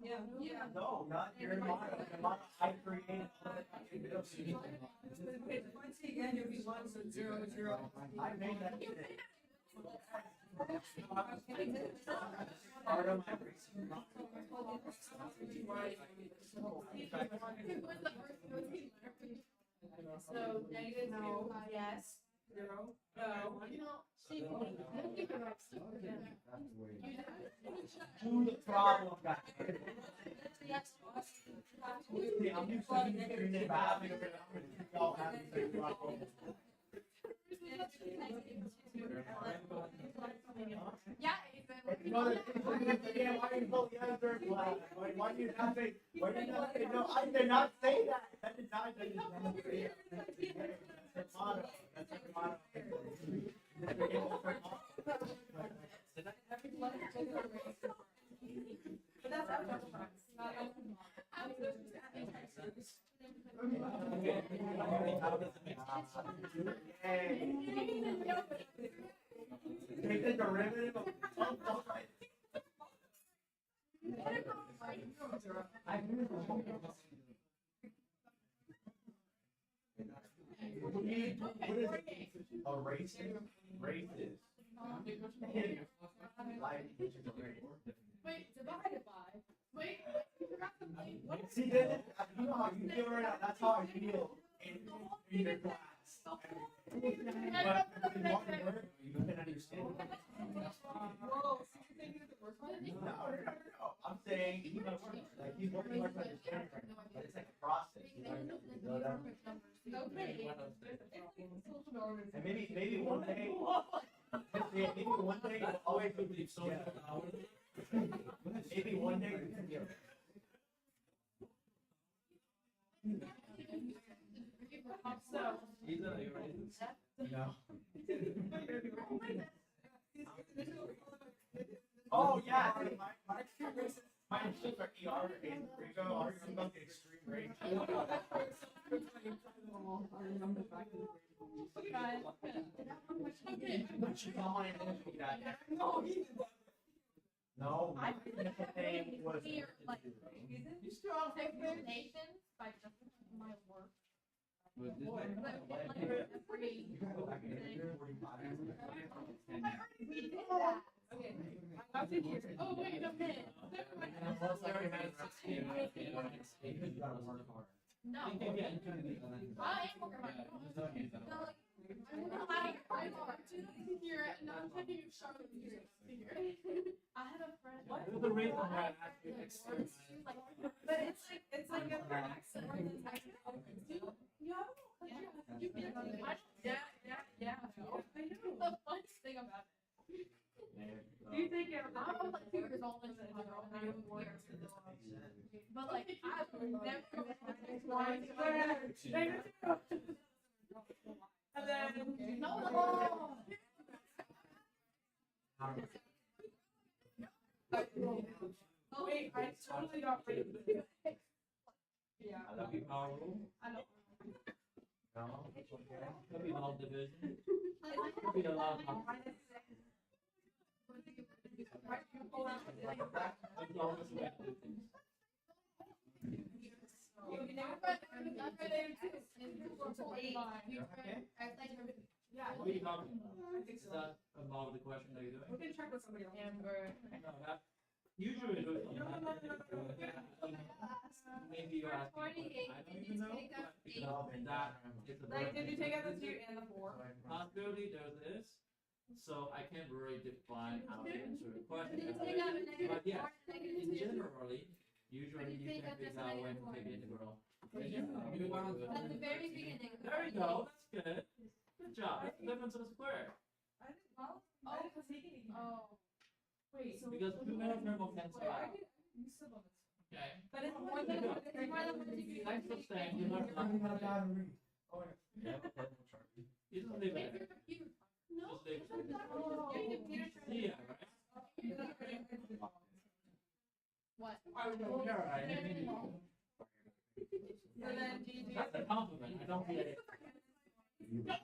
Yeah. No, not your model. The model I created. Once again, you'll be 1, so 0, 0. I made that mistake. Part of my reason. So negative 2, yes. 0. No. Do the problem, guys. See, I'm used to doing it bad, because y'all have to say problem. Yeah, You know, why do you pull the answer? Why do you not say, why do you not say, no, I did not say that. That did not say that. That's her motto. That's her motto. but that's Take the derivative of I knew a racing races. Life is a race. Wait, divided by. Wait, you forgot the plate. What? See, then, you know how you feel right now. That's how I feel in your class. But if you want to learn, you can understand. Whoa, so you're thinking of the worst one? No. I'm saying he's gonna work. Like he's working hard to understand right now. But it's like a process. You know that? Okay. And maybe one day. Maybe one day you'll always be so. Maybe one day you can get. So. No. Oh yeah, my shit are ER and Rico are about the extreme range. No, my name was. You still have explanations by just my work. But this Boy, one- like every. You can go back and do 45 minutes. We did that. Okay. I did hear it. Oh, wait a minute. Plus, I already had 16. You gotta work hard. No. I am working hard. No, like, I'm not like, I'm hard to hear it, and I'm taking a shot of music to hear it. I had a friend. There's a reason why I have to experiment. But it's like a accent or the text. You get it. Yeah. I know. The funniest thing about it. Do you think I'm like 2 years old and I don't work. But like I would never. And then no. Oh wait, I totally got rid of it. Yeah. That'd be powerful. I don't. No, it's okay. That'd be long division. That'd be a lot of as long as we have to do things. Yeah. What are you talking about? Is that above the question that you're We doing? can check with somebody else. Amber. No, that usually do it. Maybe you're asking. I don't even know. Because that is a Like, did you take out the 2 and the 4? possibility. There's this. So I can't really define how to answer the question. Then take out a negative But yes, 4 and a negative in 2. generally, usually you take can out figure just a out when negative to four. take integral. At the very beginning. There we go. That's good. Good job. That's the difference of a square. I didn't, well, I didn't take anything. Oh. Wait, so. Because two thermal cancel out. You still on this. Okay. But it's more than There you go. it's more than 1 degree. Thanks for staying. You learned nothing. You just leave it there. No. Just leave it there. Your computer Yeah, right? What? You're right. So then do you do That's a compliment. I don't get it. That's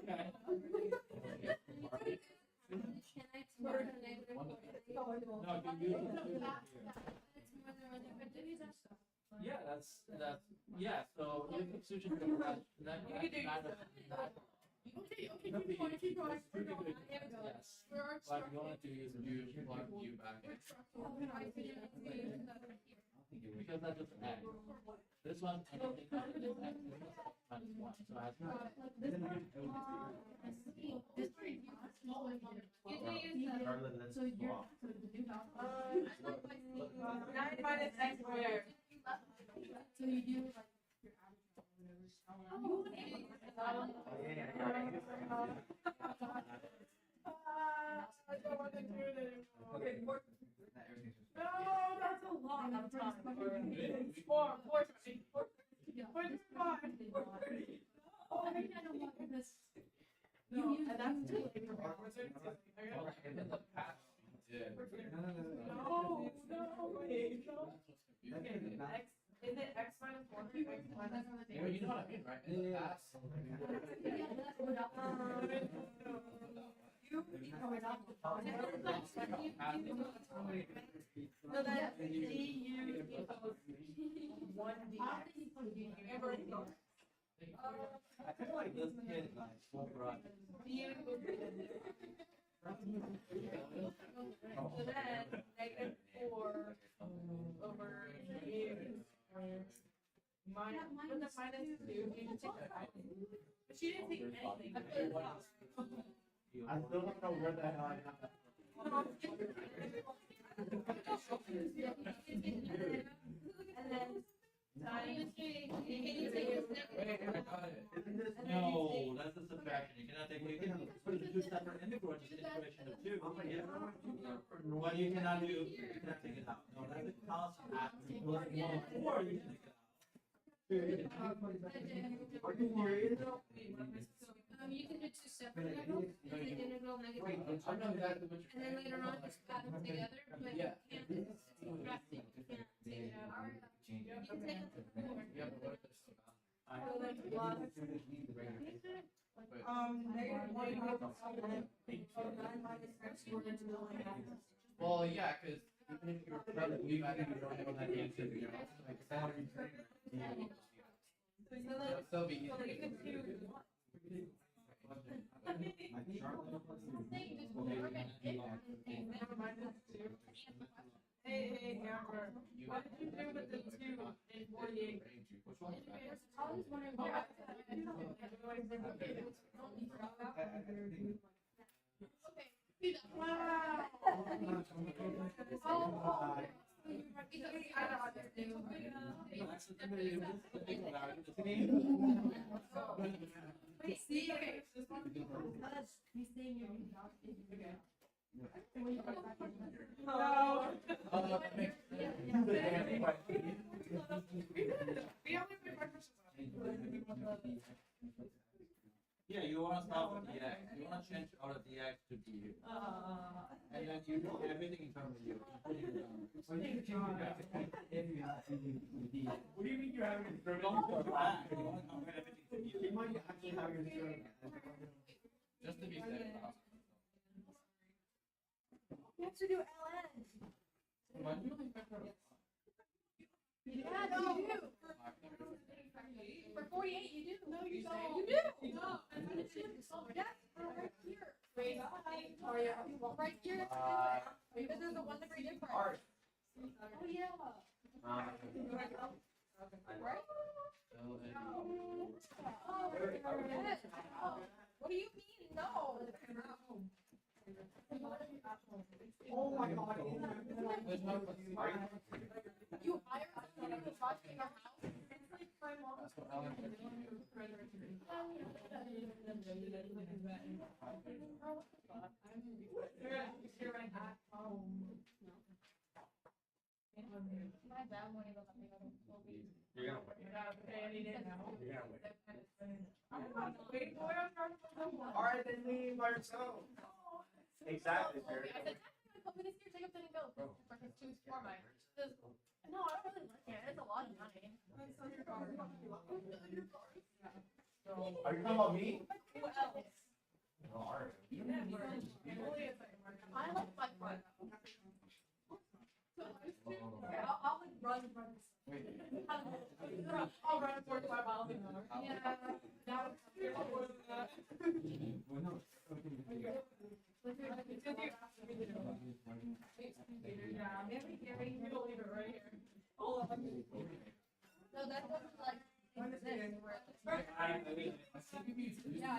okay. Can I explore the negative 4? No, you use it. It's more than 1 degree. Yeah, yeah. So if substitution then Okay, keep going, keep going. We're going. yes. We're But you want to use u plug u back in. Because that's just an x. This one anything other than x is minus 1. So it has no. Regardless, So you're, so the new house. 9 minus x squared. So you do like your average or whatever. I don't want to do it anymore. Okay, no, that's a lot of time. Four. Yeah. 4. Oh, I don't want this. No, and that's too late for Well, in the past, you did. No, wait, no. X, is it x minus 1 or x minus Well, you know what I mean, right? In the past. So that's du equals 1 dx. I feel like this kid like full run. So then negative 4 over u minus, with the minus 2, you just take the minus. But she didn't take anything. I still don't know where the hell I got that. And then No, that's a subtraction. You cannot take. You can put the two separate integrals in integration of 2. Yeah. What you cannot do, you cannot take it out. No, that's a constant after you plus 1 or you can take it out. Are you serious? You can do 2 separate integrals, and the integral negative. I know exactly what And then later on, just add them together, but you can't subtract it, you can't take it out. You can take it to 4. Well, yeah, because even if you're trying to leave, I think you don't know that answer, you know, like salary. It'll still be easy. Hey, Amber, what did you do with the 2 in 48? Which one? I was wondering why. Wow. Wait, see, okay, this one, because he's saying you're not okay. No. We only put 5%. Yeah, you want to start with the x. You want to change out of the x to du. And then you do everything in terms of u. What do you mean you're having a stroke? Don't go back. You want to convert everything to u. You might actually have your stroke. Just to be safe. You have to do ln. Why do you only factor out? Yeah, no, you do. For 48, you do. No, you don't. You do. No. Yes, right here. Wait, right here. Because there's a 1 degree difference. Oh, yeah. Right? What do you mean, no? Oh my god. You hire someone to watch in your house? It's like my mom. That's what Ellen did. My dad won't even let me go to school. You're gonna wait. You're gonna wait. Alright, then leave by yourself. Exactly. I said, put me this here, take up then and go. For his two for my. No, I don't really like it. It's a lot of money. Are you talking about me? Who else? No, alright. I like my fun. Yeah, I'll like run. I'll run 45 miles an hour. Yeah. No, that doesn't like exist. Yeah,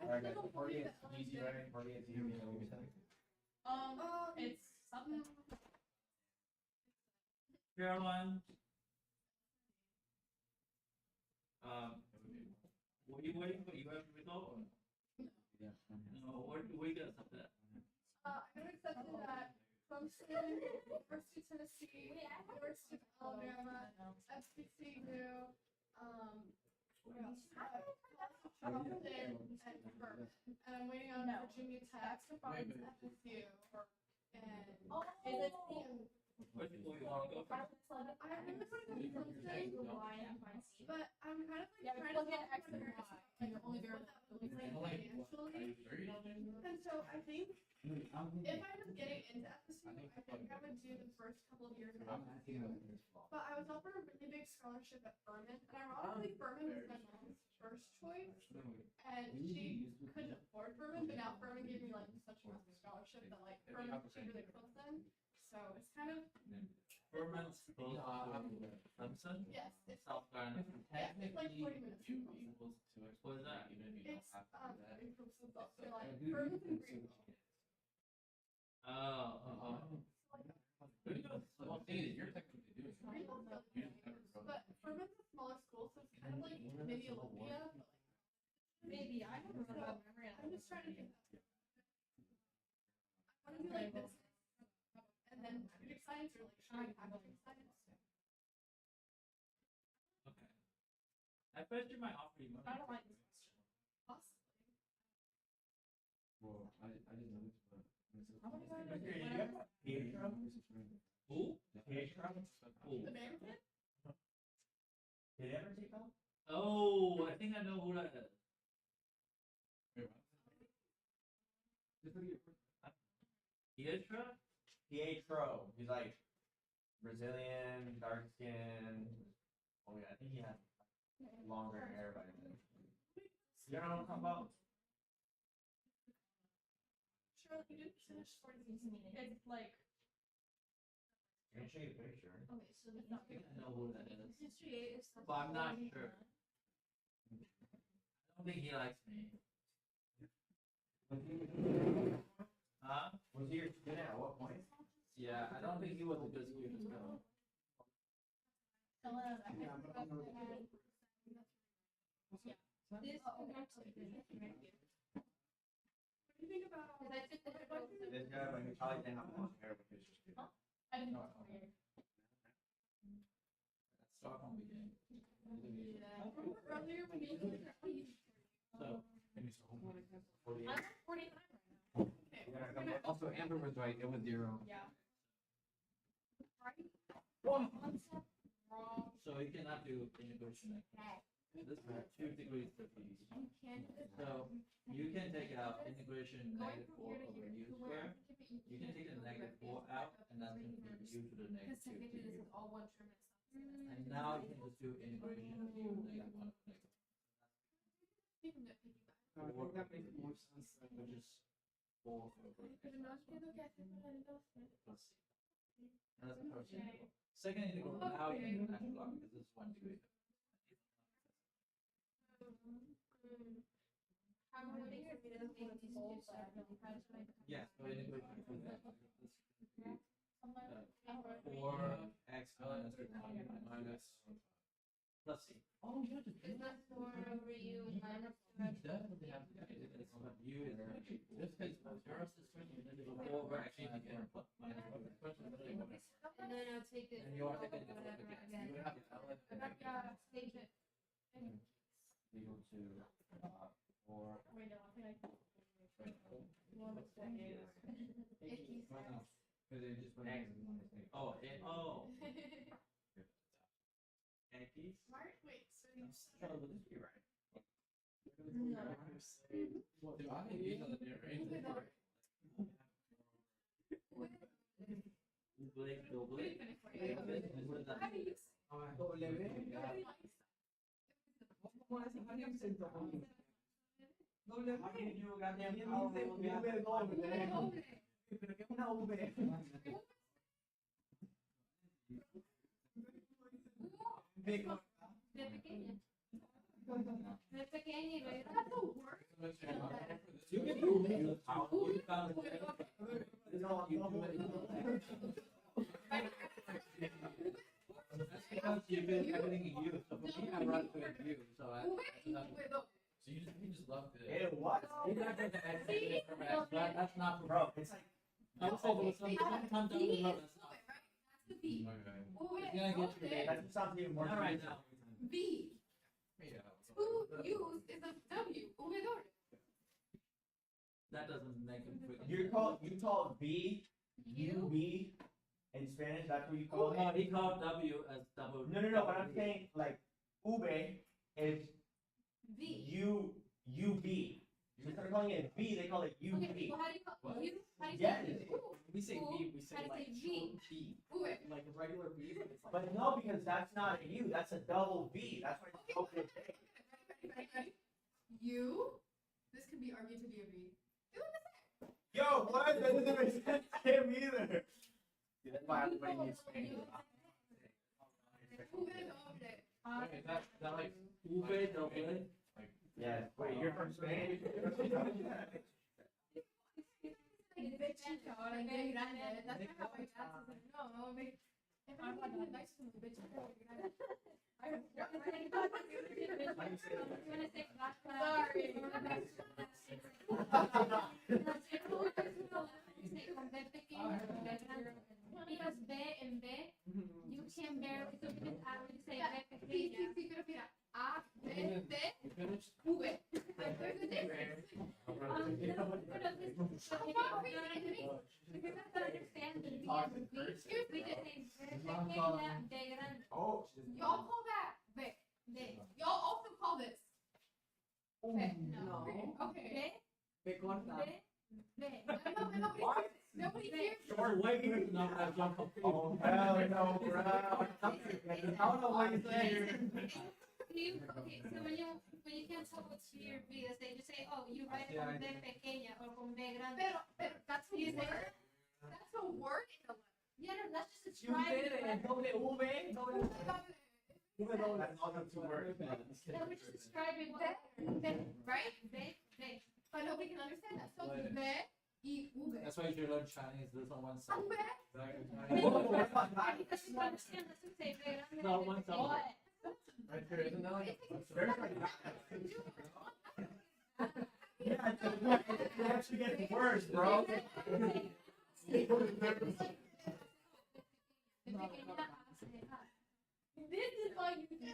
Alright, guys, party is easy, right? Party is easy. it's something. Caroline. Were you waiting for US result or? Yeah. No, where you get accepted at? I got accepted at Clemson, University of Tennessee, University of Alabama, FCCU, what else? Charleston, and Furman. And I'm waiting on Virginia Tech to find FSU. And Is it Where do you want to go? I really want to go to Clemson, but I'm kind of like Yeah, trying look to at X and Y. like only financially. And so I think if I end up getting into FSU, I think I would do the first couple of years at FSU. But I was offered a really big scholarship at Furman, and ironically, Furman was my mom's first choice, and she couldn't afford Furman, but now Furman gave me like such a massive scholarship that like Furman she really close then. So it's kind of Furman's close to Clemson, yes, it's South Carolina. yeah, it's like 40 minutes. Two from Clemson. equals 2x. What is that? It's in Clemson, so like Furman's in Greenville. Well, thing is, you're technically doing it. Greenville's really You nice, just never but Furman's a smaller school, so it's kind of like maybe Olympia, but like Maybe I don't know. I'm just trying to get that. I want to do like this, and then computer science or like straight academic science. Okay. I bet you might offer you money. I don't like this question. Possibly. Well, I didn't know this, but. Who? Who? The band kid? Did it ever take off? Oh, I think I know who that is. Pietra? Pietro. He's like Brazilian, dark skin. Oh yeah, I think he has longer hair by then. You don't know what I'm talking about? Sure, you didn't finish 40 meeting. It's like, I can show you a picture. okay, so it's not I know who that is. history is But I'm not sure. I don't think he likes me. Huh? Was he your student at what point? Yeah, I don't think he was a good student. No. What do you think about? This guy, but he probably didn't have much hair when he was just kidding. I didn't know. Stockholm beginning. Earlier when you were So, I'm 49 right now. Also, Amber was right, it was 0. Yeah. Wrong. so you cannot do integration. This is 2 degrees difference. So you can take out integration -4 over u squared. You can take the -4 out, and that's going to give u to the Because -2 technically this du. is all one term. And now you can just do integration of u -1 to I think that makes more sense than which is 4 over x plus c. And that's Second integral, now you need an actual log because it's 1, 2, 8. How about we just make these two separate? Yeah, so integration from that. 4x minus plus c. Oh, you have to Is that 4 over u minus 4? You definitely have to do this. What u is going to be. Just because yours is 20, then it'll go over actually you can put minus 1. And then I'll take it. And you are taking it whatever again. again. You would have to tell it. Take it. Equal to 4. Wait, no, I think Icky says. Because they just went oh, any piece? Smart? Wait, so you Oh, would this be right? No. Well, I think these are the different. Blake, go Blake. Pero que es una V. De pequeña. De pequeña y luego. That's a word. You can do it. You found it. No, That's because you've been everything in you. So for me, I run with you. So you just love Hey, it. what? You don't get the X from X, but that's not Bro, it's like. I would say there was some down the road. That's not. That's the V. It's gonna get you there. That sounds even more. Not right now. V. Yeah. Two U's is a W. Uvedor. That doesn't make him quick. You call V UB in Spanish. That's what you call No, it. he called W as double. No. But I'm saying like ube is V. UB. Instead of calling it V, they call it UB. Okay, well, how do you call U? How do you Yes. say U? We say B, we say How do you like say V? B, Uve. like a regular B, but it's like. But no, because that's not a U. That's a double V. That's why it's called Ready? U. This can be argued to be a V. Yo, what? That doesn't make sense to him either. See, that's why everybody needs Spanish. Wait, that like ube double. Yeah. Wait, you're from Spain? That's not how my dad says it. No, if I'm like nice to me, bitch, I don't Because B en B, you can barely, so we just add, we just say B pequeña. Sí, pero mira, A, B, D, V. There's a difference. Because I don't understand the B and the B. We just say B pequeña, B grande. Oh, Y'all call that B. D. Y'all also call this B. No. Okay. B corta. B. B. No, nobody hears. Short white person now have jump up. oh, hell no, bro. I don't know what you're saying. Okay, so when you can't tell what's your B, they just say, oh, you write it con B pequeña or con B grande. Pero that's what you say. That's a word in the letter. Yeah, no, that's just You describing did the it, letter. That's all the 2 words. That was just describing what letter, right? B. But nobody can understand that. So it's B, I, U, B. That's why you should learn Chinese. There's no one side. U, B. Exactly. Because you don't understand, let's just say B grande. No, one side. What? Right there, isn't that like? There's like yeah, it actually gets worse, bro. This is all you do.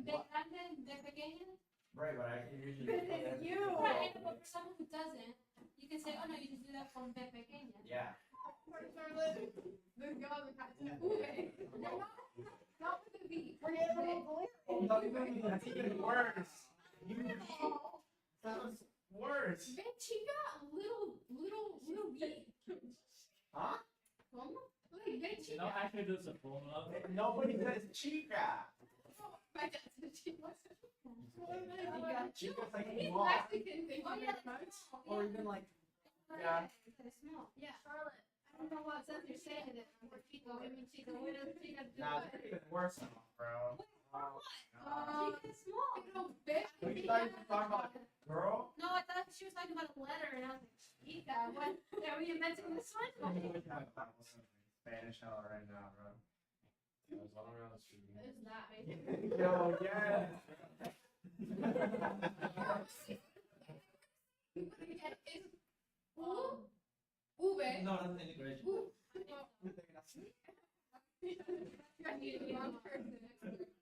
De grande, de pequeña. Right, but I can usually. Because it's you. Right, and for someone who doesn't, you can say, oh no, you just do that con B pequeña. Yeah. This girl is not with the V. That's even worse. You sounds worse. B chica, little V. Huh? ¿Cómo? Like, B chica. No, actually, there's a formula. Nobody says chica. My dad said chica. Chica's like He's small. Mexican, thank you very much. Or even like, Yeah. Small. Yeah. Charlotte. I don't know what since you're saying it, chico, I mean chico, what does chica do? Nah, it's even worse off, bro. Chica's small. We thought you were talking about girl? No, I thought she was talking about a letter, and I was like, chica, what? Are we inventing this one? Spanish hell right now, bro. There's one around the street. It's that basically. Yo, yes. Ube. No, that's integration. I need to be one person.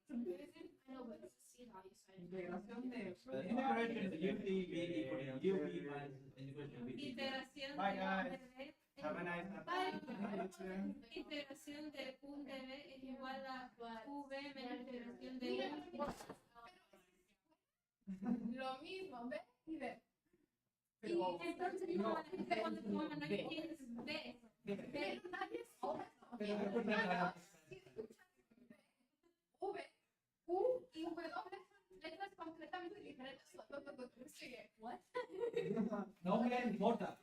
I know, but see how you said it. Integration is UP equal to UP minus integration VP. Iteración Bye, de guys. un bebé. Have a nice afternoon. Iteración de un bebé es igual a V menos iteración de un. Lo mismo, ve y ve. Y entonces no, la gente cuando tu mamá no entiende es B. Pero nadie sabe. V, U y W son letras completamente diferentes. Sigue. What? No me importa.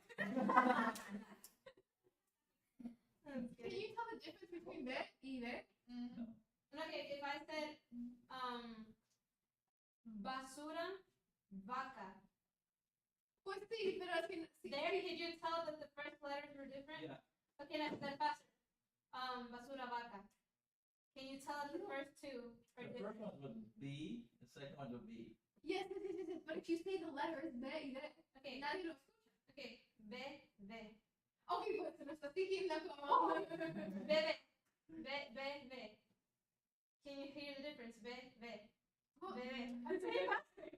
Can you tell the difference between ve y ve? Okay, if I said basura, vaca. Pues sí, pero es que sí. There, did you tell that the first letters were different? Yeah. Okay, let's start faster. Basura, vaca. Can you tell us the first two are The different? first one would B, the second one would B. Yes. But if you say the letters ve y ve, Okay, nadie lo escucha. okay, B, B. Okay, pues se lo está siguiendo como. B, B. B, B, B. Can you hear the difference? B, B. Oh, B, B. I'm saying faster.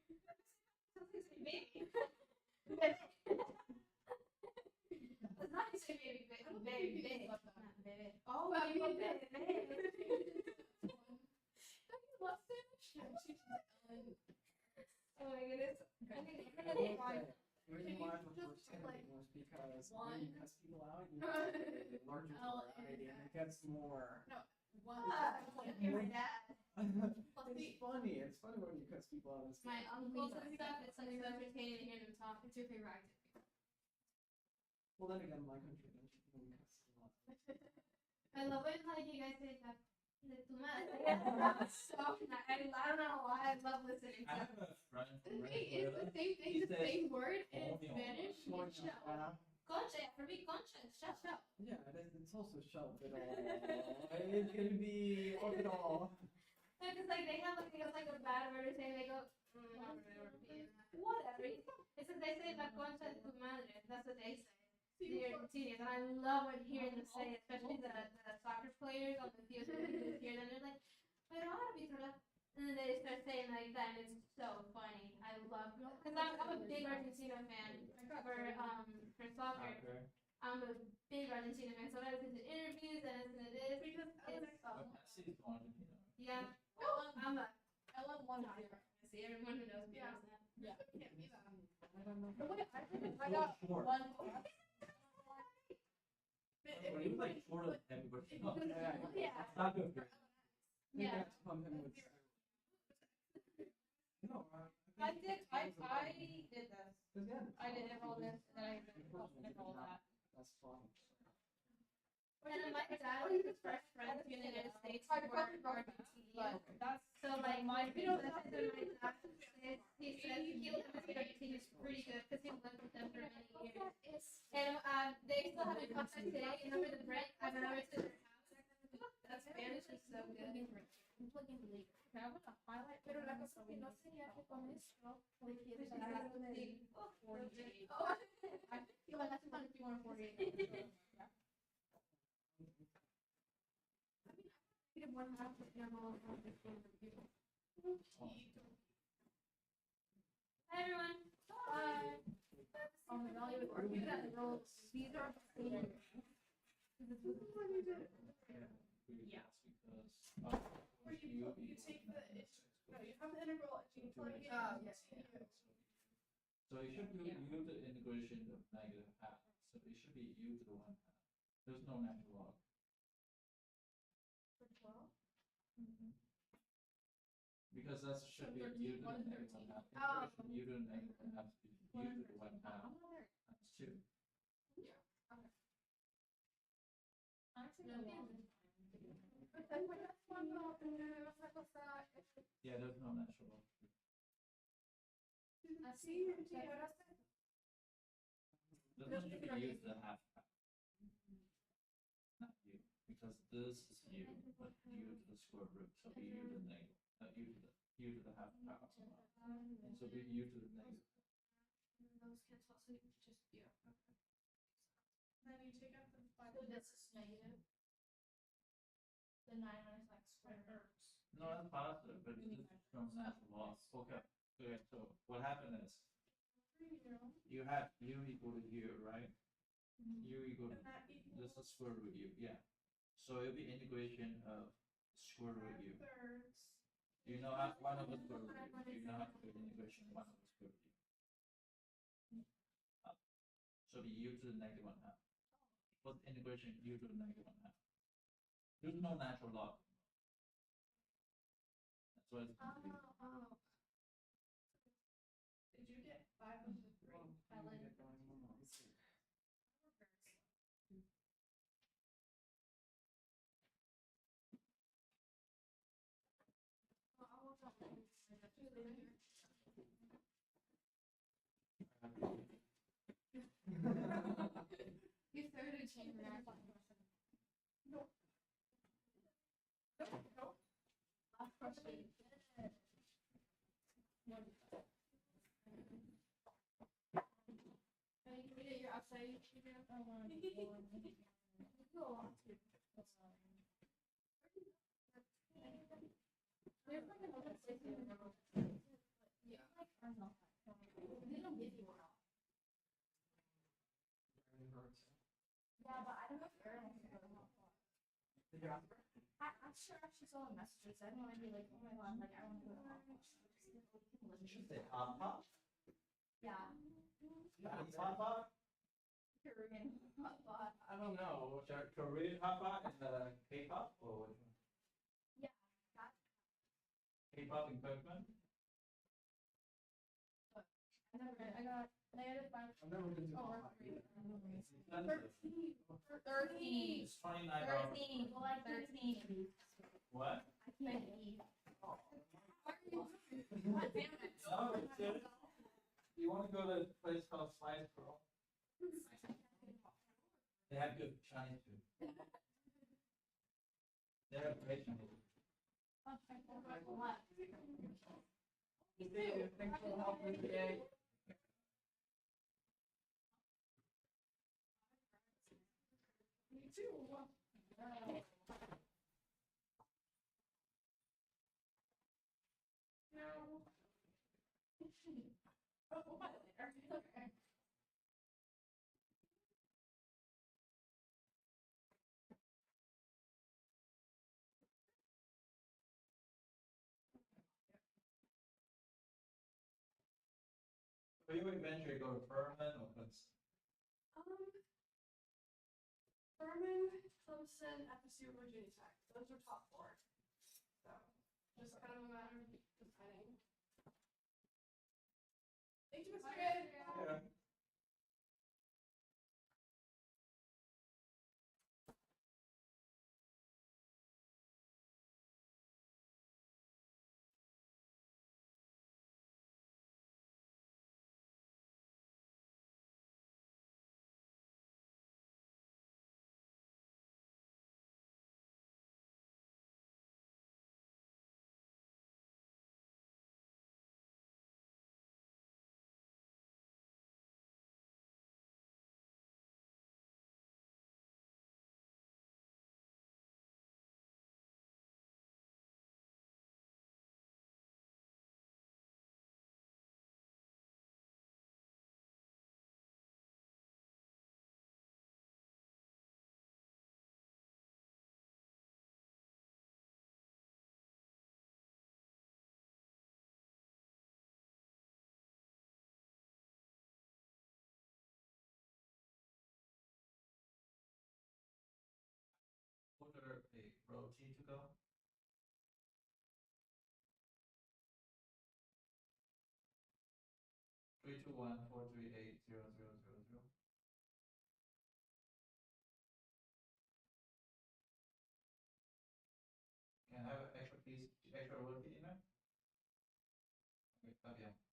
Baby. Bebé. It's not to say baby, I don't baby, think baby, you love that. not bebé. Oh, Well, you you bebé. Don't you love Spanish? Oh my goodness. Okay. I think I'm gonna find. The reason why the first thing was because when you cuss people out, you learn your variety, and it gets more. Hear my dad. It's funny. It's funny when you cuss people out. My uncles and stuff, it's like so entertaining to hear them talk. It's your favorite activity. Well, then again, in my country, don't you when you cuss a lot. I love it how you guys say that. De tu madre. So, I don't know why I love listening I to have a friend To from me, it's the same thing, He the says, same word in "Hold on." Spanish. It's shell. Concha, for me, concha, shut up. Yeah, it's also shell it all. It can be of it all. It's like they have like a bad word to say, they go, whatever. It's like they say la concha de tu madre. That's what they say. They're genius, and I love hearing them say, especially the soccer players on the field. You hear them, they're like, pero árbitro, and then they start saying like that, and it's so funny. I love, because I'm a big Argentina fan for soccer. I'm a big Argentina fan, so I listen to interviews and listen to this because it's so Messi's from Argentina. yeah. I love one of your see everyone who knows me knows that. Yeah, can't be that. I don't know. The way I did it, I got Short. one. Well, he was like short of everybody. Yeah. It's not good for You Yeah. have to pump him with. No, I did this. Again, I did all this, and I did all that. that's fun. And then my dad was his first friend in the United States were Argentina. That's so like my sister and my dad he says he lived with Argentina is pretty good because he lived with them for many years. And they still have in contact today. And over the break, I went over to their house. That Spanish is so good. Me hago la highlight, pero la cosa que no sería que con esto le quieres dar algo de 48. I feel like that's fun if you want 48. Yeah. I mean, I did one half of your mom on this one review. Hi everyone. Hi. Oh my god, you were good at the rolls. These are the same. This is what you did. Yeah. because Where you take the, no, you have the integral and you plug it in. Yes. So you should do u to the integration of negative half. So it should be u to the 1/2. There's no natural log. For 12? Because that should be u to the negative 1/2. Oh. Integration u to the negative 1/2 is u to the 1/2 I'm not there. times 2. Yeah. Okay. Yeah, there's no natural. Así, sí, ahora está. This one you can use the half power. Not u, because this is u, but u to the square root, so be u to the negative, u to the half power. So be u to the negative. Those cancel, so you just, yeah. Then you take out the 5. So this is negative. The 9 minus x squared. No, that's positive, but this is from natural law. Okay. Okay, so what happened is you have u equal to u, right? U equal to this is square root u, yeah. So it'll be integration of square root u. You know how 1 over square root u. You know how to do integration of 1 over square root u. So be u to the negative 1 half. What's integration u to the negative 1 half? There's no natural log. That's why it's confusing. Did you get 5 over 3? You started to change that. Nope. Nope. Last question. Can you get your outside again? There's like another place you can go. Yeah, like turn off. They don't give you one off. Yeah, but I don't know if Erin wants to go to hot pot. I'm sure she saw the messages. I don't want to be like, oh my god, like I want to go to hot pot. You should say hot pot. Yeah. Chinese hot pot? Korean hot pot. I don't know. Korean hot pot and K-pop or which one? Yeah, that. K-pop and Kirkman? I got negative 5. I've never been to Oh, a hot 3. Expensive. 13. It's $29. 13. Well, like 13. What? I can't eat. Oh. God damn it. No, it's good. You want to go to a place called Slice Girl? They have good Chinese food. They have great Chinese food. What? Thanks for helping today. Me too. No. Oh, what? Okay. So you eventually go to Furman or what's? Furman, Clemson, FSU, Virginia Tech. Those are top 4. So, just kind of a matter of deciding. Thank you, Mr. Good. Yeah. Order a roti to go. Three two one 438 0000. please, extra work, you know? Okay, okay.